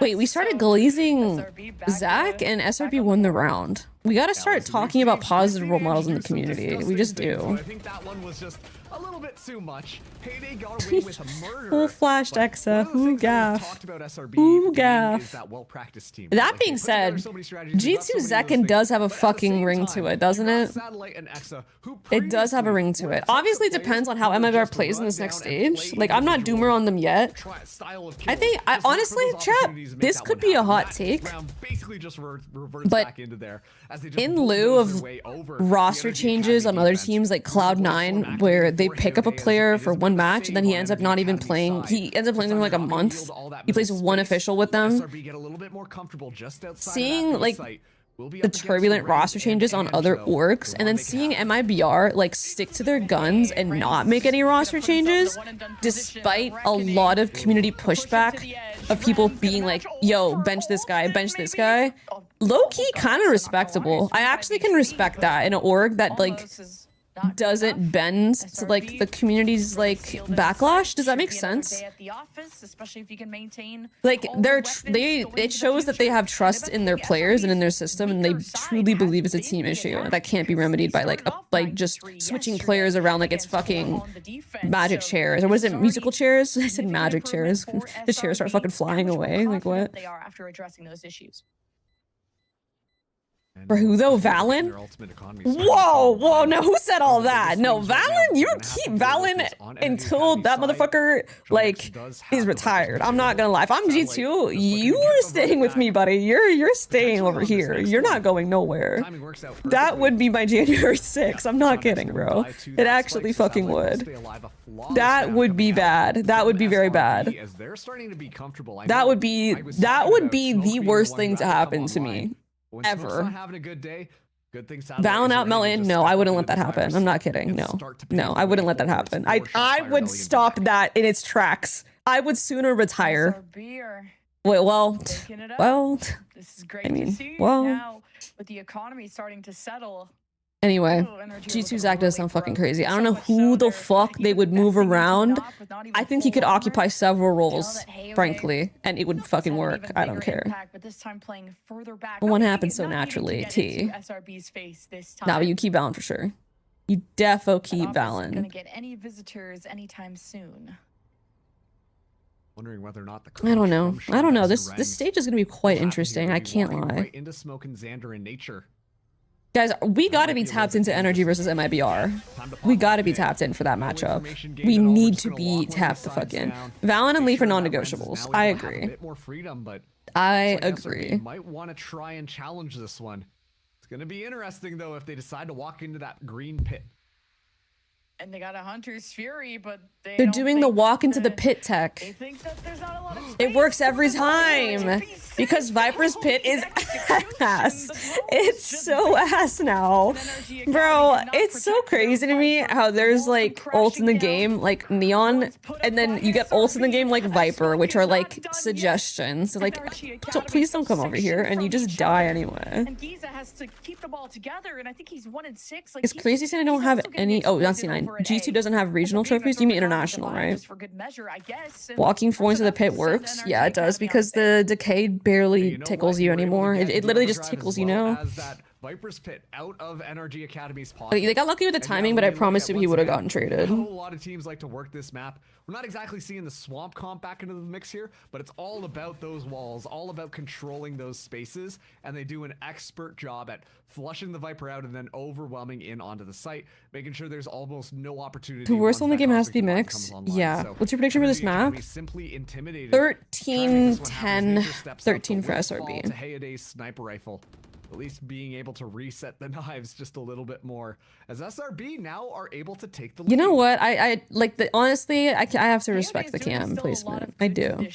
S3: Wait, we started
S7: So,
S3: glazing
S7: SRB back
S3: Zach,
S7: to-
S3: and
S7: back
S3: SRB
S7: on
S3: won the
S7: board.
S3: round. We gotta start talking about positive role models in the community. We just do.
S6: I think that one was just a little bit too much. Payday got away with a murder.
S3: Full flashed
S6: but
S3: Exa.
S6: one of the
S3: Who
S6: things that we've
S3: gaff?
S6: talked about SRB
S3: Who
S6: being
S3: gaff?
S6: is that well-practiced team.
S3: That
S6: Like, they
S3: being
S6: put together
S3: said,
S6: so many strategies, they've got
S3: G2
S6: so many of those
S3: Zekken
S6: things,
S3: does have a
S6: but at the
S3: fucking
S6: same
S3: ring
S6: time,
S3: to it,
S6: you've
S3: doesn't
S6: got
S3: it?
S6: Satellite and Exa, who
S3: It does have a ring to
S6: previously
S3: it.
S6: were the types
S3: Obviously,
S6: of
S3: it depends
S6: players
S3: on how
S6: who would
S3: MIBR
S6: just
S3: plays in
S6: run
S3: this next
S6: down and
S3: stage.
S6: play
S3: Like, I'm not
S6: individual
S3: doomer on them yet.
S6: style of
S3: I
S6: kills.
S3: think, I
S6: Just look for
S3: honestly,
S6: those
S3: chat,
S6: opportunities to make
S3: this
S6: that
S3: could
S6: one
S3: be a
S6: happen.
S3: hot
S6: That
S3: take.
S6: round basically just reverts
S3: But
S6: back into there as they just
S3: in
S6: bulldoze
S3: lieu
S6: their
S3: of
S6: way over
S3: roster
S6: the NRGA
S3: changes on
S6: Academy
S3: other
S6: defense.
S3: teams like
S6: This is one
S3: Cloud9,
S6: form
S3: where
S6: activated
S3: they
S6: for
S3: pick up a
S6: Hero.
S3: player
S6: It
S3: for
S6: has
S3: one
S6: been the
S3: match and then
S6: same
S3: he
S6: on
S3: ends up
S6: NRGA
S3: not even
S6: Academy
S3: playing.
S6: side.
S3: He ends up playing for like a
S6: Not gonna
S3: month.
S6: yield all that
S3: He plays
S6: middle
S3: one
S6: space.
S3: official with
S6: Let
S3: them.
S6: SRB get a little bit more comfortable just outside of
S3: Seeing
S6: that
S3: like
S6: site. We'll be
S3: the
S6: up against
S3: turbulent
S6: Ren
S3: roster
S6: and
S3: changes on other
S6: Anjo.
S3: orgs,
S6: The
S3: and
S6: one
S3: then
S6: they can
S3: seeing
S6: have.
S3: MIBR like stick to their guns and not make any roster changes, despite a lot of community pushback of people being like, yo, bench this guy, low-key kind of respectable. I actually can respect that in an org that like doesn't bend to like the community's like backlash. Does that make sense? Like it shows that they have trust in their players and in their system, and they truly believe it's a team issue that can't be remedied by like just switching players around like it's fucking magic chairs, or what is it, musical chairs? I said magic chairs. The chairs start fucking flying away. Like what?
S7: They are after addressing those issues.
S3: For who though? Valen? Whoa, no, who said all that? No, Valen, you keep Valen until that motherfucker, like, is retired. I'm not gonna lie. If I'm G2, you are staying with me, buddy. You're staying over here. You're not going nowhere. That would be my January 6th. I'm not kidding, bro. It actually fucking would. That would be bad. That would be very bad. That would be the worst thing to happen to me. Ever. Valen out meL? No, I wouldn't let that happen. I'm not kidding. No, I wouldn't let that happen. I would stop that in its tracks. I would sooner retire. Wait, well,
S7: this is great
S3: I mean,
S7: to see.
S3: well.
S7: Now, with the economy starting to settle.
S3: Anyway, G2 Zach does sound fucking crazy. I don't know who the fuck they would move around. I think he could occupy several roles, frankly, and it would fucking work. I don't care. But one happens so naturally, T. Nah, but you keep Valen for sure. You defo keep Valen.
S7: Gonna get any visitors anytime soon.
S6: Wondering whether or not the
S3: I don't know. This stage is gonna be quite interesting. I can't lie.
S6: Right into Smoke and Xander in nature.
S3: Guys, we gotta be tapped into NRG versus MIBR. We gotta be tapped in for that matchup. We need to be tapped the fuck in. Valen and Leaf are non-negotiables. I agree. I agree.
S6: Might want to try and challenge this one. It's gonna be interesting though if they decide to walk into that green pit.
S7: And they got a Hunter's Fury, but
S3: they're doing the walk into the pit tech.
S7: They think that there's not a lot of
S3: it works every time because Viper's pit is ass. It's so ass now, bro. It's so crazy to me how there's like ults in the game like Neon, and then you get ults in the game like Viper, which are like suggestions. So, like, please don't come over here, and you just die anyway.
S7: And Giza has to keep the ball together, and I think he's 1-6.
S3: It's crazy saying I don't have any. Oh, not C9. G2 doesn't have regional trophies. You mean international, right? Walking forward into the pit works. Yeah, it does because the decay barely tickles you anymore. It literally just tickles you now.
S6: Viper's pit out of NRG Academy's pocket.
S3: They got lucky with the timing, but I promised you he would have gotten traded.
S6: A lot of teams like to work this map. We're not exactly seeing the swamp comp back into the mix here, but it's all about those walls, all about controlling those spaces, and they do an expert job at flushing the Viper out and then overwhelming in onto the site, making sure there's almost no opportunity.
S3: The worst on the game has to be mix. Yeah. So what's your prediction for this map? 13, 10, 13 for SRB.
S6: To Hayaday's sniper rifle. At least being able to reset the knives just a little bit more, as SRB now are able to take the lead.
S3: You know what? I like the honestly. I have to respect the cam placement. I do.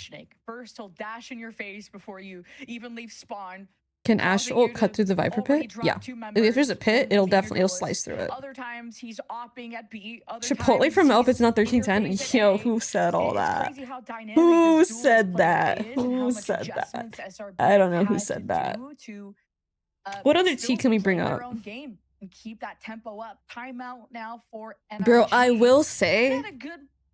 S7: First, he'll dash in your face before you even leave spawn.
S3: Can Ash ult cut through the Viper pit? Yeah. If there's a pit, it'll slice through it.
S7: Other times he's opping at B.
S3: Chipotle from meL if it's not 1310. Yo, who said all that? Who said that? Who said that? I don't know who said that. What other T can we bring up?
S7: Keep that tempo up. Timeout now for NRG.
S3: Bro, I will say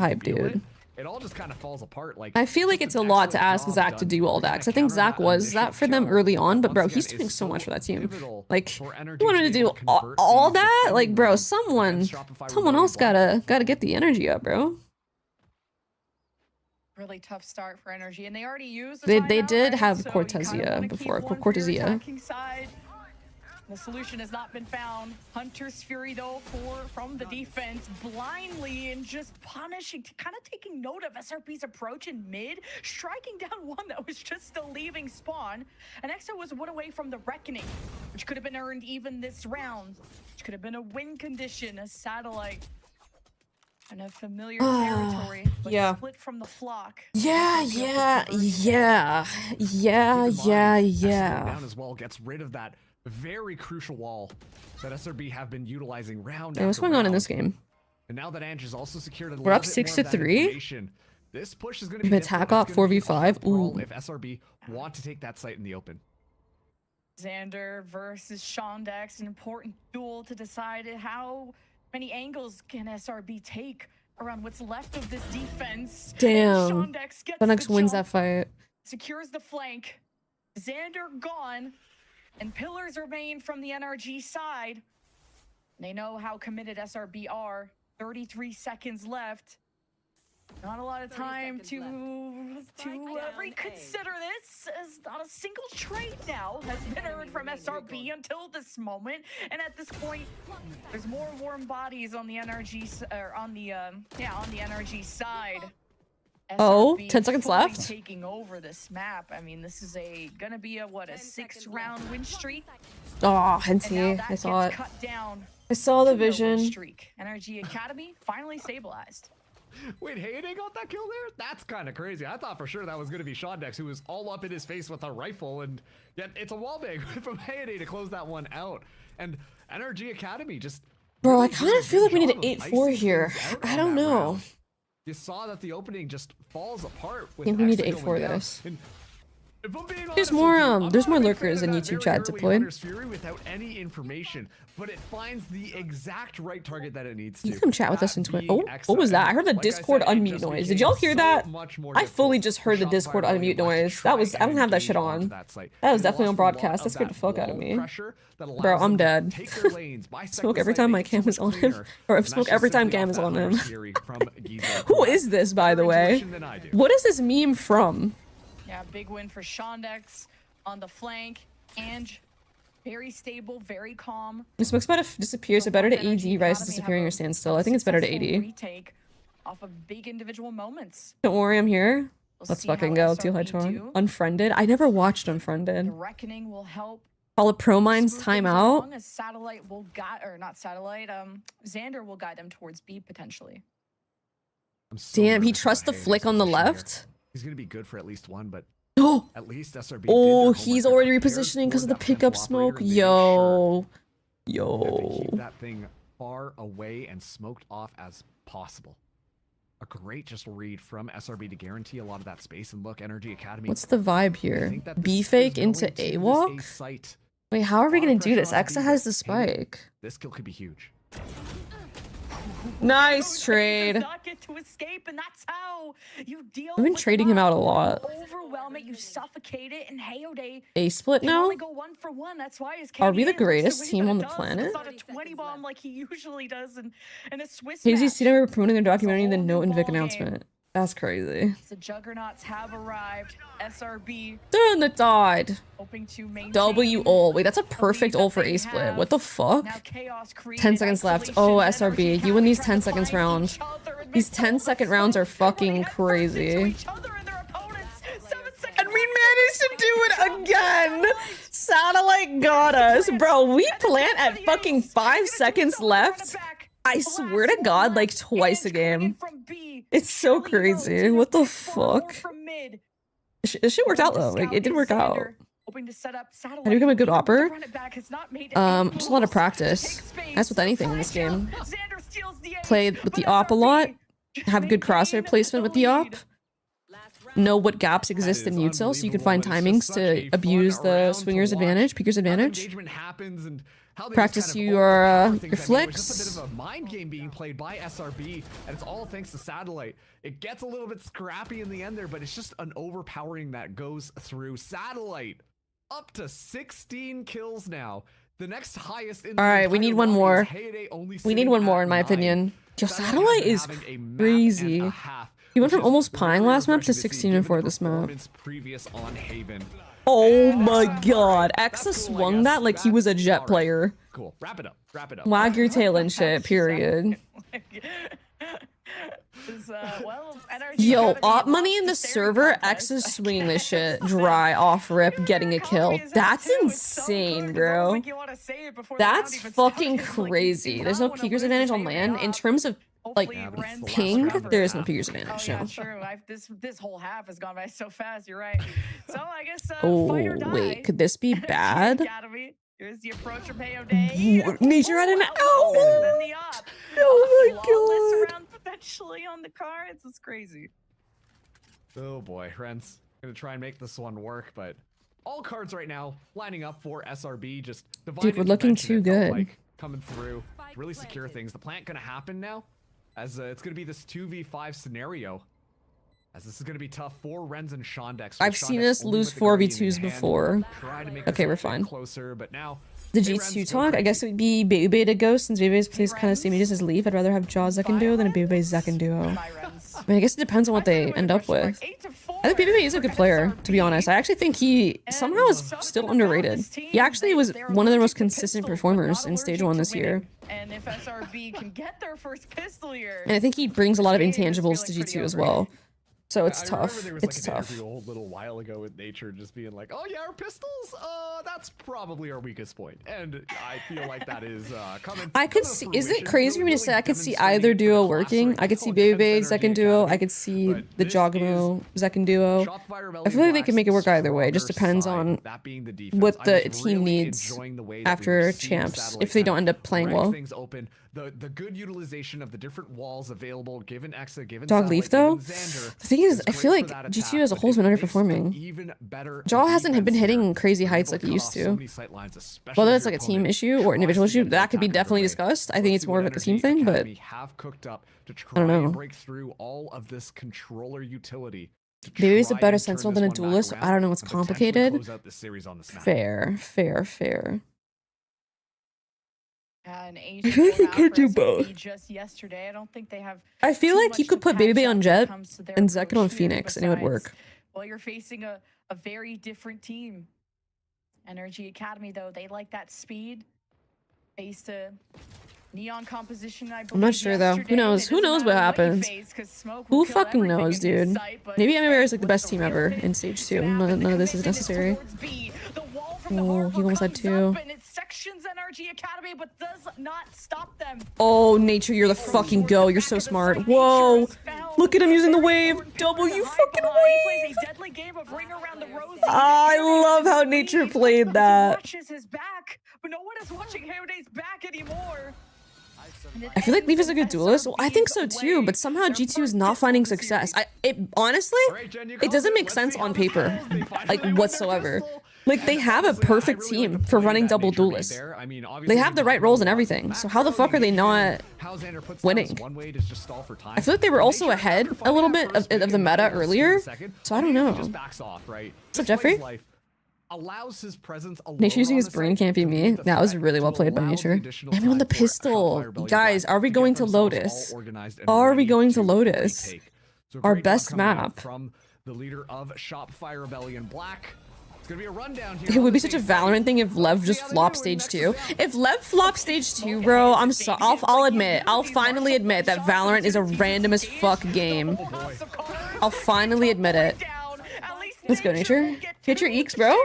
S3: hype,
S6: feel it,
S3: dude.
S6: it all just kind of falls apart. Like
S3: I feel like
S6: just
S3: it's
S6: an
S3: a lot to
S6: excellent
S3: ask
S6: job
S3: Zach to
S6: done
S3: do all that,
S6: kinda
S3: because I think
S6: counter
S3: Zach was that
S6: initial
S3: for them
S6: kill
S3: early on,
S6: that
S3: but bro,
S6: once
S3: he's
S6: again
S3: doing
S6: is
S3: so much for that team.
S6: pivotal
S3: Like,
S6: for
S3: you
S6: NRG
S3: wanted to
S6: be
S3: do
S6: able to convert
S3: all
S6: these
S3: that? Like,
S6: defending
S3: bro,
S6: rounds
S3: someone
S6: against Shopify
S3: else
S6: Rebellion
S3: gotta get the energy up, bro.
S7: Really tough start for NRG, and they already used the
S3: They
S7: timeout,
S3: did
S7: right?
S3: have
S7: So you kinda
S3: Cortezia
S7: wanna
S3: before,
S7: keep one for your
S3: Cortezia.
S7: attacking side. The solution has not been found. Hunter's Fury, though, from the defense, blindly and just punishing, kind of taking note of SRB's approach in mid, striking down one that was just still leaving spawn. And EXO was one away from the Reckoning, which could have been earned even this round, which could have been a win condition, a Satellite. In a familiar territory, but
S3: yeah.
S7: split from the flock.
S3: Yeah.
S6: Keep in mind, down as well gets rid of that very crucial wall that SRB have been utilizing round
S3: Hey, what's
S6: after
S3: going on in
S6: round.
S3: this game?
S6: And now that Ange has also secured a
S3: We're up
S6: little bit
S3: 6
S6: more
S3: to
S6: of that
S3: 3.
S6: information, this push is going to be
S3: If attack
S6: difficult.
S3: op
S6: It's gonna be a
S3: 4v5,
S6: hard brawl
S3: ooh.
S6: if SRB want to take that site in the open.
S7: Xander versus Shondex, an important duel to decide how many angles can SRB take around what's left of this defense.
S3: Damn.
S7: Shondex gets
S3: Shondex
S7: the
S3: wins
S7: jump,
S3: that fight.
S7: secures the flank. Xander gone, and pillars remain from the NRG side. They know how committed SRB are. 33 seconds left. Not a lot of time to reconsider this, as not a single trade now has been earned from SRB until this moment. And at this point, there's more warm bodies on the NRG on the NRG side.
S3: Oh,
S7: SRB
S3: 10 seconds
S7: fully
S3: left.
S7: taking over this map. I mean, this is gonna be a 6-round win streak.
S3: Oh,
S7: And now
S3: Henty.
S7: that
S3: I saw it.
S7: gets cut down
S3: I saw the
S7: to no win
S3: vision.
S7: streak. NRG Academy finally stabilized.
S6: Wait, Hayden got that kill there? That's kind of crazy. I thought for sure that was going to be Shondex, who was all up in his face with a rifle, and yet it's a wallbang from Hayden to close that one out. And NRG Academy just...
S3: Bro, I
S6: really
S3: kind
S6: doing
S3: of feel like we
S6: good
S3: need
S6: job
S3: an
S6: of
S3: 8-4
S6: icing
S3: here.
S6: things out
S3: I
S6: on
S3: don't
S6: that
S3: know.
S6: round. You saw that the opening just falls apart with
S3: I think we need to
S6: Exa going
S3: 8-4
S6: down.
S3: this.
S6: And if I'm being
S3: There's
S6: honest
S3: more,
S6: with you, I'm
S3: there's
S6: not
S3: more
S6: a big
S3: lurkers
S6: fan
S3: in
S6: of that
S3: YouTube
S6: very
S3: chat
S6: early
S3: deployed.
S6: Hunter's Fury without any information, but it finds the exact right target that it needs to.
S3: You can come chat with us in
S6: That
S3: Twitch.
S6: being
S3: Oh,
S6: Exa.
S3: what was that? I
S6: And
S3: heard the
S6: like
S3: Discord
S6: said, it
S3: unmute
S6: just
S3: noise. Did
S6: became
S3: y'all hear
S6: so
S3: that?
S6: much more
S3: I fully
S6: difficult
S3: just
S6: for
S3: heard the
S6: Shopify
S3: Discord
S6: Rebellion
S3: unmute
S6: to
S3: noise.
S6: try
S3: I don't have that
S6: and
S3: shit
S6: engage onto
S3: on.
S6: that site.
S3: That was
S6: They
S3: definitely on
S6: lost a lot
S3: broadcast.
S6: of
S3: That scared the
S6: that
S3: fuck out of
S6: wall
S3: me.
S6: pressure that
S3: Bro,
S6: allows
S3: I'm
S6: them to
S3: dead.
S6: take their lanes, bisect
S3: Smoke
S6: the
S3: every
S6: site,
S3: time
S6: make
S3: my
S6: it
S3: cam
S6: so
S3: is
S6: much
S3: on him.
S6: cleaner.
S3: Or
S6: And
S3: smoke
S6: that's
S3: every
S6: just
S3: time
S6: simply
S3: cam
S6: off
S3: is
S6: that
S3: on him.
S6: Hunter's Fury from Giza.
S3: Who is this, by the
S6: Better
S3: way?
S6: intuition than I do.
S3: What is this meme from?
S7: Yeah, big win for Shondex on the flank. Ange, very stable, very calm.
S3: The smoke's about to disappear, so better to
S7: NRG
S3: AD, Rise
S7: Academy
S3: disappearing
S7: have
S3: or
S7: a
S3: stand still. I think it's better to
S7: successful
S3: 80.
S7: retake off of big individual moments.
S3: Don't worry, I'm here.
S7: We'll
S3: Let's
S7: see how
S3: fucking go.
S7: SRB
S3: Teal Hedgehog.
S7: do.
S3: Unfriended? I never watched
S7: The
S3: Unfriended.
S7: Reckoning will help.
S3: Call it Pro Mines
S7: smooth things
S3: timeout.
S7: along as Satellite will guide, or not Satellite, Xander will guide them towards B potentially.
S6: I'm so
S3: Damn, he
S6: nervous
S3: trusts
S6: about
S3: the
S6: Hayden's
S3: flick on the
S6: position here.
S3: left.
S6: He's gonna be good for at least one, but
S3: Oh,
S6: at least SRB.
S3: oh,
S6: did their
S3: he's
S6: homework.
S3: already
S6: They're prepared
S3: repositioning because
S6: for
S3: of the
S6: that
S3: pickup
S6: potential operator,
S3: smoke.
S6: and they made sure
S3: Yo.
S6: that they keep
S3: Yo.
S6: that thing far away and smoked off as possible. A great just read from SRB to guarantee a lot of that space. And look, NRG Academy.
S3: What's the vibe
S6: I
S3: here?
S6: think that
S3: B
S6: this
S3: fake
S6: is
S3: into
S6: going to
S3: A
S6: this
S3: walk?
S6: site.
S3: Wait, how are we
S6: Lot of
S3: gonna do
S6: pressure
S3: this?
S6: on
S3: Exa
S6: B,
S3: has
S6: but
S3: the
S6: Hayden,
S3: spike.
S6: This kill could be huge.
S3: Nice
S7: Does
S3: trade.
S7: not get to escape, and that's how you deal
S3: I've been
S7: with
S3: trading him
S7: luck.
S3: out a lot.
S7: You overwhelm it, you suffocate it, and Hayode
S3: A split
S7: can
S3: now?
S7: only go 1 for 1. That's why his
S3: Are we the
S7: KD looks
S3: greatest
S7: way
S3: team
S7: that
S3: on
S7: it
S3: the
S7: does.
S3: planet?
S7: It's not a 20 bomb like he usually does in a Swiss
S3: Hazy
S7: match.
S3: Cedar promoting their documentary,
S7: whole
S3: then
S7: new
S3: note and Vic
S7: ballgame.
S3: announcement. That's crazy.
S7: The Juggernauts have arrived. SRB
S3: Done that died.
S7: hoping to maintain
S3: W ult. Wait, that's a
S7: the
S3: perfect
S7: lead
S3: ult for
S7: that they
S3: A split.
S7: have.
S3: What the fuck?
S7: Now chaos created,
S3: 10 seconds left.
S7: isolation,
S3: Oh,
S7: and
S3: SRB.
S7: NRG
S3: You win these
S7: trying
S3: 10
S7: to
S3: seconds
S7: find
S3: round.
S7: each other and
S3: These
S7: make
S3: 10
S7: all
S3: second
S7: the
S3: rounds are
S7: smoke,
S3: fucking
S7: putting effort into
S3: crazy.
S7: each other and their opponents. 7 seconds
S3: And we managed to do it again! Satellite got us. Bro, we plant at fucking 5 seconds left. I swear to God, like twice a game. It's so crazy. What the fuck? This shit worked out though. Like, it did work out. How do you become a good opper? Just a lot of practice. That's with anything in this game. Play with the op a lot. Have good crosshair placement with the op. Know what gaps exist in util so you can find timings to abuse the swinger's advantage, peeker's advantage.
S6: Engagement happens and how they
S3: Practice
S6: just kind of
S3: your,
S6: overpower
S3: your
S6: things. I mean, it was
S3: flicks.
S6: just a bit of a mind game being played by SRB, and it's all thanks to Satellite. It gets a little bit scrappy in the end there, but it's just an overpowering that goes through. Satellite up to 16 kills now. The next highest in the
S3: All right, we
S6: entire
S3: need one
S6: lobby is
S3: more.
S6: Heyday only
S3: We need
S6: sitting
S3: one more,
S6: at
S3: in my
S6: 9.
S3: opinion. Yo,
S6: Satellite
S3: Satellite
S6: has
S3: is
S6: been having a map
S3: crazy.
S6: and a half,
S3: He went
S6: which
S3: from
S6: is
S3: almost pying
S6: very
S3: last map to
S6: refreshing see,
S3: 16 and
S6: given
S3: 4
S6: the
S3: this map.
S6: performance previous on Haven.
S3: Oh my god.
S6: That's
S3: Exa
S6: cool, I
S3: swung
S6: guess.
S3: that like he was a
S6: That's
S3: jet
S6: alright.
S3: player.
S6: Cool. Wrap it up. Wrap it up.
S3: Wag your tail and shit, period.
S7: Well, NRGA
S3: Yo,
S7: Academy
S3: op money
S7: lost
S3: in
S7: the
S3: the
S7: staring
S3: server,
S7: contest.
S3: X's swinging this shit
S7: Yes.
S3: dry off rip, getting a
S7: Copy
S3: kill.
S7: is out
S3: That's
S7: too. It's so
S3: insane,
S7: good 'cause I don't
S3: bro.
S7: think you wanna say it before the round
S3: That's
S7: even
S3: fucking
S7: started. Like, you
S3: crazy.
S7: do
S3: There's
S7: not
S3: no
S7: wanna
S3: peekers
S7: lose
S3: advantage
S7: to
S3: on
S7: Haven
S3: land. In
S7: up.
S3: terms of like
S7: Hopefully
S6: Yeah, but it's
S7: Ren's
S6: the last
S3: ping,
S6: round of the
S3: there is no
S6: half.
S3: peekers
S7: Oh
S3: advantage.
S7: yeah,
S3: No.
S7: true. This whole half has gone by so fast. You're right. So I guess fight or
S3: Oh,
S7: die.
S3: wait, could this be
S7: NRGA
S3: bad?
S7: Academy. Here's the approach from Payday.
S3: Nature had an
S7: ow! Better than the op.
S3: Oh my
S7: Flawless
S3: god.
S7: round potentially on the cards. It's crazy.
S6: Oh boy, Ren's gonna try and make this one work, but all cards right now lining up for SRB. Just divine
S3: Dude, we're looking
S6: intervention,
S3: too
S6: it felt
S3: good.
S6: like, coming through, really secure things. The plant gonna happen now, as it's gonna be this 2v5 scenario. As this is gonna be tough for Renz and Shondex.
S3: I've seen us lose 4v2s before. Okay, we're fine.
S6: Closer, but now
S3: The
S6: hey,
S3: G2
S6: Renz, go
S3: talk, I
S6: crazy.
S3: guess it would be Baby Beta Ghost, since Baby Beta plays kind of same ages as Leaf. I'd rather have Jaw Zek and Duo than a Baby Beta Zek and Duo. I mean, I guess it depends on what they end up with. I think Baby Beta is a good player, to be honest. I actually think he somehow is still underrated. He actually was one of the most consistent performers in Stage 1 this year.
S7: And if SRB can get their first pistol here,
S3: And I think he brings a lot of intangibles to G2 as well. So it's
S6: I
S3: tough.
S6: remember there was
S3: It's
S6: like an
S3: tough.
S6: interview a little while ago with Nature just being like, oh yeah, our pistols, that's probably our weakest point. And I feel like that is coming.
S3: I could see. Is it crazy for me to say I could see either duo working? I could see Baby Babe Zek duo. I could see the Jogamo Zek duo. I feel like they can make it work either way. It just depends on what the team needs after champs if they don't end up playing well.
S6: Things open. The good utilization of the different walls available, given Exa, given
S3: Dog
S6: Satellite,
S3: Leaf, though?
S6: given Xander,
S3: The thing is,
S6: is
S3: I feel
S6: great
S3: like
S6: for that
S3: G2
S6: attack,
S3: as a
S6: but
S3: whole has been
S6: it makes an
S3: underperforming.
S6: even better
S3: Jaw hasn't been
S6: defense
S3: hitting
S6: here.
S3: crazy
S6: Being
S3: heights
S6: able
S3: like
S6: to
S3: he
S6: cut
S3: used
S6: off so
S3: to.
S6: many sight lines, especially
S3: Whether
S6: if
S3: it's
S6: your
S3: like a team
S6: opponent
S3: issue or
S6: tries
S3: individual
S6: to get
S3: issue,
S6: the
S3: that could be
S6: attack
S3: definitely
S6: underway.
S3: discussed. I
S6: Let's
S3: think it's
S6: see
S3: more
S6: what
S3: of like a team
S6: NRGA
S3: thing, but
S6: Academy have cooked up to try
S3: don't know.
S6: and break through all of this controller utility. to
S3: maybe he's a
S6: try
S3: better
S6: and turn
S3: sentinel
S6: this
S3: than a
S6: one back
S3: duelist.
S6: around
S3: I don't know. It's
S6: and potentially
S3: complicated.
S6: close out the series on this map.
S3: Fair.
S7: and
S3: I feel like he could do both.
S7: Just yesterday, I don't think they have.
S3: I feel
S7: too
S3: like he
S7: much
S3: could
S7: to
S3: put Baby
S7: patch
S3: Bae
S7: up
S3: on
S7: when it
S3: Jet
S7: comes to their
S3: and Zek on
S7: approach here,
S3: Phoenix, and it would
S7: besides,
S3: work.
S7: well, you're facing a very different team. NRGA Academy, though, they like that speed. Faced a neon composition, I believe.
S3: I'm not sure though. Who
S7: yesterday,
S3: knows?
S7: and
S3: Who
S7: it doesn't
S3: knows what
S7: matter
S3: happens?
S7: you face, 'cause smoke will
S3: Who
S7: kill
S3: fucking
S7: everything
S3: knows,
S7: in his
S3: dude?
S7: sight, but
S3: Maybe MMA is like the
S7: with
S3: best team
S7: real
S3: ever
S7: hit,
S3: in Stage
S7: it's
S3: 2.
S7: gonna happen.
S3: None of
S7: The
S3: this is
S7: commitment
S3: necessary.
S7: towards B. The wall from the
S3: Oh, he
S7: harbor
S3: almost had
S7: comes
S3: two.
S7: up, and it sections NRGA Academy, but does not stop them.
S3: Oh, Nature, you're the fucking go. You're so smart. Whoa. Look at him using the wave. Double, you fucking wave. I love how Nature played that.
S7: Watches his back, but no one is watching Haydae's back anymore.
S3: I feel like Leaf is a good duelist. Well, I think so too, but somehow G2 is not finding success. Honestly, it doesn't make sense on paper, like whatsoever. Like they have a perfect team for running double duelists. They have the right roles and everything. So how the fuck are they not winning? I feel like they were also ahead a little bit of the meta earlier. So I don't know. What's up, Jeffrey? Nature using his brain can't be me. That was really well played by Nature. I'm on the pistol. Guys, are we going to Lotus? Are we going to Lotus? Our best map.
S6: From the leader of Shopify Rebellion Black. It's gonna be a rundown here.
S3: It would be such a Valorant thing if Lev just flopped Stage 2. If Lev flopped Stage 2, bro, I'll admit. I'll finally admit that Valorant is a random as fuck game. I'll finally admit it. Let's go, Nature. Hit your eeks, bro.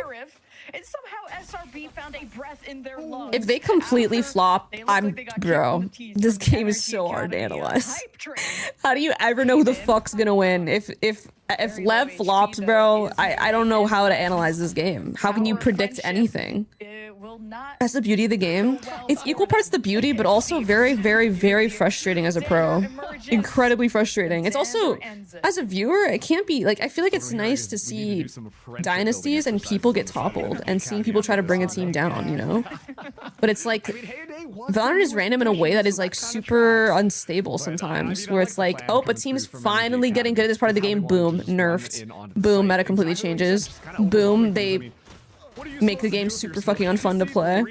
S3: If they completely flop, bro, this game is so hard to analyze. How do you ever know who the fuck's gonna win? If Lev flops, bro, I don't know how to analyze this game. How can you predict anything?
S7: will not.
S3: That's the beauty of the game. It's equal parts the beauty, but also very, very, very frustrating as a pro. Incredibly frustrating. It's also, as a viewer, it can't be like, I feel like it's nice to see dynasties and people get toppled and seeing people try to bring a team down, you know? But it's like, Valorant is random in a way that is like super unstable sometimes, where it's like, oh, but team's finally getting good at this part of the game, boom, nerfed. Boom, meta completely changes. Boom, they make the game super fucking unfun to play. At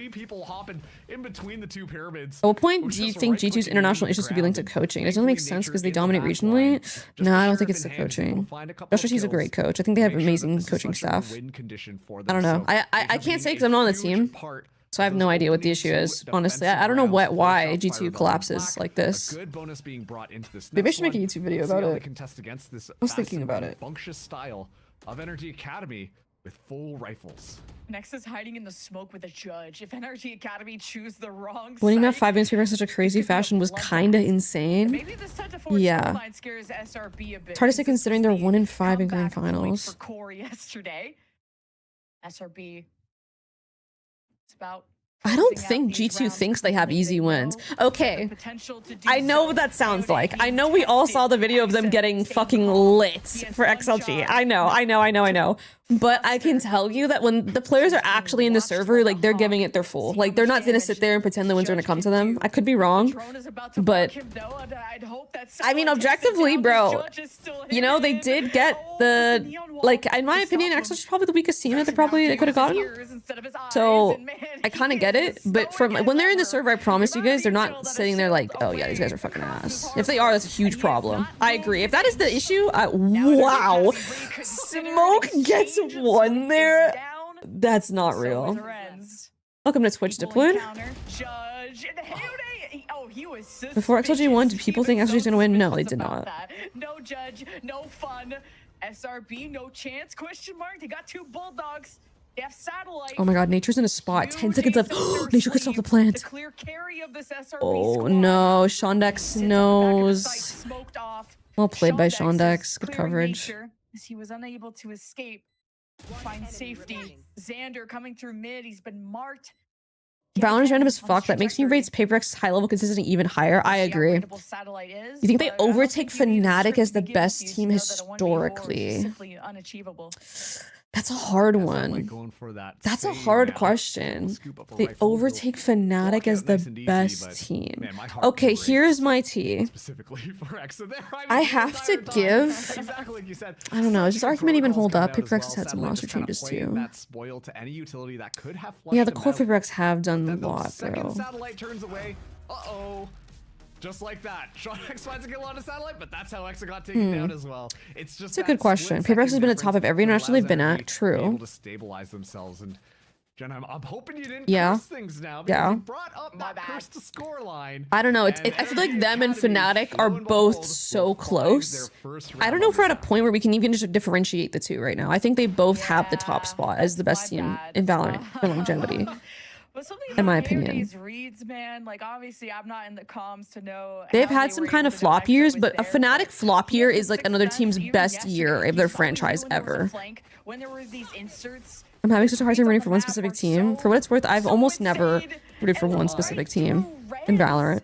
S3: what point do you think G2's international issues could be linked to coaching? It doesn't make sense because they dominate regionally. No, I don't think it's the coaching. Josh he's a great coach. I think they have amazing coaching staff. I don't know. I can't say because I'm not on the team. So I have no idea what the issue is, honestly. I don't know why G2 collapses like this. Maybe I should make a YouTube video about it. I was thinking about it.
S6: Style of NRGA Academy with full rifles.
S7: Next is hiding in the smoke with a judge. If NRGA Academy choose the wrong
S3: Winning that
S7: site,
S3: 5 minutes in such a crazy fashion was kinda insane.
S7: maybe this 10-4
S3: Yeah.
S7: scoreline scares SRB a bit.
S3: It's hard to say considering they're 1-5 in grand
S7: Comeback point
S3: finals.
S7: For core yesterday, SRB. It's about.
S3: I don't
S7: closing out
S3: think
S7: these
S3: G2
S7: rounds
S3: thinks they have
S7: when
S3: easy wins.
S7: know the
S3: Okay,
S7: potential to do
S3: I know
S7: so.
S3: what that sounds
S7: They
S3: like.
S7: being
S3: I know we all saw the video of them
S7: tested,
S3: getting
S7: accent,
S3: fucking
S7: same call.
S3: lit
S7: He has
S3: for
S7: one
S3: XLG.
S7: shot.
S3: I know. But I can tell you that when the players are actually in the server, like they're giving it their full. Like they're not gonna sit there and pretend the wins are gonna come to them. I could be wrong,
S7: Drone is about to
S3: but
S7: mark him, though, and I'd hope that
S3: I mean,
S7: someone takes it
S3: objectively,
S7: down.
S3: bro,
S7: The judge is still
S3: you know, they
S7: hidden.
S3: did get
S7: Oh,
S3: the,
S7: the neon wall
S3: like, in my
S7: to
S3: opinion,
S7: stop him.
S3: XLG is probably the weakest team that they
S7: Now
S3: probably
S7: he
S3: could have
S7: uses
S3: gotten.
S7: ears instead of his eyes,
S3: So
S7: and man,
S3: I kind of
S7: he
S3: get
S7: is
S3: it, but
S7: as
S3: from
S7: stoic
S3: when they're in the
S7: as
S3: server, I
S7: ever.
S3: promise you guys, they're
S7: Gravity
S3: not
S7: field
S3: sitting there like, oh yeah, these guys are fucking ass. If they are, that's a huge problem. I agree. If that is the issue, wow, Smoke gets one there. That's not real. Welcome to Twitch, Diploid. Before XLG won, did people think XLG was gonna win? No, they did not.
S7: No judge, no fun. SRB, no chance? Question mark. They got 2 bulldogs. They have satellite.
S3: Oh my god, Nature's in a spot. 10 seconds left. Nature could stop the
S7: The
S3: plant.
S7: clear carry of this SRB
S3: Oh
S7: squad.
S3: no, Shondex
S7: Sits at the back of the site,
S3: knows.
S7: smoked off.
S3: Well played by
S7: Shondex
S3: Shondex.
S7: is
S3: Good
S7: clearing
S3: coverage.
S7: Nature as he was unable to escape. Find safety. Xander coming through mid. He's been marked.
S3: Valorant's random as
S7: On
S3: fuck. That makes me rate Paperx's high level consistency even higher. I agree. You think they overtake Fnatic as the best team historically? That's a hard one. That's a hard question. They overtake Fnatic as the best team. Okay, here's my tea. I have to give. I don't know. Does this argument even hold up? Paperx has had some roster changes too. Yeah, the core Paperx have done a lot, bro.
S6: Satellite turns away. Uh-oh. Just like that. Shondex finds a kill on a satellite, but that's how Exa got taken down as well. It's just
S3: a good question. Paperx has been at top of every international they've been at. True.
S6: Able to stabilize themselves, and Jen, I'm hoping you didn't
S3: Yeah.
S6: curse things now because
S3: Yeah.
S6: you brought up that curse to score line.
S3: I don't know. I feel like them and Fnatic are both so close. I don't know if we're at a point where we can even just differentiate the two right now. I think they both have the top spot as the best team in Valorant for longevity. In my opinion.
S7: Reads, man, like obviously I'm not in the comms to know.
S3: They've
S7: how
S3: had
S7: they
S3: some
S7: were
S3: kind
S7: able
S3: of
S7: to
S3: flop
S7: know
S3: years,
S7: Exa
S3: but a
S7: was there,
S3: Fnatic flop year is like another
S7: success
S3: team's
S7: even
S3: best
S7: yesterday.
S3: year of
S7: He
S3: their
S7: saw
S3: franchise
S7: when there was a
S3: ever.
S7: flank, when there were these inserts,
S3: I'm having such a hard time rooting for one specific team. For what it's worth, I've almost never rooted for one specific team in Valorant.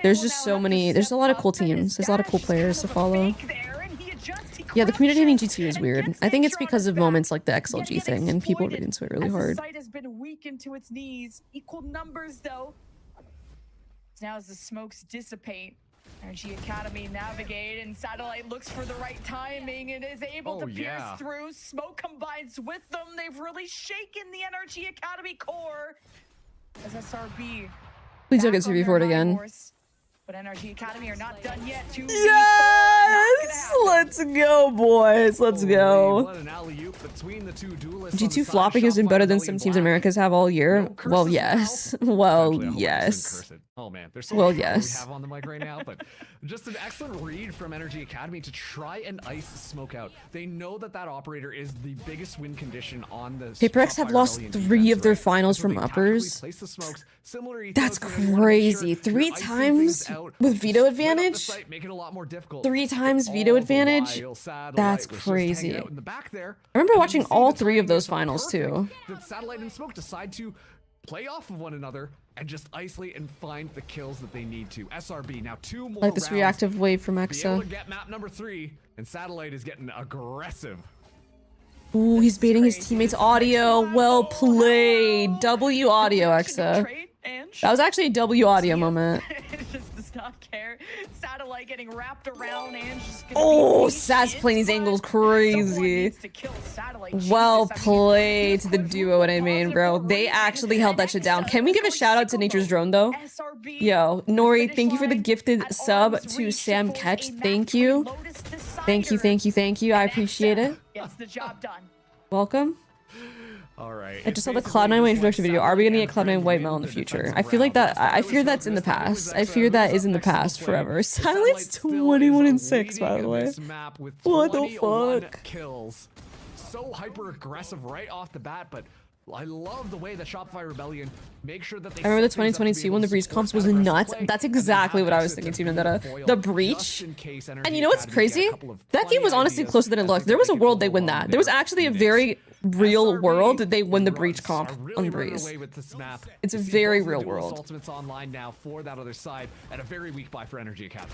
S3: There's just so many, there's a lot of cool teams. There's a lot of cool players to follow. Yeah, the community in G2 is weird. I think it's because of moments like the XLG thing and people read into it really hard.
S7: The site has been weakened to its knees. Equal numbers though. Now as the smokes dissipate, NRGA Academy navigate and Satellite looks for the right timing and is able to pierce through. Smoke combines with them. They've really shaken the NRGA Academy core. As SRB.
S3: Please don't get 2v4 again.
S7: But NRGA Academy are not done yet.
S3: Yes! Let's go, boys. Let's go. G2 flopping has been better than some teams in Americas have all year. Well, yes. Well, yes.
S6: Oh man, there's so
S3: well,
S6: much we
S3: yes.
S6: have on the mic right now, but just an excellent read from NRGA Academy to try and ice Smoke out. They know that that operator is the biggest win condition on the
S3: Paperx have lost 3 of their finals from uppers. That's crazy. 3 times with veto advantage? 3 times veto advantage? That's crazy. I remember watching all 3 of those finals too.
S6: The Satellite and Smoke decide to play off of one another and just isolate and find the kills that they need to. SRB now 2 more
S3: Like this
S6: rounds,
S3: reactive wave from
S6: be able
S3: Exa.
S6: to get map number 3, and Satellite is getting aggressive.
S3: Ooh, he's baiting his teammates' audio. Well played. W audio, Exa. That was actually a W audio moment.
S7: Just does not care. Satellite getting wrapped around and just
S3: Oh, Sat's playing these angles crazy. Well played to the duo what I mean, bro. They actually held that shit down. Can we give a shout out to Nature's Drone though? Yo, Nori, thank you for the gifted sub to Sam Ketch. Thank you. Thank you, thank you, thank you. I appreciate it.
S7: Gets the job done.
S3: Welcome.
S6: All right.
S3: I just saw the Cloud9 introduction video. Are we gonna get Cloud9 White meL in the future? I feel like that. I fear that's in the past. I fear that is in the past forever. Silence 21-6, by the way. What the fuck?
S6: Kills. So hyper aggressive right off the bat, but I love the way that Shopify Rebellion make sure that they.
S3: I remember the 2022 when the Breeze comps was nuts. That's exactly what I was thinking, too, Vendetta. The Breach. And you know what's crazy? That game was honestly closer than it looked. There was a world they win that. There was actually a very real world that they win the Breach comp on Breeze. It's a very real world.
S6: Ultimates online now for that other side, and a very weak buy for NRGA Academy.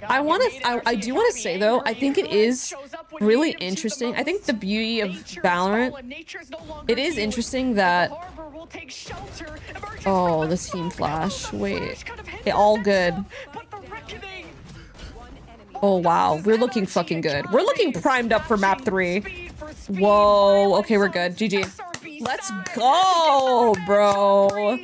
S3: I do want to say though, I think it is really interesting. I think the beauty of Valorant, it is interesting that. Oh, the team flash. Wait, all good. Oh wow, we're looking fucking good. We're looking primed up for map 3. Whoa, okay, we're good. GG. Let's go, bro.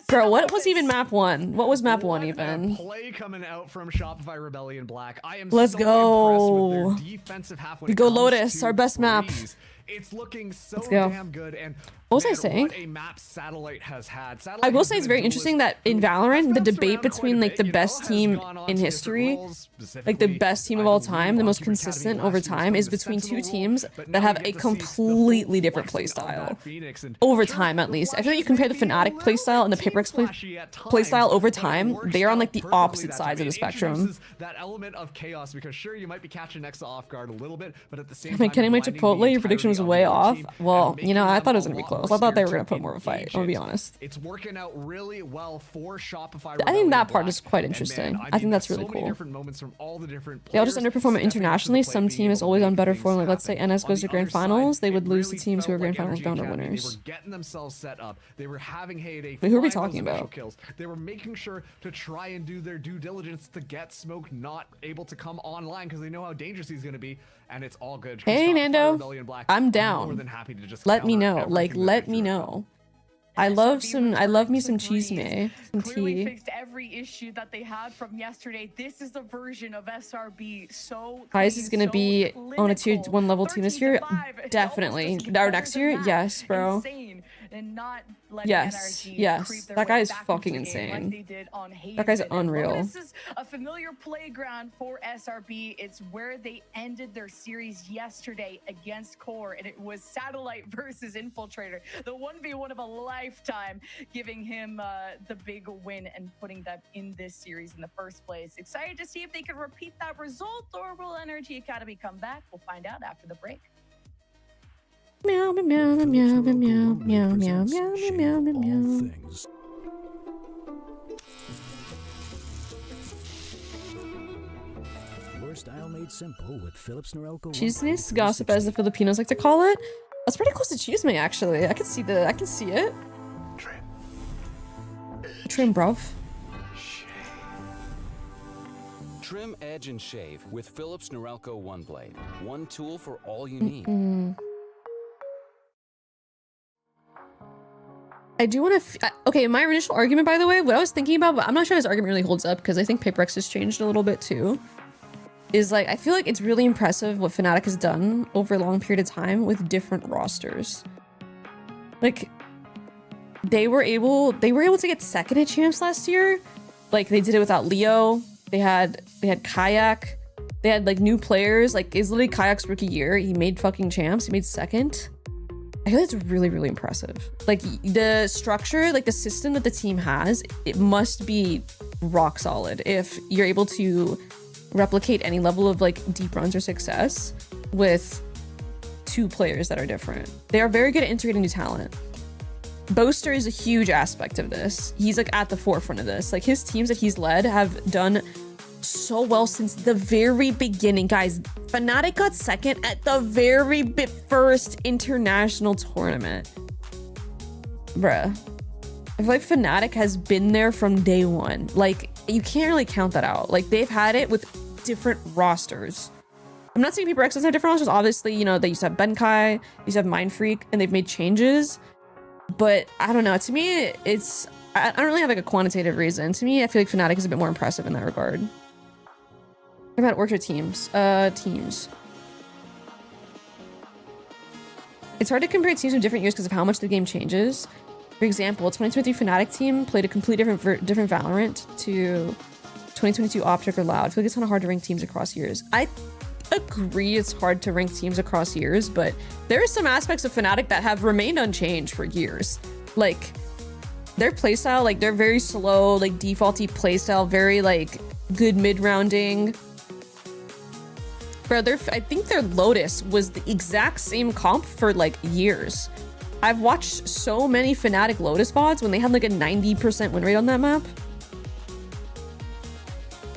S3: Bro, what was even map 1? What was map 1 even?
S6: Play coming out from Shopify Rebellion Black. I am
S3: Let's
S6: so
S3: go.
S6: impressed with their defensive half when
S3: We
S6: it
S3: go
S6: comes
S3: Lotus,
S6: to
S3: our best map.
S6: Breeze. It's looking so
S3: go.
S6: damn good. And
S3: what was I
S6: man,
S3: saying?
S6: What a map Satellite has had.
S3: I will say it's very interesting that in Valorant, the debate between like the best team in history, like the best team of all time, the most consistent over time, is between 2 teams that have a completely different playstyle. Over time, at least. I feel like you compare the Fnatic playstyle and the PaperX playstyle over time, they are on like the opposite sides of the spectrum.
S6: That element of chaos, because sure, you might be catching Nexa off guard a little bit, but at the same
S3: Am
S6: time,
S3: I kidding? My Chipotle, your prediction was way off. Well, you know, I thought it was gonna be close. I thought they were gonna put more of a fight. I'm gonna be honest.
S6: It's working out really well for Shopify.
S3: I think that part is quite interesting. I think that's really cool. They all just underperform internationally. Some team is always on better form. Like let's say NS goes to grand finals, they would lose to teams who are grand finals bound or winners.
S6: They were getting themselves set up. They were having heyday.
S3: Wait, who are we talking about?
S6: Kills. They were making sure to try and do their due diligence to get Smoke not able to come online because they know how dangerous he's going to be, and it's all good.
S3: Hey Nando, I'm down.
S6: More than happy to just
S3: let me know. Like let me know. I love me some cheese may, some
S7: Clearly
S3: tea.
S7: fixed every issue that they had from yesterday. This is the version of SRB so
S3: Highest is gonna be on a tier 1 level team this year.
S7: 13-5.
S3: Definitely.
S7: Almost
S3: Our
S7: better
S3: next
S7: than
S3: year,
S7: that.
S3: yes, bro.
S7: Insane. And not letting
S3: Yes,
S7: NRG
S3: yes.
S7: creep their
S3: That guy
S7: way
S3: is
S7: back
S3: fucking
S7: into the game
S3: insane.
S7: like they did on
S3: That guy's
S7: Haven. And
S3: unreal.
S7: Lotus is a familiar playground for SRB. It's where they ended their series yesterday against Core, and it was Satellite versus Infiltrator, the 1v1 of a lifetime, giving him the big win and putting them in this series in the first place. Excited to see if they can repeat that result, or will NRG Academy come back? We'll find out after the break.
S3: Meow meow meow meow meow meow meow meow meow meow meow.
S8: Your style made simple with Philips Norelco.
S3: Cheese gossip, as the Filipinos like to call it. That's pretty close to cheese may actually. I can see it. Trim, bruv.
S9: Trim, edge, and shave with Philips Norelco One Blade. One tool for all you need.
S3: I do want to. Okay, my initial argument, by the way, what I was thinking about, but I'm not sure this argument really holds up because I think PaperX has changed a little bit too. Is like I feel like it's really impressive what Fnatic has done over a long period of time with different rosters. Like they were able to get second at champs last year. Like they did it without Leo. They had Kayak. They had like new players. Like it's literally Kayak's rookie year. He made fucking champs. He made second. I feel that's really, really impressive. Like the structure, like the system that the team has, it must be rock solid if you're able to replicate any level of like deep runs or success with 2 players that are different. They are very good at integrating new talent. Boaster is a huge aspect of this. He's like at the forefront of this. Like his teams that he's led have done so well since the very beginning. Guys, Fnatic got second at the very first international tournament. Bruh. I feel like Fnatic has been there from day one. Like, you can't really count that out. Like, they've had it with different rosters. I'm not saying Paper X doesn't have different rosters. Obviously, you know, they used to have Benkai, they used to have Mindfreak, and they've made changes. But I don't know. To me, it's... I don't really have like a quantitative reason. To me, I feel like Fnatic is a bit more impressive in that regard. What about Orchard teams? Teams. It's hard to compare teams from different years because of how much the game changes. For example, 2023 Fnatic team played a completely different Valorant to 2022 Optic or Loud. I feel like it's kind of hard to rank teams across years. I agree it's hard to rank teams across years, but there are some aspects of Fnatic that have remained unchanged for years. Like, their playstyle, like, they're very slow, like, defaulty playstyle, very, like, good mid-rounding. Bro, I think their Lotus was the exact same comp for, like, years. I've watched so many Fnatic Lotus VODs when they had, like, a 90% win rate on that map.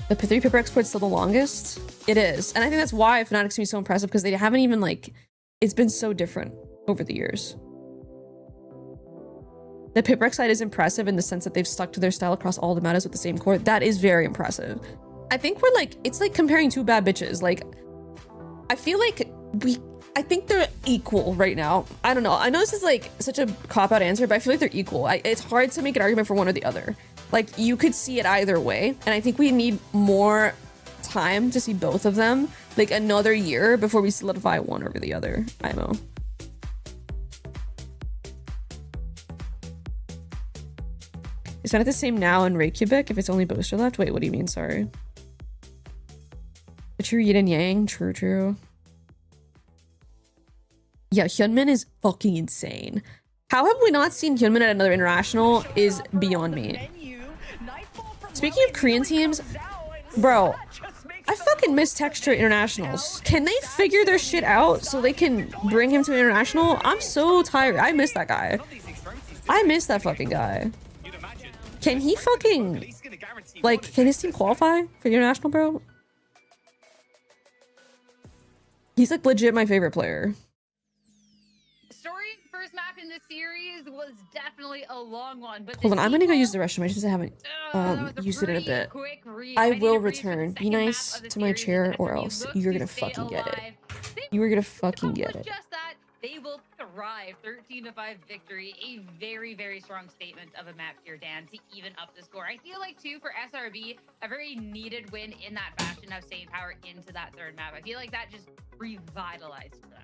S3: The 3 Paper Export's still the longest. It is. And I think that's why Fnatic's gonna be so impressive, because they haven't even, like, it's been so different over the years. The Paper X side is impressive in the sense that they've stuck to their style across all the metas with the same core. That is very impressive. I think we're like, it's like comparing two bad bitches. Like, I feel like I think they're equal right now. I don't know. I know this is like such a cop-out answer, but I feel like they're equal. It's hard to make an argument for one or the other. Like, you could see it either way. And I think we need more time to see both of them. Like, another year before we solidify one over the other. IMO. Is that the same now in Reykjavik if it's only Boaster left? Wait, what do you mean? Sorry. The true yin and yang. True, true. Yeah, Hyunmin is fucking insane. How have we not seen Hyunmin at another international is beyond me. Speaking of Korean teams, bro, I fucking miss Texture internationals. Can they figure their shit out so they can bring him to an international? I'm so tired. I miss that guy. I miss that fucking guy. Can he fucking, like, can his team qualify for the international, bro? He's like legit my favorite player.
S2: Story first map in the series was definitely a long one, but
S3: hold on, I'm gonna go use the restroom. I just haven't used it in a bit. I will return. Be nice to my chair or else you're gonna fucking get it. You are gonna fucking get it.
S2: Just that, they will thrive. 13-5 victory, a very, very strong statement of a map here, Dan, to even up the score. I feel like, too, for SRB, a very needed win in that fashion of staying power into that third map. I feel like that just revitalized them.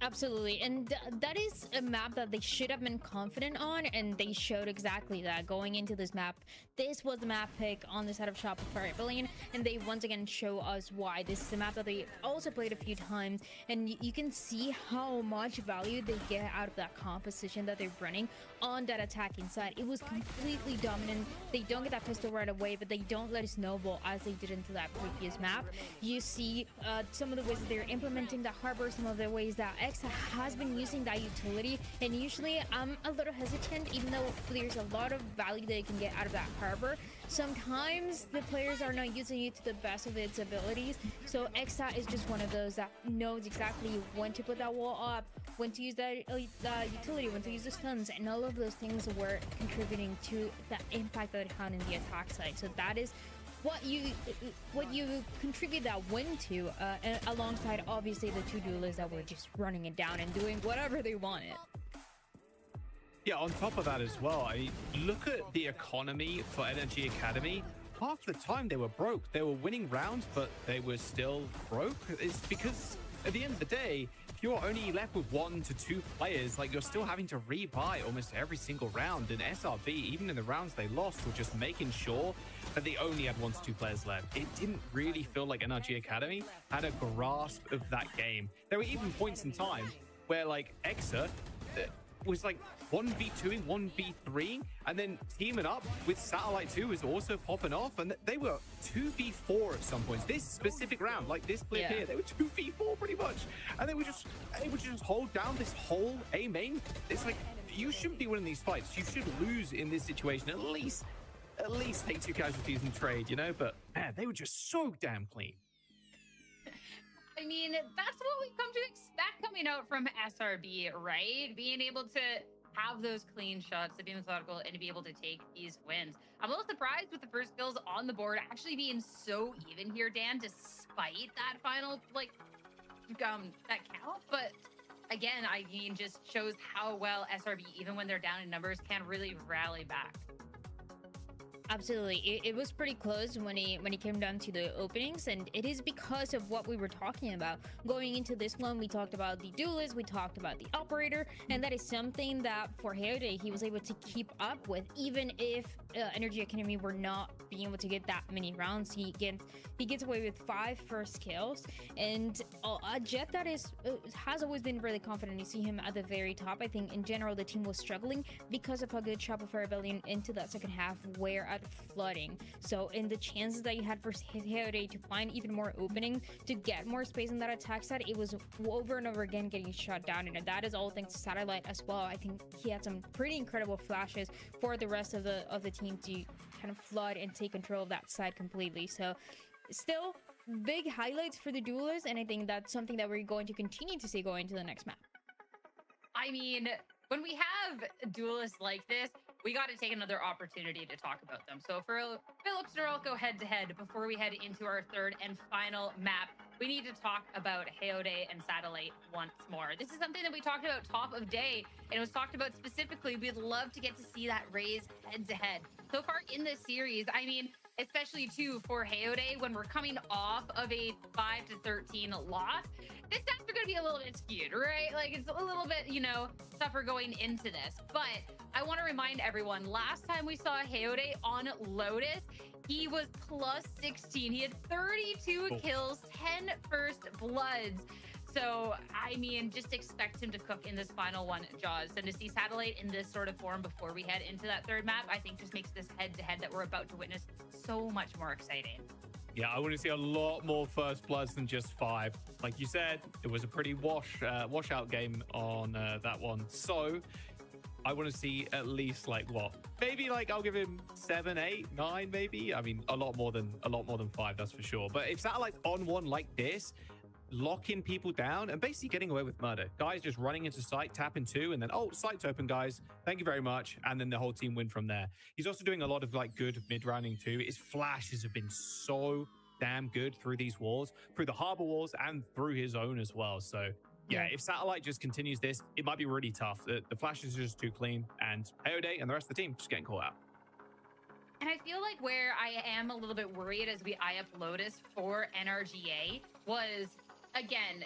S1: Absolutely, and that is a map that they should have been confident on, and they showed exactly that going into this map. This was the map pick on the side of Shopify Rebellion, and they once again show us why. This is a map that they also played a few times, and you can see how much value they get out of that composition that they're running on that attacking side. It was completely dominant. They don't get that pistol right away, but they don't let it snowball as they did into that previous map. You see some of the ways that they're implementing the harbor, some of the ways that Exa has been using that utility, and usually I'm a little hesitant, even though there's a lot of value they can get out of that harbor. Sometimes the players are not using it to the best of its abilities, so Exa is just one of those that knows exactly when to put that wall up, when to use that utility, when to use the stuns, and all of those things were contributing to the impact that it had in the attack side. So that is what you contribute that win to, alongside obviously the two duelists that were just running it down and doing whatever they wanted.
S4: Yeah, on top of that as well, I mean, look at the economy for NRGA Academy. Half the time they were broke. They were winning rounds, but they were still broke. It's because at the end of the day, if you're only left with 1 to 2 players, like, you're still having to rebuy almost every single round. And SRB, even in the rounds they lost, were just making sure that they only had 1 to 2 players left. It didn't really feel like NRG Academy had a grasp of that game. There were even points in time where, like, Exa was like 1v2ing, 1v3, and then teaming up with Satellite 2 was also popping off, and they were 2v4 at some points. This specific round, like this clip here, they were 2v4 pretty much, and they were just able to just hold down this whole A main. It's like, you shouldn't be winning these fights. You should lose in this situation. At least take 2 casualties and trade, you know? But man, they were just so damn clean.
S2: I mean, that's what we've come to expect coming out from SRB, right? Being able to have those clean shots, to be methodical, and to be able to take these wins. I'm a little surprised with the first kills on the board actually being so even here, Dan, despite that final, like, that count. But again, I mean, just shows how well SRB, even when they're down in numbers, can really rally back.
S1: Absolutely, it was pretty close when it came down to the openings, and it is because of what we were talking about going into this one. We talked about the duelist, we talked about the operator, and that is something that for Heode he was able to keep up with, even if NRGA Academy were not being able to get that many rounds. He gets away with 5 first kills, and a Jet that has always been really confident. You see him at the very top. I think in general the team was struggling because of how good Shopify Rebellion into that second half were at flooding. So in the chances that you had for Heode to find even more opening, to get more space in that attack side, it was over and over again getting shut down, and that is all thanks to Satellite as well. I think he had some pretty incredible flashes for the rest of the team to kind of flood and take control of that side completely. So still big highlights for the duelists, and I think that's something that we're going to continue to see going to the next map.
S2: I mean, when we have duelists like this, we got to take another opportunity to talk about them. So for Philips Norelco head-to-head, before we head into our third and final map, we need to talk about Heode and Satellite once more. This is something that we talked about top of day, and it was talked about specifically. We'd love to get to see that raise head-to-head. So far in this series, I mean, especially too for Heode, when we're coming off of a 5-13 loss, the stats are going to be a little bit skewed, right? Like, it's a little bit, you know, tougher going into this. But I want to remind everyone, last time we saw Heode on Lotus, he was plus 16. He had 32 kills, 10 first bloods. So, I mean, just expect him to cook in this final one, Jaws. And to see Satellite in this sort of form before we head into that third map, I think just makes this head-to-head that we're about to witness so much more exciting.
S4: Yeah, I want to see a lot more first bloods than just 5. Like you said, it was a pretty washout game on that one. So I want to see at least like what? Maybe like I'll give him 7, 8, 9, maybe. I mean, a lot more than 5, that's for sure. But if Satellite's on one like this, locking people down and basically getting away with murder. Guys just running into site, tapping 2, and then, oh, site's open, guys. Thank you very much. And then the whole team win from there. He's also doing a lot of like good mid-rounding too. His flashes have been so damn good through these walls, through the harbor walls and through his own as well. So yeah, if Satellite just continues this, it might be really tough. The flashes are just too clean, and Heode and the rest of the team just getting caught out.
S2: And I feel like where I am a little bit worried as we eye up Lotus for NRGA was, again,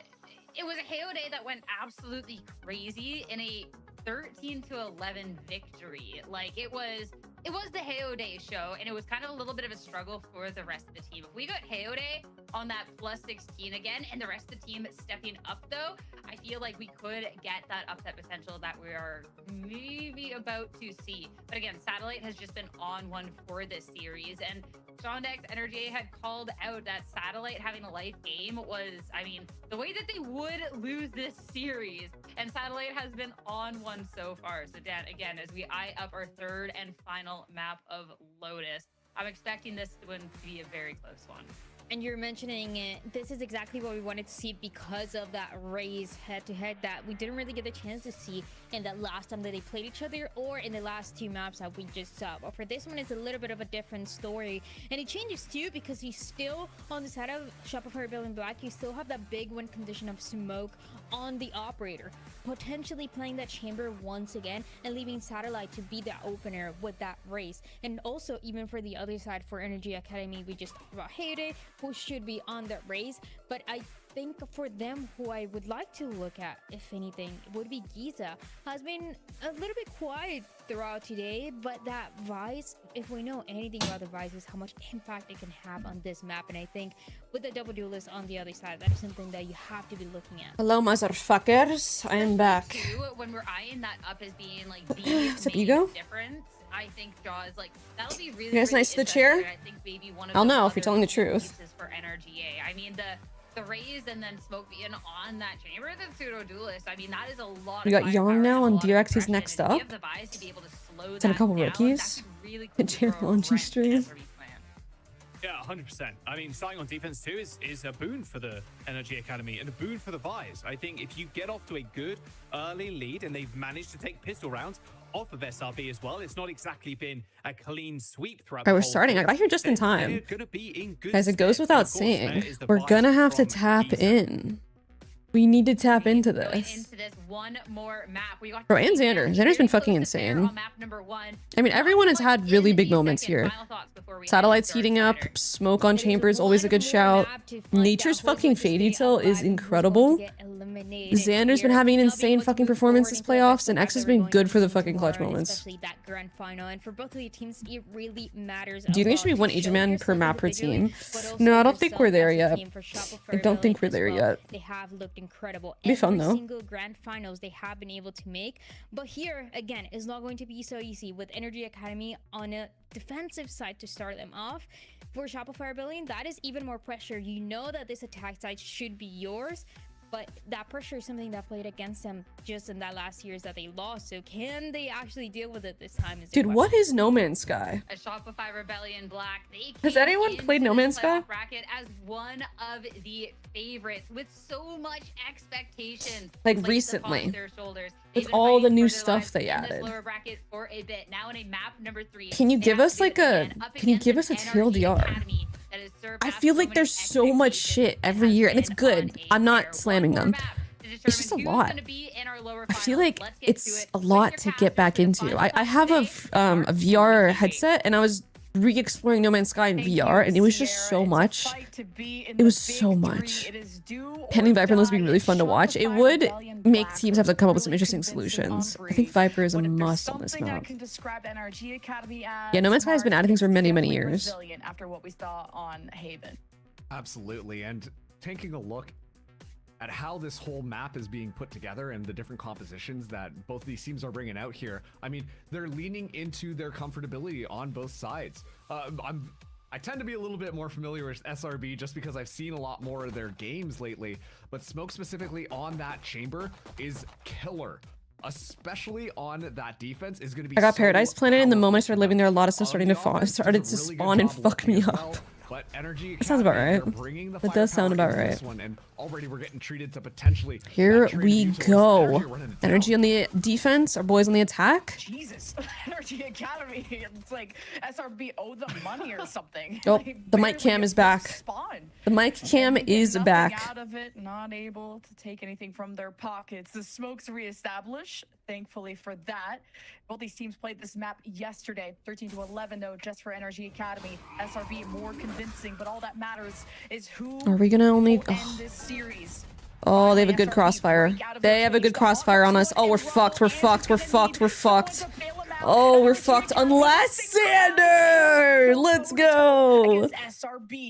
S2: it was a Heode that went absolutely crazy in a 13-11 victory. Like, it was the Heode show, and it was kind of a little bit of a struggle for the rest of the team. If we got Heode on that plus 16 again, and the rest of the team stepping up, though, I feel like we could get that upset potential that we are maybe about to see. But again, Satellite has just been on one for this series, and Shondex NRGA had called out that Satellite having a life game was, I mean, the way that they would lose this series, and Satellite has been on one so far. So Dan, again, as we eye up our third and final map of Lotus, I'm expecting this one to be a very close one.
S1: And you're mentioning it, this is exactly what we wanted to see because of that race head-to-head that we didn't really get the chance to see in that last time that they played each other or in the last 2 maps that we just saw. But for this one, it's a little bit of a different story. And it changes too because you still, on the side of Shopify Rebellion Black, you still have that big win condition of smoke on the operator, potentially playing that chamber once again and leaving Satellite to be the opener with that race. And also, even for the other side, for NRGA Academy, we just talked about Heode, who should be on that race. But I think for them, who I would like to look at, if anything, would be Giza. Has been a little bit quiet throughout today, but that Vice, if we know anything about the Vice, is how much impact it can have on this map. And I think with the double duelist on the other side, that is something that you have to be looking at.
S3: Hello, motherfuckers. I am back.
S2: When we're eyeing that up as being like the
S3: What's up, Ego?
S2: difference, I think Jaws, like, that'll be really,
S3: you guys
S2: really
S3: nice to the chair?
S2: I think maybe one of
S3: I'll
S2: the
S3: know if you're telling the truth.
S2: For NRGA. I mean, the the Raze and then Smoke being on that chamber, the pseudo duelist. I mean, that is a lot.
S3: We got Young now on DRX. He's next up.
S2: And
S3: a couple rookies. Melanji stream.
S4: Yeah, 100%. I mean, starting on defense too is a boon for the NRGA Academy and a boon for the Vice. I think if you get off to a good early lead and they've managed to take pistol rounds off of SRB as well, it's not exactly been a clean sweep throughout the
S3: we're
S4: whole
S3: starting. I
S4: field.
S3: got here just in time.
S4: They're gonna be in good
S3: Guys, it goes
S4: stead.
S3: without
S4: Of course, there
S3: saying,
S4: is the
S3: we're
S4: Vice
S3: gonna have to
S4: from
S3: tap
S4: East.
S3: in. We need to tap into this.
S2: Into this one more map. We got
S3: Bro, and Xander. Xander's been fucking insane.
S2: on map number 1.
S3: I mean, everyone has had really big moments here.
S2: Final thoughts before we
S3: Satellites
S2: head into
S3: heating
S2: our
S3: up,
S2: decider.
S3: smoke on chambers, always a good shout. Nature's fucking fade detail is incredible. Xander's been having an insane fucking performance this playoffs, and X has been good for the fucking clutch moments.
S1: Especially that grand final, and for both of the teams, it really matters.
S3: Do you think it should be one agent man per map per team? No, I don't think we're there yet. I don't think we're there yet.
S1: They have looked incredible.
S3: Be fun though.
S1: Single grand finals they have been able to make, but here again is not going to be so easy with NRGA Academy on a defensive side to start them off. For Shopify Rebellion, that is even more pressure. You know that this attack side should be yours, but that pressure is something that played against them just in that last years that they lost. So can they actually deal with it this time?
S3: Dude, what is No Man's Sky?
S2: A Shopify Rebellion Black. They
S3: Has
S2: came
S3: anyone
S2: into
S3: played No
S2: this
S3: Man's Sky?
S2: playoff bracket as one of the favorites with so much expectations
S3: Like
S2: placed
S3: recently.
S2: upon their shoulders.
S3: With
S2: They've been
S3: all the
S2: fighting
S3: new
S2: for their
S3: stuff
S2: lives
S3: they
S2: in this
S3: added.
S2: lower bracket for a bit. Now in a map number 3.
S3: Can you
S2: they
S3: give
S2: have
S3: us
S2: to
S3: like
S2: do it
S3: a,
S2: again up
S3: can you
S2: against
S3: give us a
S2: an
S3: TLDR?
S2: Academy that has served
S3: I
S2: up
S3: feel
S2: so
S3: like
S2: many
S3: there's so much shit
S2: expectations
S3: every
S2: and
S3: year,
S2: has
S3: and it's
S2: been
S3: good.
S2: on a
S3: I'm
S2: tear.
S3: not slamming
S2: One
S3: them.
S2: more map to
S3: It's just a
S2: determine who's
S3: lot.
S2: gonna be in our lower
S3: I feel
S2: finals.
S3: like
S2: Let's get
S3: it's
S2: to it.
S3: a
S2: With
S3: lot
S2: your
S3: to
S2: captain
S3: get back
S2: for the
S3: into.
S2: final
S3: I
S2: thoughts
S3: have a,
S2: today,
S3: a VR headset, and I was re-exploring No Man's Sky in VR, and it was just so much. It was so much. Pending Viper must be really fun to watch. It would make teams have to come up with some interesting solutions. I think Viper is a must on this map. Yeah, No Man's Sky has been adding things for many, many years.
S7: After what we saw on Haven.
S6: Absolutely, and taking a look at how this whole map is being put together and the different compositions that both these teams are bringing out here, I mean, they're leaning into their comfortability on both sides. I tend to be a little bit more familiar with SRB just because I've seen a lot more of their games lately, but Smoke specifically on that chamber is killer. Especially on that defense is going to be.
S3: I got
S6: so
S3: Paradise Planet, and the moment I started
S6: powerful.
S3: living there, a lot of stuff
S6: On
S3: starting
S6: the
S3: to spawn,
S6: offense,
S3: started
S6: does
S3: to
S6: a really
S3: spawn
S6: good
S3: and
S6: job
S3: fuck me
S6: working
S3: up.
S6: well, but NRGA
S3: That sounds about
S6: Academy,
S3: right.
S6: they're bringing the
S3: That does sound
S6: firepower
S3: about
S6: into this
S3: right.
S6: one, and already we're getting treated to potentially.
S3: Here
S6: that trade
S3: we
S6: utility.
S3: go.
S6: They're actually running it down.
S3: Energy on the defense, our boys on the attack.
S7: Jesus, NRGA Academy. It's like SRB owe them money or something.
S3: Oh,
S7: Like,
S3: the mic cam
S7: barely
S3: is back.
S7: Spawn.
S3: The mic cam
S7: And they get
S3: is
S7: nothing
S3: back.
S7: Out of it, not able to take anything from their pockets. The Smokes reestablish. Thankfully for that. Both these teams played this map yesterday, 13-11 though, just for NRG Academy. SRB more convincing, but all that matters is who
S3: Are we gonna only?
S7: will end this series.
S3: Oh, they have a good crossfire. They have a good crossfire on us. Oh, we're fucked. We're fucked. We're fucked. We're fucked. Oh, we're fucked. Unless Xander! Let's go.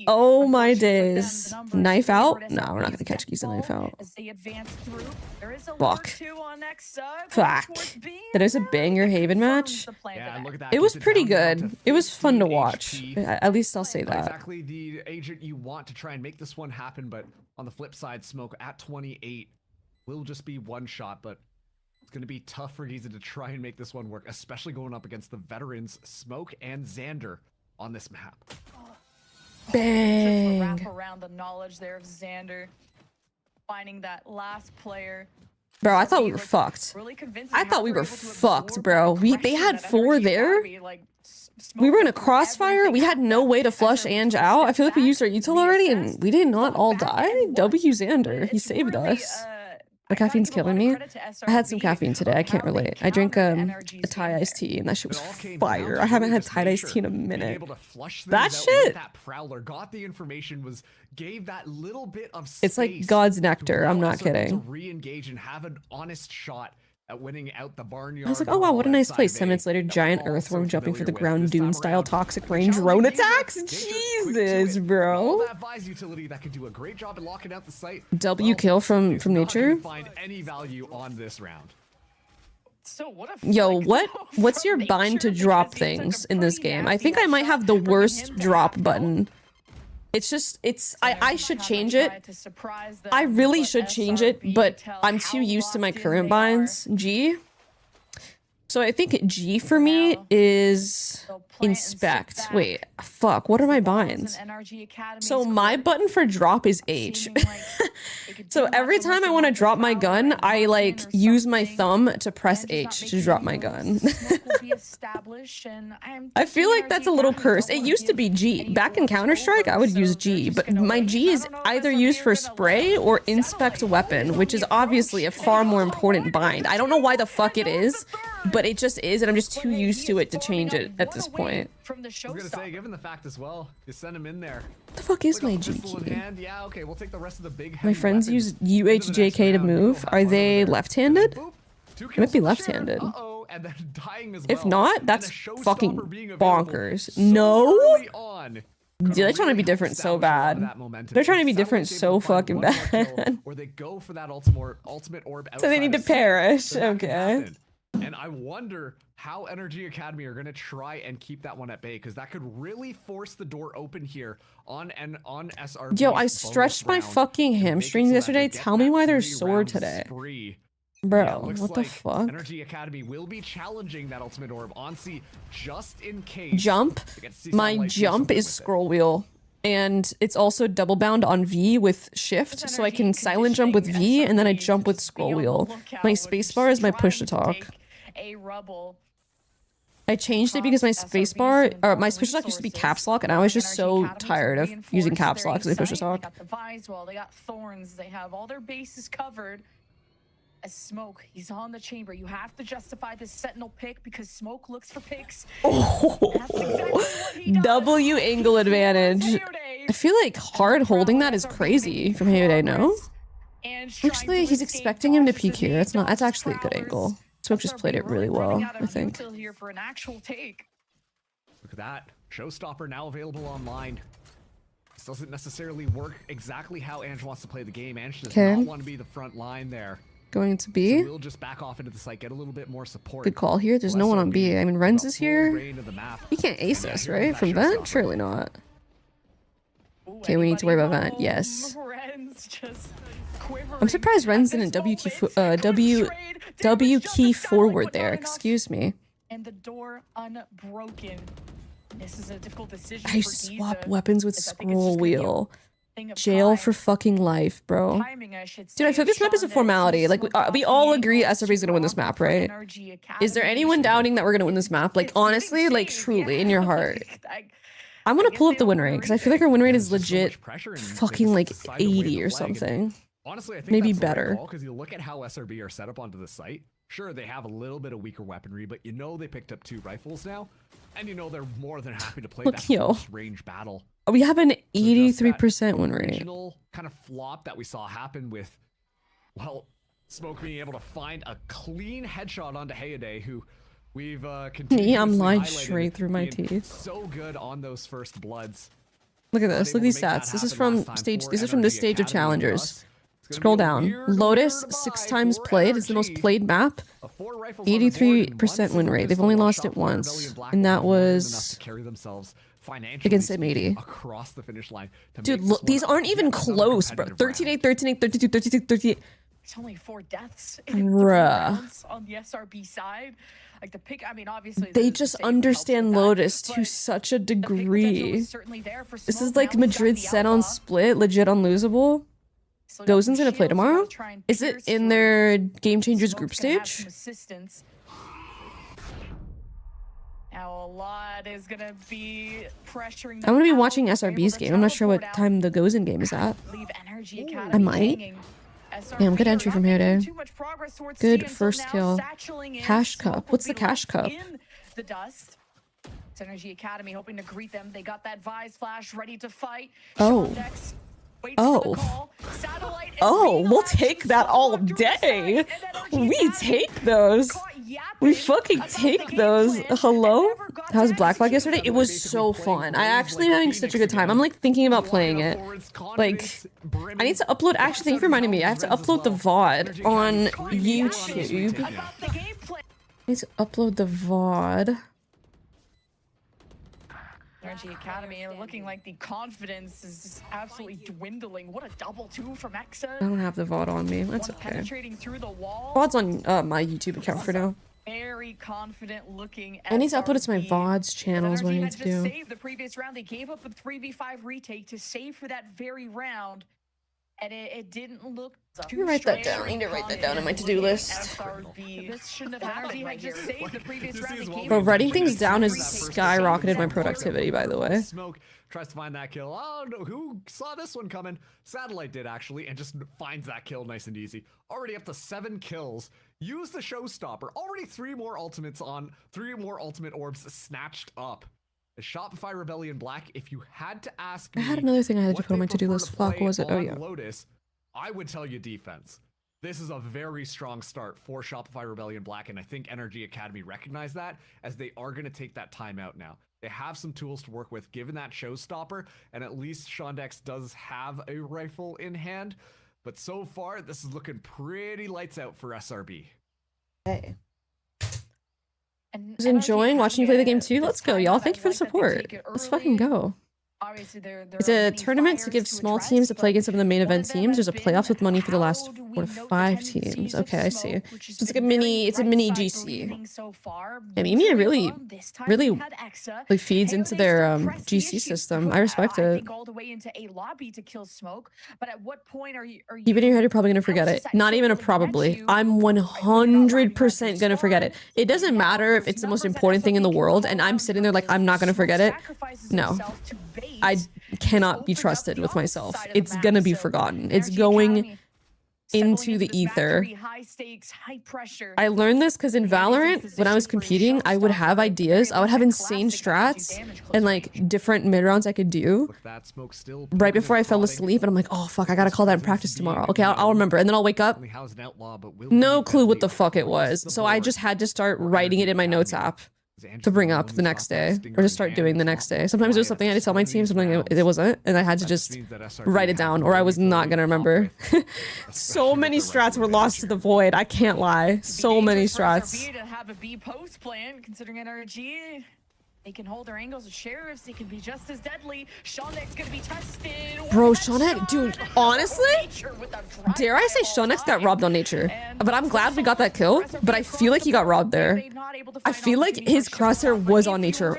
S3: Oh my days. Knife out? No, we're not gonna catch Geese a knife out. Fuck. Fuck. That is a banger Haven match.
S6: Yeah, and look at that.
S3: It was
S6: gets it
S3: pretty
S6: down to
S3: good. It was fun to
S6: 15
S3: watch.
S6: HP.
S3: At least I'll say
S6: Not
S3: that.
S6: exactly the agent you want to try and make this one happen, but on the flip side, Smoke at 28 will just be one shot, but it's going to be tough for Giza to try and make this one work, especially going up against the veterans Smoke and Xander on this map.
S3: Bang.
S7: Wrap around the knowledge there of Xander finding that last player.
S3: Bro, I thought we were fucked.
S7: Really convincing
S3: I
S7: how
S3: thought we
S7: they're
S3: were
S7: able to
S3: fucked,
S7: absorb
S3: bro.
S7: the
S3: They had
S7: pressure that
S3: 4
S7: NRG
S3: there.
S7: Academy, like,
S3: We were in a
S7: Smoke
S3: crossfire.
S7: everything
S3: We had no way to flush
S7: SRB
S3: Ange
S7: took a
S3: out. I
S7: step
S3: feel like we
S7: back,
S3: used our util already, and
S7: reassessed,
S3: we did not all
S7: fought back
S3: die.
S7: and won.
S3: W Xander. He
S7: It's
S3: saved
S7: really,
S3: us.
S7: I
S3: The
S7: gotta
S3: caffeine's
S7: give a lot
S3: killing
S7: of
S3: me.
S7: credit to
S3: I had some
S7: SRB
S3: caffeine today. I can't
S7: how they
S3: relate. I drink
S7: countered
S3: a
S7: NRG's
S3: Thai
S7: game
S3: iced tea, and that shit was
S6: It all came down
S3: fire.
S6: to
S3: I haven't
S6: really
S3: had
S6: just
S3: Thai iced
S6: nature.
S3: tea in a
S6: Being
S3: minute.
S6: able to flush
S3: That
S6: things out with
S3: shit.
S6: that prowler, got the information, gave that little bit of space.
S3: It's like God's nectar. I'm
S6: allow
S3: not
S6: SRB
S3: kidding.
S6: To re-engage and have an honest shot at winning out the barnyard.
S3: I was like, oh wow, what a nice place. 10 minutes later, giant
S6: all
S3: earthworm
S6: so
S3: jumping for the
S6: familiar
S3: ground
S6: with. This time
S3: dune style
S6: around,
S3: toxic
S6: the
S3: range
S6: challenge
S3: drone
S6: is
S3: attacks.
S6: Nature quick to
S3: Jesus,
S6: it.
S3: bro.
S6: All that Vise utility that could do a great job at locking out the site.
S3: W kill from
S6: it's not gonna
S3: nature.
S6: Find any value on this round.
S7: So what a
S3: Yo,
S7: flick
S3: what's
S7: from
S3: your bind to
S7: nature
S3: drop
S7: because he took
S3: things
S7: a
S3: in this
S7: pretty
S3: game? I
S7: nasty
S3: think I might
S7: shot
S3: have the
S7: forcing
S3: worst
S7: him to
S3: drop
S7: back out.
S3: button It's just, I should change it. I really should change it, but I'm too used to my current binds. G. So I think G for me is inspect. Wait, fuck, what are my binds? So my button for drop is H. So every time I want to drop my gun, I like use my thumb to press H to drop my gun. I feel like that's a little cursed. It used to be G. Back in Counter-Strike, I would use G, but my G is either used for spray or inspect weapon, which is obviously a far more important bind. I don't know why the fuck it is, but it just is, and I'm just too used to it to change it at this point.
S6: I was gonna say, given the fact as well, you send him in there.
S3: What the fuck is my G key?
S6: Yeah, okay, we'll take the rest of the big.
S3: My friends use UHJK to move. Are they left-handed? They might be left-handed. If not, that's fucking bonkers. No? Dude, they're trying to be different so bad. They're trying to be different so fucking bad.
S6: Or they go for that ultimate orb.
S3: So they need to perish. Okay.
S6: And I wonder how NRGA Academy are going to try and keep that one at bay, because that could really force the door open here on SRB.
S3: Yo, I stretched my fucking hamstrings yesterday. Tell me why they're sore today. Bro, yeah, what the fuck?
S6: NRGA Academy will be challenging that ultimate orb on C just in case.
S3: Jump. My jump is scroll wheel. And it's also double bound on V with shift, so I can silent jump with V and then I jump with scroll wheel. My spacebar is my push to talk. I changed it because my spacebar, or my push to talk used to be caps lock, and I was just so tired of using caps lock as I push to talk.
S7: They got thorns. They have all their bases covered. As Smoke, he's on the chamber. You have to justify this sentinel pick because Smoke looks for picks.
S3: Oh, W angle advantage. I feel like hard holding that is crazy from Hayday, no? Actually, he's expecting him to peek here. That's not. That's actually a good angle. Smoke just played it really well, I think.
S6: Look at that. Showstopper now available online. This doesn't necessarily work exactly how Ange wants to play the game. Ange does not want to be the front line there.
S3: Going to B.
S6: So we'll just back off into the site, get a little bit more support.
S3: Good call here. There's no one on B. I mean, Renz is here. He can't ace us, right? From vent? Surely not. Okay, we need to worry about vent. Yes. I'm surprised Renz didn't W key forward there. Excuse me.
S7: And the door unbroken. This is a difficult decision.
S3: I swap weapons with scroll wheel. Jail for fucking life, bro. Dude, I feel this map is a formality. Like, we all agree SRB is gonna win this map, right? Is there anyone doubting that we're gonna win this map? Like, honestly, like, truly, in your heart. I'm gonna pull up the win rate, because I feel like our win rate is legit fucking, like, 80 or something.
S6: Honestly, I think
S3: maybe
S6: that's
S3: better.
S6: Because you look at how SRB are set up onto the site. Sure, they have a little bit of weaker weaponry, but you know they picked up 2 rifles now. And you know they're more than happy to play that close range battle.
S3: We have an 83% win rate.
S6: Original kind of flop that we saw happen with, well, Smoke being able to find a clean headshot onto Hayday, who we've continued.
S3: Yeah, I'm lying straight through my teeth.
S6: So good on those first bloods.
S3: Look at this. Look at these stats. This is from stage. This is from this stage of challengers. Scroll down. Lotus 6 times played. It's the most played map. 83% win rate. They've only lost it once, and that was against M80.
S6: Across the finish line.
S3: Dude, look, these aren't even close, bro. 13-8, 13-8, 32, 32, 38.
S7: It's only 4 deaths
S3: Bruh.
S7: on the SRB side. Like the pick, I mean, obviously
S3: they just understand Lotus to such a degree. This is like Madrid set on split, legit unlosable. Dozen's gonna play tomorrow? Is it in their Game Changers group stage?
S7: Now a lot is gonna be pressuring.
S3: I'm gonna be watching SRB's game. I'm not sure what time the Gozen game is at. I might. Damn, good entry from Hayday. Good first kill. Cash cup. What's the cash cup?
S7: The dust. It's NRGA Academy hoping to greet them. They got that Vise flash ready to fight.
S3: Oh. Oh, we'll take that all day. We take those. We fucking take those. Hello? How was Black Flag yesterday? It was so fun. I actually am having such a good time. I'm like thinking about playing it. Like, I need to upload. Actually, thank you for reminding me. I have to upload the VOD on YouTube. I need to upload the VOD.
S7: NRGA Academy, and looking like the confidence is just absolutely dwindling. What a double 2 from Exa.
S3: I don't have the VOD on me. That's
S7: One
S3: okay.
S7: penetrating through the wall.
S3: VOD's on my YouTube account for now.
S7: Very confident looking.
S3: I need to upload it to my
S7: SRB.
S3: VODs channel is what I
S7: NRG
S3: need
S7: had
S3: to
S7: just
S3: do.
S7: saved the previous round. They gave up a 3v5 retake to save for that very round. And it didn't look
S3: Let me write that down. I need to write that down on my to-do list.
S7: SRB. This shouldn't have happened right here. Saved the previous round. They gave
S3: Bro,
S7: up
S3: writing
S7: a
S3: things down has
S7: retake.
S3: skyrocketed my productivity, by the way.
S6: Smoke tries to find that kill. Oh no, who saw this one coming? Satellite did actually, and just finds that kill nice and easy. Already up to 7 kills. Use the showstopper. Already 3 more ultimate orbs snatched up. The Shopify Rebellion Black, if you had to ask me,
S3: I had another thing I had to
S6: what
S3: put on
S6: they
S3: my to-do
S6: prefer
S3: list. Fuck,
S6: play
S3: what was it? Oh
S6: on
S3: yeah.
S6: Lotus, I would tell you defense. This is a very strong start for Shopify Rebellion Black, and I think NRG Academy recognize that, as they are going to take that time out now. They have some tools to work with, given that showstopper, and at least Shondex does have a rifle in hand. But so far, this is looking pretty lights out for SRB.
S3: Hey.
S7: And
S3: Was enjoying
S7: NRG
S3: watching you play the game
S7: Academy,
S3: too.
S7: this
S3: Let's go,
S7: time
S3: y'all.
S7: out,
S3: Thank you
S7: I
S3: for the
S7: like that they
S3: support.
S7: take it
S3: Let's
S7: early.
S3: fucking go.
S7: Obviously, there
S3: It's
S7: are
S3: a
S7: many
S3: tournament to
S7: fires
S3: give
S7: to
S3: small
S7: address,
S3: teams to play
S7: but
S3: against some of the main
S7: one
S3: event
S7: of them
S3: teams.
S7: has
S3: There's a
S7: been
S3: playoffs with money for the last
S7: how do we
S3: 4 to
S7: note the
S3: 5
S7: tendencies
S3: teams.
S7: of
S3: Okay, I see.
S7: Smoke, which has
S3: So it's like a
S7: been
S3: mini,
S7: very
S3: it's a mini
S7: right side
S3: GC.
S7: leading so far.
S3: Yeah, Mimi really,
S7: This time
S3: really
S7: we had Exa.
S3: like feeds into
S7: Peyote
S3: their
S7: still pressed the
S3: GC
S7: issue.
S3: system. I respect
S7: I
S3: it.
S7: think all the way into a lobby to kill Smoke. But at what point are you?
S3: Keep it in your head, you're probably gonna forget it. Not even a probably. I'm 100% gonna forget it. It doesn't matter if it's the most important thing in the world, and I'm sitting there like I'm not gonna forget it. No, I cannot be trusted with myself. It's gonna be forgotten. It's going into the ether. I learned this because in Valorant, when I was competing, I would have ideas. I would have insane strats and like different mid rounds I could do right before I fell asleep. And I'm like, oh fuck, I gotta call that in practice tomorrow. Okay, I'll remember. And then I'll wake up, no clue what the fuck it was. So I just had to start writing it in my notes app to bring up the next day, or just start doing the next day. Sometimes it was something I had to tell my team, something it wasn't, and I had to just write it down, or I was not gonna remember. So many strats were lost to the void. I can't lie. So many strats.
S7: To have a B post plan, considering NRG, they can hold their angles of sheriffs. They can be just as deadly. Shonek's gonna be tested.
S3: Bro, Shonek, dude, honestly, dare I say Shonex got robbed on nature? But I'm glad we got that kill, but I feel like he got robbed there. I feel like his crosshair was on nature.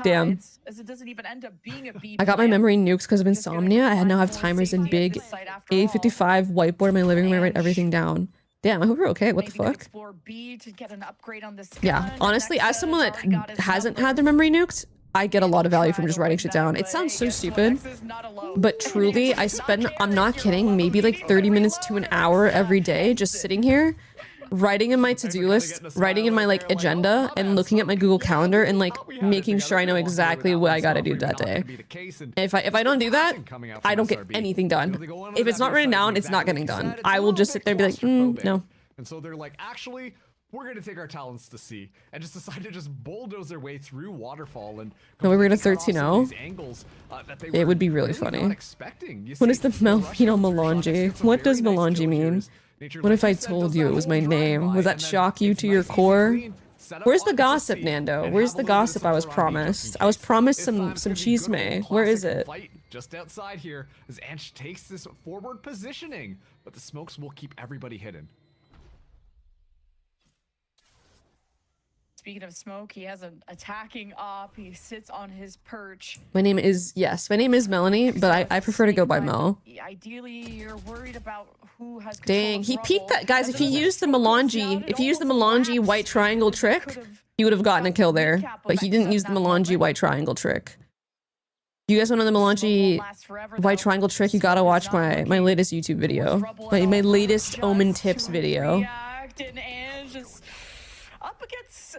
S3: Damn. I got my memory nukes because of insomnia. I now have timers in big A55 whiteboard in my living room. I write everything down. Damn, I hope you're okay. What the fuck? Yeah, honestly, as someone that hasn't had their memory nuked, I get a lot of value from just writing shit down. It sounds so stupid, but truly, I spend, I'm not kidding, maybe like 30 minutes to an hour every day just sitting here, writing in my to-do list, writing in my like agenda, and looking at my Google Calendar and like making sure I know exactly what I gotta do that day. If I don't do that, I don't get anything done. If it's not written down, it's not getting done. I will just sit there and be like, no.
S6: And so they're like, actually, we're going to take our talents to sea, and just decide to just bulldoze their way through Waterfall. And
S3: no, we were gonna 13-0. It would be really funny. What is the melanji? What does melanji mean? What if I told you it was my name? Would that shock you to your core? Where's the gossip, Nando? Where's the gossip I was promised? I was promised some cheese may. Where is it?
S6: Just outside here, as Ansh takes this forward positioning, but the smokes will keep everybody hidden.
S7: Speaking of Smoke, he has an attacking op. He sits on his perch.
S3: My name is Melanie, but I prefer to go by Mel.
S7: Ideally, you're worried about who has.
S3: Dang, he peeked that, guys. If he used the melanji white triangle trick, he would have gotten a kill there. But he didn't use the melanji white triangle trick. You guys want to know the melanji white triangle trick? You gotta watch my latest YouTube video, my latest Omen tips video.
S7: Up against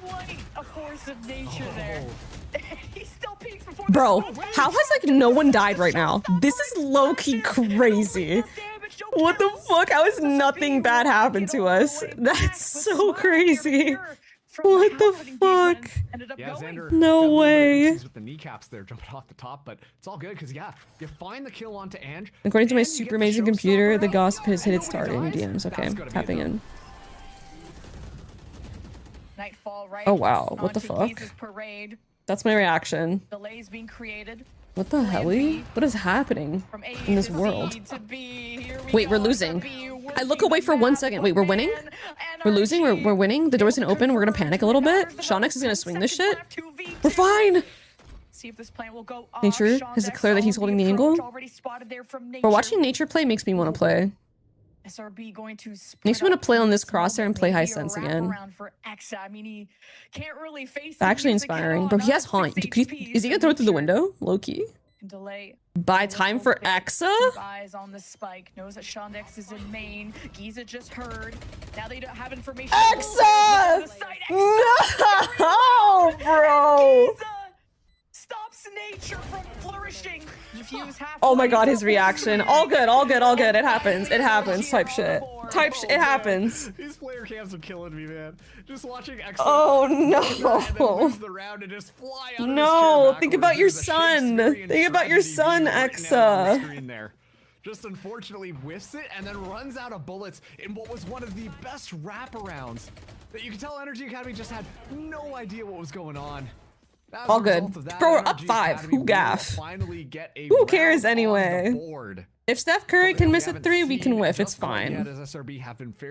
S7: quite a force of nature there. He still peeks before.
S3: Bro, how has like no one died right now? This is low-key crazy. What the fuck? How has nothing bad happened to us? That's so crazy. What the fuck? No way.
S6: With the kneecaps there jumping off the top, but it's all good because yeah, you find the kill onto Ange.
S3: According to my super amazing computer, the gossip has hit its target in DMs. Okay, tapping in.
S7: Nightfall, right?
S3: Oh wow, what the
S7: onto
S3: fuck?
S7: Giza's parade.
S3: That's my reaction.
S7: Delays being created.
S3: What the hell? What is happening
S7: From A
S3: in this
S7: to
S3: world?
S7: C to B. Here we
S3: Wait,
S7: go,
S3: we're losing.
S7: SRB
S3: I look
S7: working
S3: away for
S7: the
S3: 1
S7: map,
S3: second.
S7: but
S3: Wait, we're winning?
S7: man,
S3: We're losing? We're
S7: NRG
S3: winning? The door's gonna
S7: able to
S3: open. We're gonna panic a little bit.
S7: convert
S3: Shonix is gonna
S7: about
S3: swing
S7: 10
S3: this shit.
S7: seconds left, 2v2.
S3: We're fine.
S7: See if this plan will go off.
S3: Nature, has it clear that he's holding the angle?
S7: Already spotted there from
S3: Bro, watching Nature play makes me want to play.
S7: SRB going to
S3: Makes me want to play on this crosshair and play high sense again.
S7: For Exa. I mean, he can't really face
S3: Actually
S7: Giza
S3: inspiring.
S7: head
S3: Bro,
S7: on,
S3: he has
S7: not
S3: haunt.
S7: 6
S3: Is
S7: HP,
S3: he gonna throw it through the
S7: Nature
S3: window? Low key.
S7: can delay.
S3: Buy time for Exa?
S7: Keep eyes on the spike. Knows that Shondex is in main. Giza just heard. Now they don't have information.
S3: Exa! No, bro.
S7: Giza stops Nature from flourishing.
S3: Oh my god, his reaction. All good, all good, all good. It happens. It happens. Type shit. It happens.
S6: These player cams are killing me, man. Just watching X.
S3: Oh no. No, think about your son. Think about your son, Exa.
S6: Just unfortunately whiffs it and then runs out of bullets in what was one of the best wraparounds that you can tell NRGA Academy just had no idea what was going on.
S3: All good. Bro, we're up 5. Who gaff? Who cares anyway? If Steph Curry can miss a 3, we can whiff. It's fine.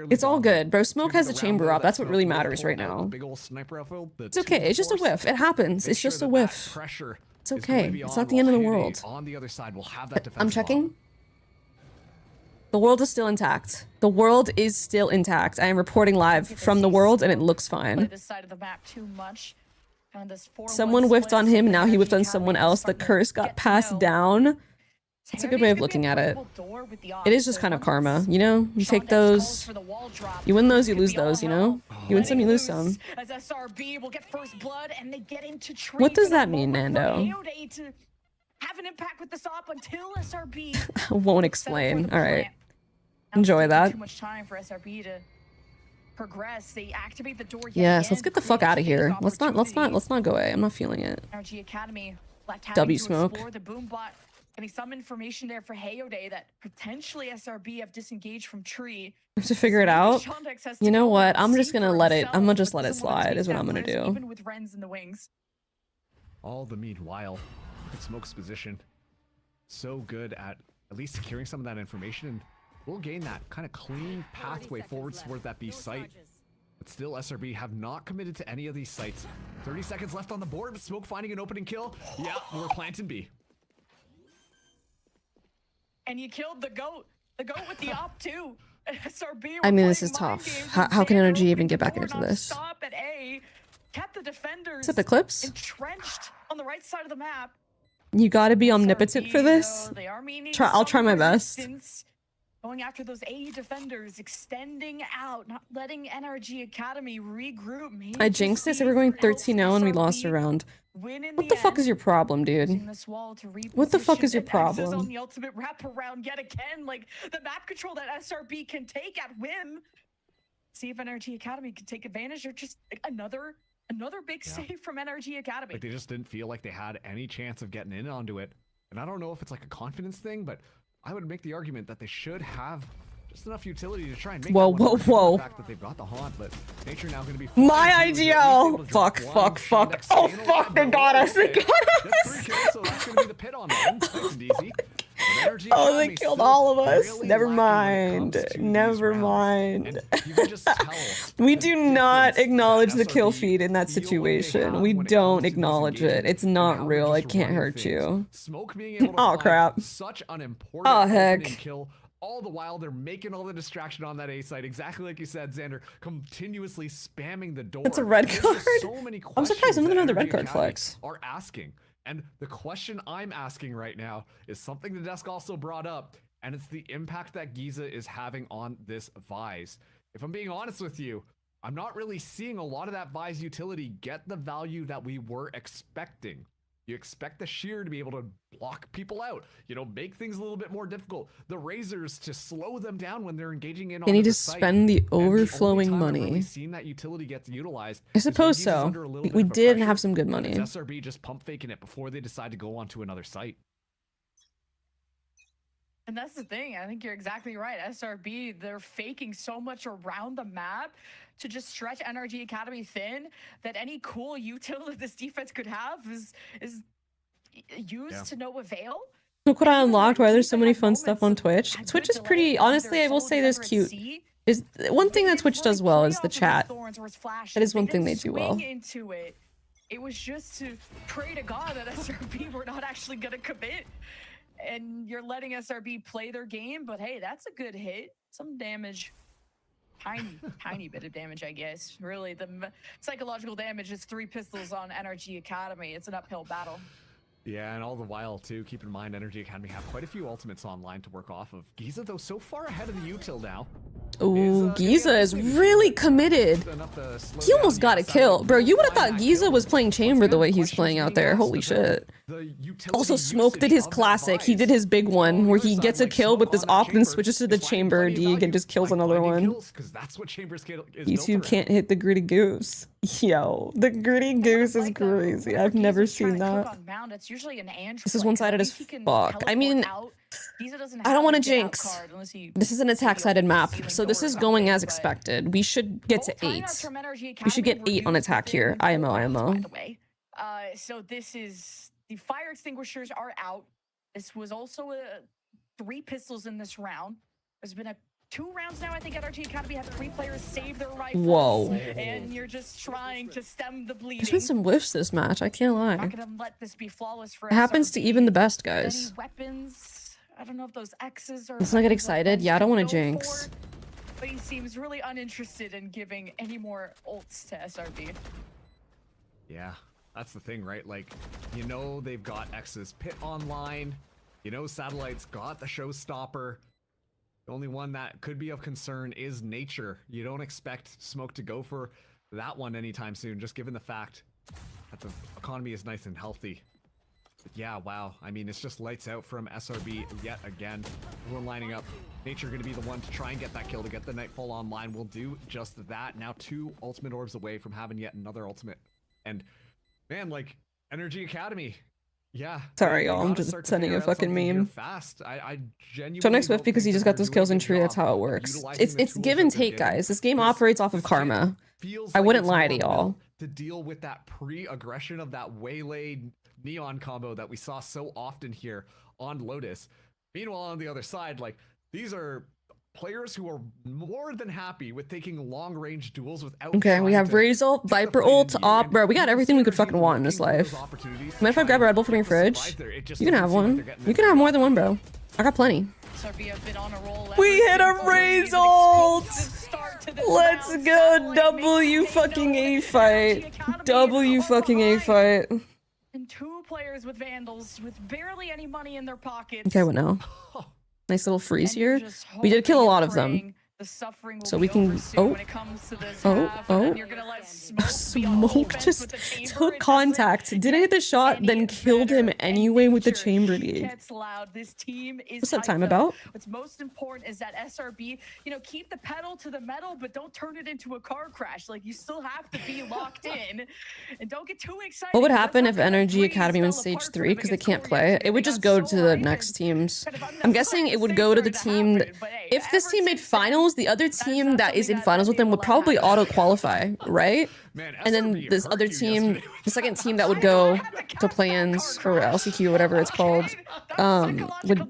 S3: It's all good. Bro, Smoke has the chamber up. That's what really matters right now. It's okay. It's just a whiff. It happens. It's just a whiff. It's okay. It's not the end of the world. I'm checking. The world is still intact. The world is still intact. I am reporting live from the world and it looks fine. Someone whiffed on him, now he whiffed on someone else. The curse got passed down. That's a good way of looking at it. It is just kind of karma, you know? You take those, you win those, you lose those, you know? You win some, you lose some. What does that mean, Nando? I won't explain. All right. Enjoy that.
S7: Progress. They activate the door.
S3: Yes, let's get the fuck out of here. Let's not go away. I'm not feeling it.
S7: NRGA Academy left
S3: W Smoke.
S7: The boom bot. Getting some information there for Hayode that potentially SRB have disengaged from tree.
S3: To figure it out. You know what? I'm just gonna let it. I'm gonna just let it slide. Is what I'm gonna do.
S7: Even with Ren's in the wings.
S6: All the meanwhile, look at Smoke's position. So good at least securing some of that information, and we'll gain that kind of clean pathway forwards toward that B site. But still, SRB have not committed to any of these sites. 30 seconds left on the board, but Smoke finding an opening kill. Yeah, we're planting B.
S7: And you killed the goat with the op too. SRB.
S3: I mean, this is tough. How can NRG even get back into this?
S7: Stop at A. Kept the defenders.
S3: Is it the clips?
S7: Entrenched on the right side of the map.
S3: You gotta be omnipotent for this. I'll try my best.
S7: Going after those AE defenders, extending out, not letting NRGA Academy regroup.
S3: I jinxed it, so we're going 13-0 and we lost a round. What the fuck is your problem, dude? What the fuck is your problem?
S7: On the ultimate wraparound yet again, like the map control that SRB can take at whim. See if NRGA Academy can take advantage, or just another big save from NRGA Academy.
S6: Like they just didn't feel like they had any chance of getting in onto it. And I don't know if it's like a confidence thing, but I would make the argument that they should have just enough utility to try and make
S3: whoa.
S6: The fact that they've got the haunt, but Nature now going to be
S3: my IGL. Fuck. Oh fuck, they got us. They got us.
S6: That's 3 kills, so that's going to be the pit on them. Nice and easy.
S3: Oh, they killed all of us. Never mind. We do not acknowledge the kill feed in that situation. We don't acknowledge it. It's not real. It can't hurt you. Oh crap.
S6: Such an important
S3: oh heck.
S6: Kill. All the while, they're making all the distraction on that A site. Exactly like you said, Xander, continuously spamming the door.
S3: It's a red card.
S6: So many
S3: I'm surprised some of them have the red card flex.
S6: Are asking. And the question I'm asking right now is something the desk also brought up, and it's the impact that Giza is having on this Vise. If I'm being honest with you, I'm not really seeing a lot of that Vise utility get the value that we were expecting. You expect the shear to be able to block people out, you know, make things a little bit more difficult. The razors to slow them down when they're engaging in.
S3: They need to spend the overflowing money.
S6: Really seen that utility gets utilized.
S3: I suppose so. We did have some good money.
S6: It's SRB just pump faking it before they decide to go on to another site.
S7: And that's the thing. I think you're exactly right. SRB, they're faking so much around the map to just stretch NRG Academy thin that any cool util that this defense could have is used to no avail.
S3: Look what I unlocked. Why there's so many fun stuff on Twitch. Twitch is pretty, honestly, I will say there's cute. Is one thing that Twitch does well is the chat. That is one thing they do well.
S7: Into it. It was just to pray to God that SRB were not actually going to commit. And you're letting SRB play their game, but hey, that's a good hit. Some damage. Tiny bit of damage, I guess. Really, the psychological damage is 3 pistols on NRG Academy. It's an uphill battle.
S6: Yeah, and all the while, too, keep in mind, NRG Academy have quite a few ultimates online to work off of. Giza, though, so far ahead of the util now.
S3: Ooh, Giza is really committed. He almost got a kill. Bro, you would have thought Giza was playing Chamber the way he's playing out there. Holy shit. Also, Smoke did his classic. He did his big one where he gets a kill with this op and switches to the Chamber dig and just kills another one. YouTube can't hit the gritty goose. Yo, the gritty goose is crazy. I've never seen that. This is one-sided as fuck. I mean, I don't want to jinx. This is an attack-sided map, so this is going as expected. We should get to 8. We should get 8 on attack here. IMO.
S7: So this is... The fire extinguishers are out. This was also 3 pistols in this round. There's been 2 rounds now. I think NRG Academy had 3 players save their rifles.
S3: Whoa.
S7: And you're just trying to stem the bleeding.
S3: There's been some whiffs this match. I can't lie.
S7: Not gonna let this be flawless for
S3: it happens to
S7: SRB.
S3: even the best guys.
S7: Any weapons? I don't know if those X's are...
S3: Let's not get excited. Yeah, I don't want to jinx.
S7: But he seems really uninterested in giving any more ults to SRB.
S6: Yeah. That's the thing, right? Like, you know they've got X's Pit online. You know Satellite's got the Showstopper. The only one that could be of concern is Nature. You don't expect Smoke to go for that one anytime soon, just given the fact that the economy is nice and healthy. But yeah, wow. I mean, it's just lights out from SRB yet again. Everyone lining up. Nature going to be the one to try and get that kill, to get the Nightfall online. Will do just that. Now 2 ultimate orbs away from having yet another ultimate. And man, like, NRG Academy. Yeah.
S3: Sorry, y'all. I'm just sending a fucking meme.
S6: Fast. I genuinely
S3: so next Swift because he just got those kills in tree. That's how it works. It's give and take, guys. This game operates off of karma. I wouldn't lie to y'all.
S6: To deal with that pre-aggression of that waylaid neon combo that we saw so often here on Lotus. Meanwhile, on the other side, like, these are players who are more than happy with taking long-range duels without...
S3: Okay, we have Razor, Viper ult, Op, bro. We got everything we could fucking want in this life. Mind if I grab a Red Bull from your fridge? You can have one. You can have more than one, bro. I got plenty. We hit a Razor ult! Let's go! W fucking A fight. W fucking A fight.
S7: And 2 players with Vandals with barely any money in their pockets.
S3: Okay, what now? Nice little freeze here. We did kill a lot of them. So we can... Oh. Smoke just took contact. Didn't hit the shot, then killed him anyway with the chamber lead. What's that time about?
S7: What's most important is that SRB, you know, keep the pedal to the metal, but don't turn it into a car crash. Like, you still have to be locked in. And don't get too excited.
S3: What would happen if NRG Academy wins stage 3 because they can't play? It would just go to the next teams. I'm guessing it would go to the team... If this team made finals, the other team that is in finals with them would probably auto-qualify, right? And then this other team, the second team that would go to play-ins or LCQ, whatever it's called, would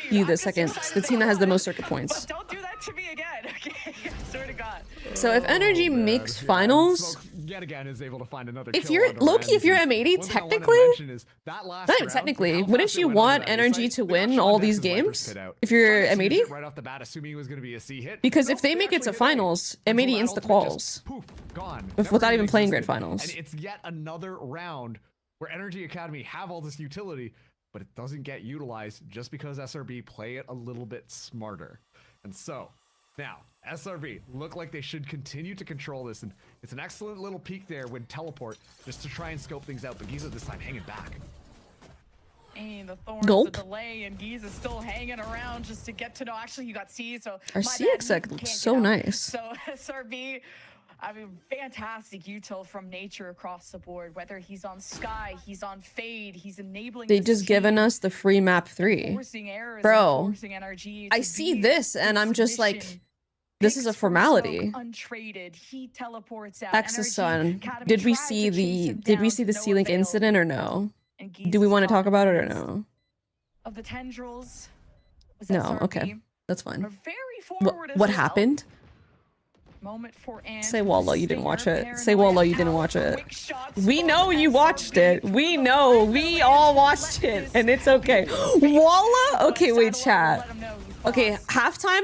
S3: be the team that has the most circuit points.
S7: Don't do that to me again, okay? I swear to God.
S3: So if NRG makes finals,
S6: yet again is able to find another
S3: if you're Loki, if you're M80, technically, not even technically, wouldn't you want NRG to win all these games if you're M80?
S6: Right off the bat, assuming it was going to be a C hit.
S3: Because if they make it to finals, M80 insta quals without even playing grand finals.
S6: And it's yet another round where NRG Academy have all this utility, but it doesn't get utilized just because SRB play it a little bit smarter. And so now SRB look like they should continue to control this, and it's an excellent little peek there when teleport just to try and scope things out, but Giza this time hanging back.
S7: And the thorns, the delay, and Giza's still hanging around just to get to know. Actually, you got C, so
S3: our CX looks so nice.
S7: So SRB I mean, fantastic util from Nature across the board. Whether he's on Sky, he's on Fade, he's enabling.
S3: They just given us the free map 3. Bro, I see this and I'm just like, this is a formality.
S7: Untraded. He teleports out.
S3: Exasun. Did we see the C-Link incident or no? Do we want to talk about it or no?
S7: Of the tendrils.
S3: No, okay. That's fine.
S7: Very forward
S3: What
S7: as well.
S3: happened?
S7: Moment for
S3: Say Wallow you didn't watch it. Say Wallow you didn't watch it. We know you watched it. We know. We all watched it. And it's okay. Wallow? Okay, wait, chat. Okay, halftime,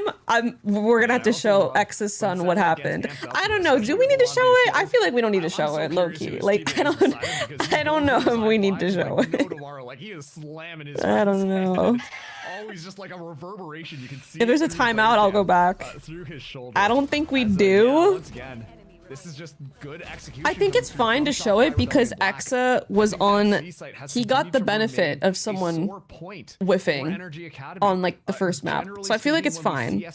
S3: we're gonna have to show X's son what happened. I don't know. Do we need to show it? I feel like we don't need to show it, low-key. Like, I don't know if we need to show it. I don't know.
S6: Always just like a reverberation. You can see
S3: if there's a timeout, I'll go back. I don't think we do.
S6: Once again, this is just good execution.
S3: I think it's fine to show it because Exa was on. He got the benefit of someone whiffing on like the first map, so I feel like it's fine. I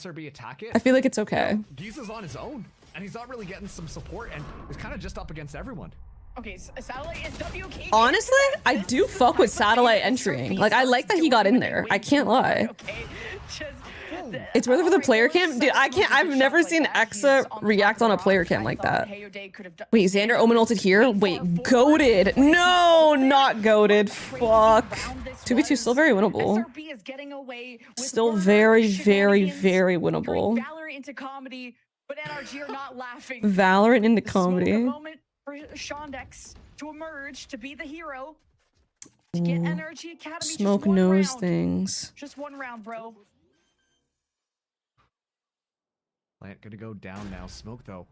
S3: feel like it's okay.
S6: Giza's on his own, and he's not really getting some support, and he's kind of just up against everyone.
S7: Okay, Satellite is WK.
S3: Honestly, I do fuck with Satellite entering. Like, I like that he got in there. I can't lie. It's worth it for the player cam? Dude, I've never seen Exa react on a player cam like that. Wait, Xander Omen ulted here? Wait, goated. No, not goated. Fuck. 2v2 still very winnable. Still very, very, very winnable.
S7: Valorant into comedy, but NRG are not laughing.
S3: Valorant into comedy.
S7: For Shondex to emerge, to be the hero, to get NRG Academy.
S3: Smoke knows things.
S7: Just one round, bro.
S6: Plant gonna go down now. Smoke though.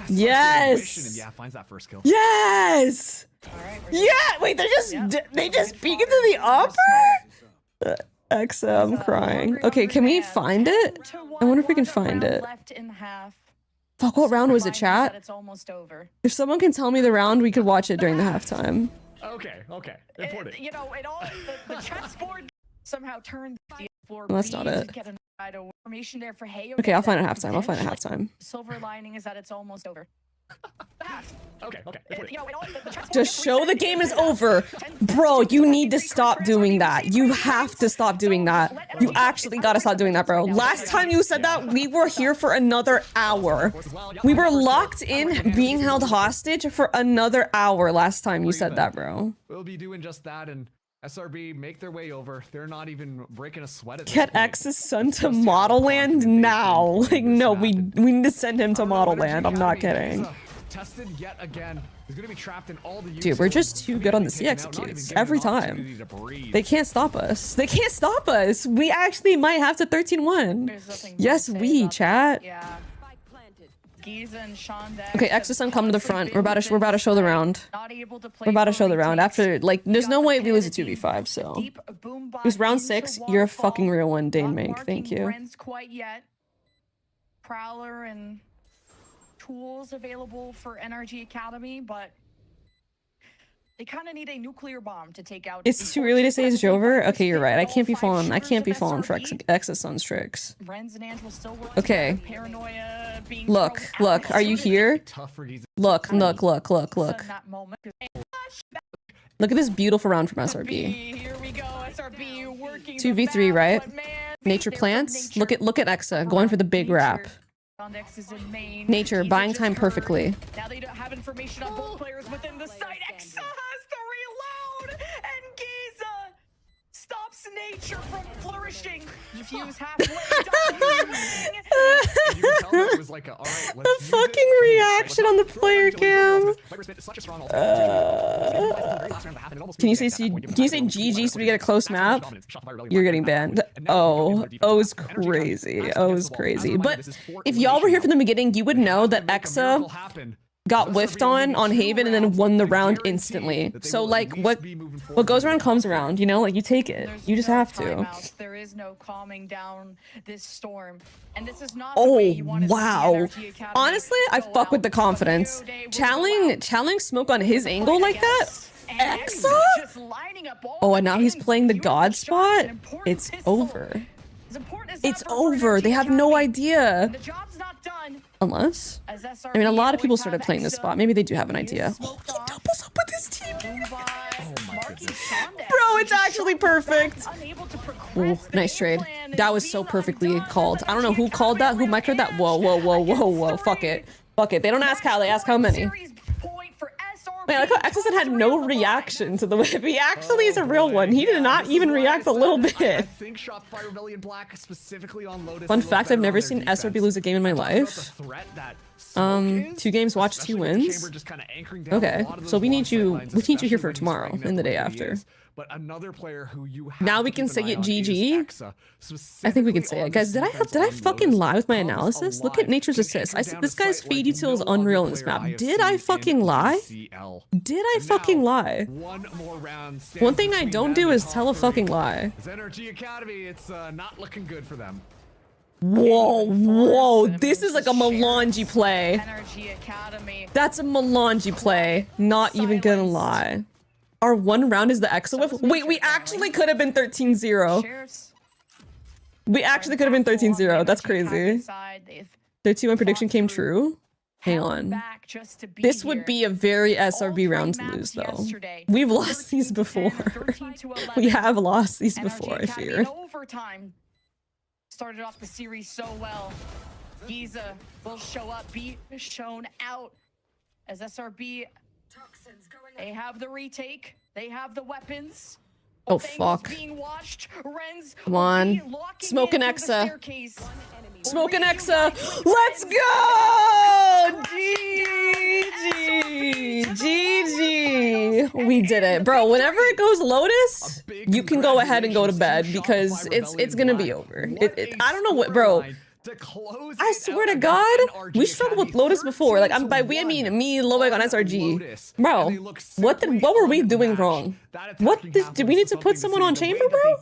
S3: Yes.
S6: Yeah, finds that first kill.
S3: Yes.
S7: Right,
S3: yeah. Wait, they just peek into the upper. Exa, I'm crying. Okay, can we find it? I wonder if we can find it.
S7: Left in half.
S3: Fuck, what round was it, chat?
S7: It's almost over.
S3: If someone can tell me the round, we could watch it during the halftime.
S6: Okay. Important.
S7: You know, it all the chessboard somehow turned the floor.
S3: Well, that's not it.
S7: Get a formation there for Hey.
S3: Okay, I'll find it at halftime. I'll find it at halftime.
S7: Silver lining is that it's almost over.
S6: Okay.
S3: Just show the game is over. Bro, you need to stop doing that. You have to stop doing that. You actually gotta stop doing that, bro. Last time you said that, we were here for another hour. We were locked in, being held hostage for another hour last time you said that, bro.
S6: We'll be doing just that, and SRB make their way over. They're not even breaking a sweat at this
S3: Get
S6: point.
S3: X's son to Model Land now. Like, no, we need to send him to Model Land. I'm not kidding.
S6: Tested yet again. He's gonna be trapped in all the
S3: Dude, we're just too good on the C executes every time. They can't stop us. They can't stop us. We actually might have to 13-1. Yes, we, chat.
S7: Yeah. Giza and Shondex.
S3: Okay, Exasun, come to the front. We're about to show the round. We're about to show the round. After, like, there's no way we lose a 2v5, so. It was round 6. You're a fucking real one, Dane Mink. Thank you.
S7: Quite yet. Prowler and tools available for NRG Academy, but they kind of need a nuclear bomb to take out.
S3: It's too early to say it's over. Okay, you're right. I can't be falling for Exasun's tricks. Okay. Look. Are you here? Look. Look at this beautiful round from SRB.
S7: Here we go, SRB working
S3: 2v3, right? Nature plants. Look at Exa going for the big wrap. Nature buying time perfectly.
S7: Now they don't have information on both players within the site. Exa has to reload, and Giza stops Nature from flourishing. Defuse halfway.
S3: The fucking reaction on the player cam. Can you say GG so we get a close map? You're getting banned. Oh, it was crazy. But if y'all were here from the beginning, you would know that Exa got whiffed on Haven and then won the round instantly. So like what goes around comes around, you know, like you take it. You just have to.
S7: There is no calming down this storm. And this is not
S3: oh wow. Honestly, I fuck with the confidence. Channeling smoke on his angle like that? Exa? Oh, and now he's playing the god spot? It's over. It's over. They have no idea.
S7: The job's not done.
S3: Unless,
S7: As SRB
S3: I mean, a lot of people
S7: always
S3: started
S7: have
S3: playing this
S7: Exa.
S3: spot. Maybe they do have an
S7: He is
S3: idea.
S7: smoked
S3: He
S7: off.
S3: doubles up with his team.
S7: Boom by Marky Shonda.
S3: Bro, it's
S7: Just
S3: actually
S7: shot in the back,
S3: perfect.
S7: unable to
S3: Ooh,
S7: progress. The
S3: nice
S7: game
S3: trade.
S7: plan
S3: That
S7: is
S3: was so
S7: being
S3: perfectly
S7: undone.
S3: called. I don't know who
S7: NRGA
S3: called that, who mic'd that. Whoa, whoa, whoa, whoa, whoa. Fuck it. Fuck it. They don't ask how, they ask how many.
S7: Series point for SRB.
S3: Wait, I like how Exodus had no reaction to the whip. He actually is a real one. He did not
S6: This is
S3: even
S6: why I
S3: react a
S6: said
S3: little
S6: I
S3: bit.
S6: think Shopify Rebellion Black, specifically on Lotus.
S3: Fun
S6: look
S3: fact,
S6: better
S3: I've never
S6: on their
S3: seen SRB
S6: defense.
S3: lose a game in my
S6: I talked about
S3: life.
S6: the threat that Smoke is,
S3: 2 games watched, 2
S6: especially with the
S3: wins.
S6: chamber just kinda anchoring down a
S3: Okay,
S6: lot of
S3: so
S6: those
S3: we
S6: long
S3: need you.
S6: sidelines,
S3: We need you here
S6: especially
S3: for
S6: when he's
S3: tomorrow
S6: fighting
S3: in the
S6: at
S3: day
S6: what he
S3: after.
S6: is. But another player who you have
S3: Now
S6: to
S3: we can
S6: keep
S3: say
S6: an eye
S3: it
S6: on is
S3: GG.
S6: Exa,
S3: I think we can say
S6: specifically
S3: it,
S6: on
S3: guys.
S6: this
S3: Did I
S6: defense on
S3: fucking
S6: Lotus,
S3: lie with my
S6: comes
S3: analysis? Look at
S6: alive,
S3: Nature's
S6: can
S3: assist.
S6: anchor down
S3: This
S6: a
S3: guy's
S6: site
S3: feed
S6: like
S3: detail is
S6: no other
S3: unreal in this
S6: player I
S3: map.
S6: have
S3: Did I
S6: seen
S3: fucking
S6: in
S3: lie?
S6: VCL.
S3: Did I
S6: And
S3: fucking
S6: now,
S3: lie?
S6: one more round
S3: One
S6: stands
S3: thing I
S6: between
S3: don't
S6: them
S3: do
S6: and
S3: is
S6: top
S3: tell a
S6: 3.
S3: fucking lie.
S6: As NRG Academy, it's not looking good for them.
S3: Whoa, whoa, this is like a melanji play.
S7: NRG Academy.
S3: That's a melanji play. Not even gonna lie. Our 1 round is the Exa whip? Wait, we actually could have been 13-0.
S7: Shares
S3: We actually could have been 13-0. That's crazy. Their 2-1 prediction came true. Hang on. This would be a very SRB round to lose, though. We've lost these before. We have lost these before, I fear.
S7: Overtime started off the series so well. Giza will show up, be shown out as SRB. They have the retake. They have the weapons.
S3: Oh, fuck.
S7: Being watched. Renz
S3: Come on. Smoke an Exa. Smoke an Exa. Let's go! GG. GG. We did it. Bro, whenever it goes Lotus, you can go ahead and go to bed because it's gonna be over. I don't know what, bro. I swear to God, we struggled with Lotus before. Like, by we I mean me, Loic on SRG. Bro, what were we doing wrong? Did we need to put someone on chamber, bro?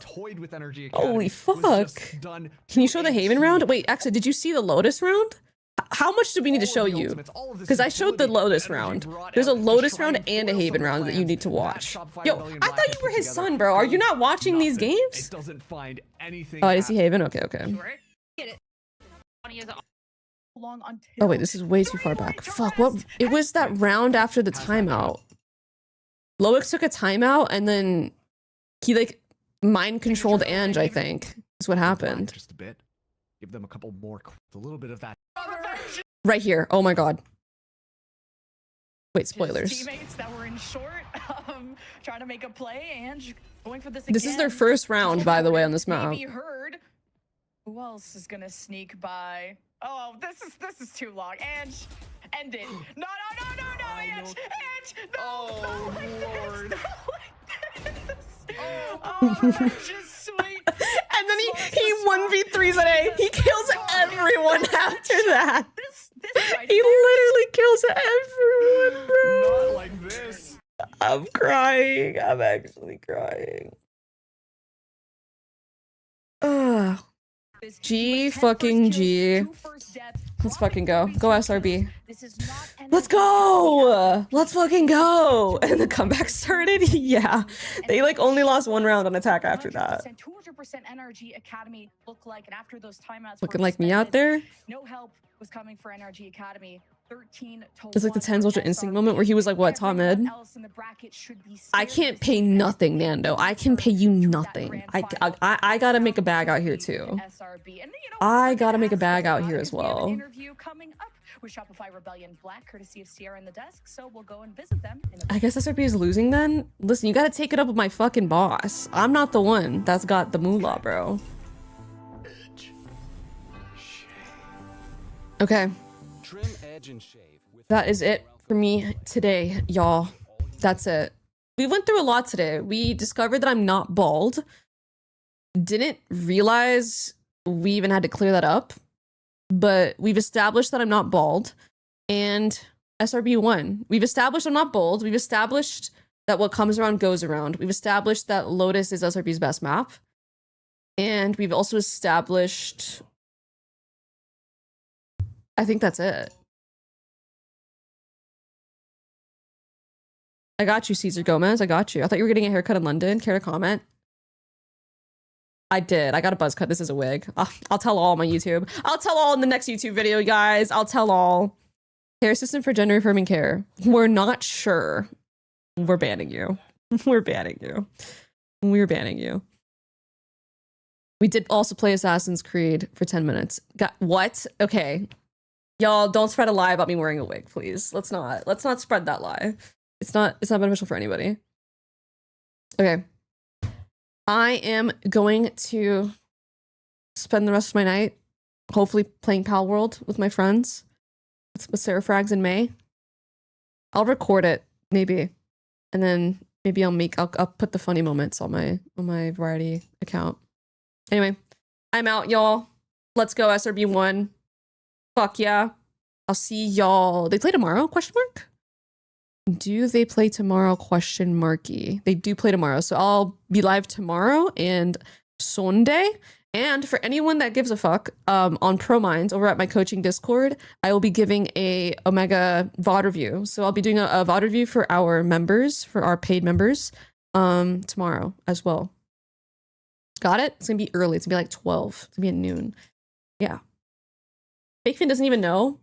S3: Holy fuck. Can you show the Haven round? Wait, Exa, did you see the Lotus round? How much do we need to show you? Because I showed the Lotus round. There's a Lotus round and a Haven round that you need to watch. Yo, I thought you were his son, bro. Are you not watching these games? Oh, I see Haven? Okay, okay. Oh wait, this is way too far back. Fuck, what? It was that round after the timeout. Loic took a timeout and then he like mind controlled Ange, I think. Is what happened.
S6: Just a bit. Give them a couple more, a little bit of that.
S3: Right here. Oh my god. Wait, spoilers.
S7: Teammates that were in short, trying to make a play. Ange going for this again.
S3: This is their first round, by the way, on this map.
S7: Maybe heard. Who else is gonna sneak by? Oh, this is too long. Ange, end it. No, Ange, Ange, no,
S6: oh, Lord.
S7: Oh, just sweet.
S3: And then he 1v3s at A. He kills everyone after that. He literally kills everyone, bro.
S6: Not like this.
S3: I'm crying. I'm actually crying. Ugh. G fucking G. Let's fucking go. Go SRB. Let's go! Let's fucking go! And the comeback started? Yeah. They like only lost 1 round on attack after that.
S7: 200% NRG Academy look like, and after those timeouts
S3: Looking like me out there.
S7: No help was coming for NRG Academy. 13 to
S3: It's like the
S7: 1
S3: Tens Ultra Instinct moment where he was like, what, top mid? I can't pay nothing, Nando. I can pay you nothing. I gotta make a bag out here too. I gotta make a bag out here as well.
S7: Interview coming up with Shopify Rebellion Black, courtesy of Sierra in the desk. So we'll go and visit them.
S3: I guess SRB is losing then? Listen, you gotta take it up with my fucking boss. I'm not the one that's got the moolah, bro. Okay. That is it for me today, y'all. That's it. We went through a lot today. We discovered that I'm not bald. Didn't realize we even had to clear that up. But we've established that I'm not bald. And SRB won. We've established I'm not bald. We've established that what comes around goes around. We've established that Lotus is SRB's best map. And we've also established... I think that's it. I got you, Cesar Gomez. I got you. I thought you were getting a haircut in London. Care to comment? I did. I got a buzz cut. This is a wig. I'll tell all on my YouTube. I'll tell all in the next YouTube video, guys. I'll tell all. Hair system for gender affirming care. We're not sure. We're banning you. We're banning you. We're banning you. We did also play Assassin's Creed for 10 minutes. What? Okay. Y'all don't spread a lie about me wearing a wig, please. Let's not spread that lie. It's not beneficial for anybody. Okay. I am going to spend the rest of my night hopefully playing Pal World with my friends. With Sarah Frags in May. I'll record it, maybe. And then maybe I'll put the funny moments on my variety account. Anyway, I'm out, y'all. Let's go, SRB 1. Fuck yeah. I'll see y'all. They play tomorrow? Question mark? Do they play tomorrow? Question marky. They do play tomorrow. So I'll be live tomorrow and Sunday. And for anyone that gives a fuck, on Pro Minds over at my coaching Discord, I will be giving a Omega VOD review. So I'll be doing a VOD review for our members, for our paid members, tomorrow as well. Got it? It's gonna be early. It's gonna be like 12. It's gonna be at noon. Yeah. Fakefin doesn't even know.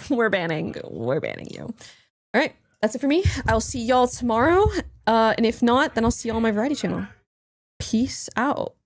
S3: We're banning you. All right, that's it for me. I'll see y'all tomorrow. And if not, then I'll see y'all on my variety channel. Peace out.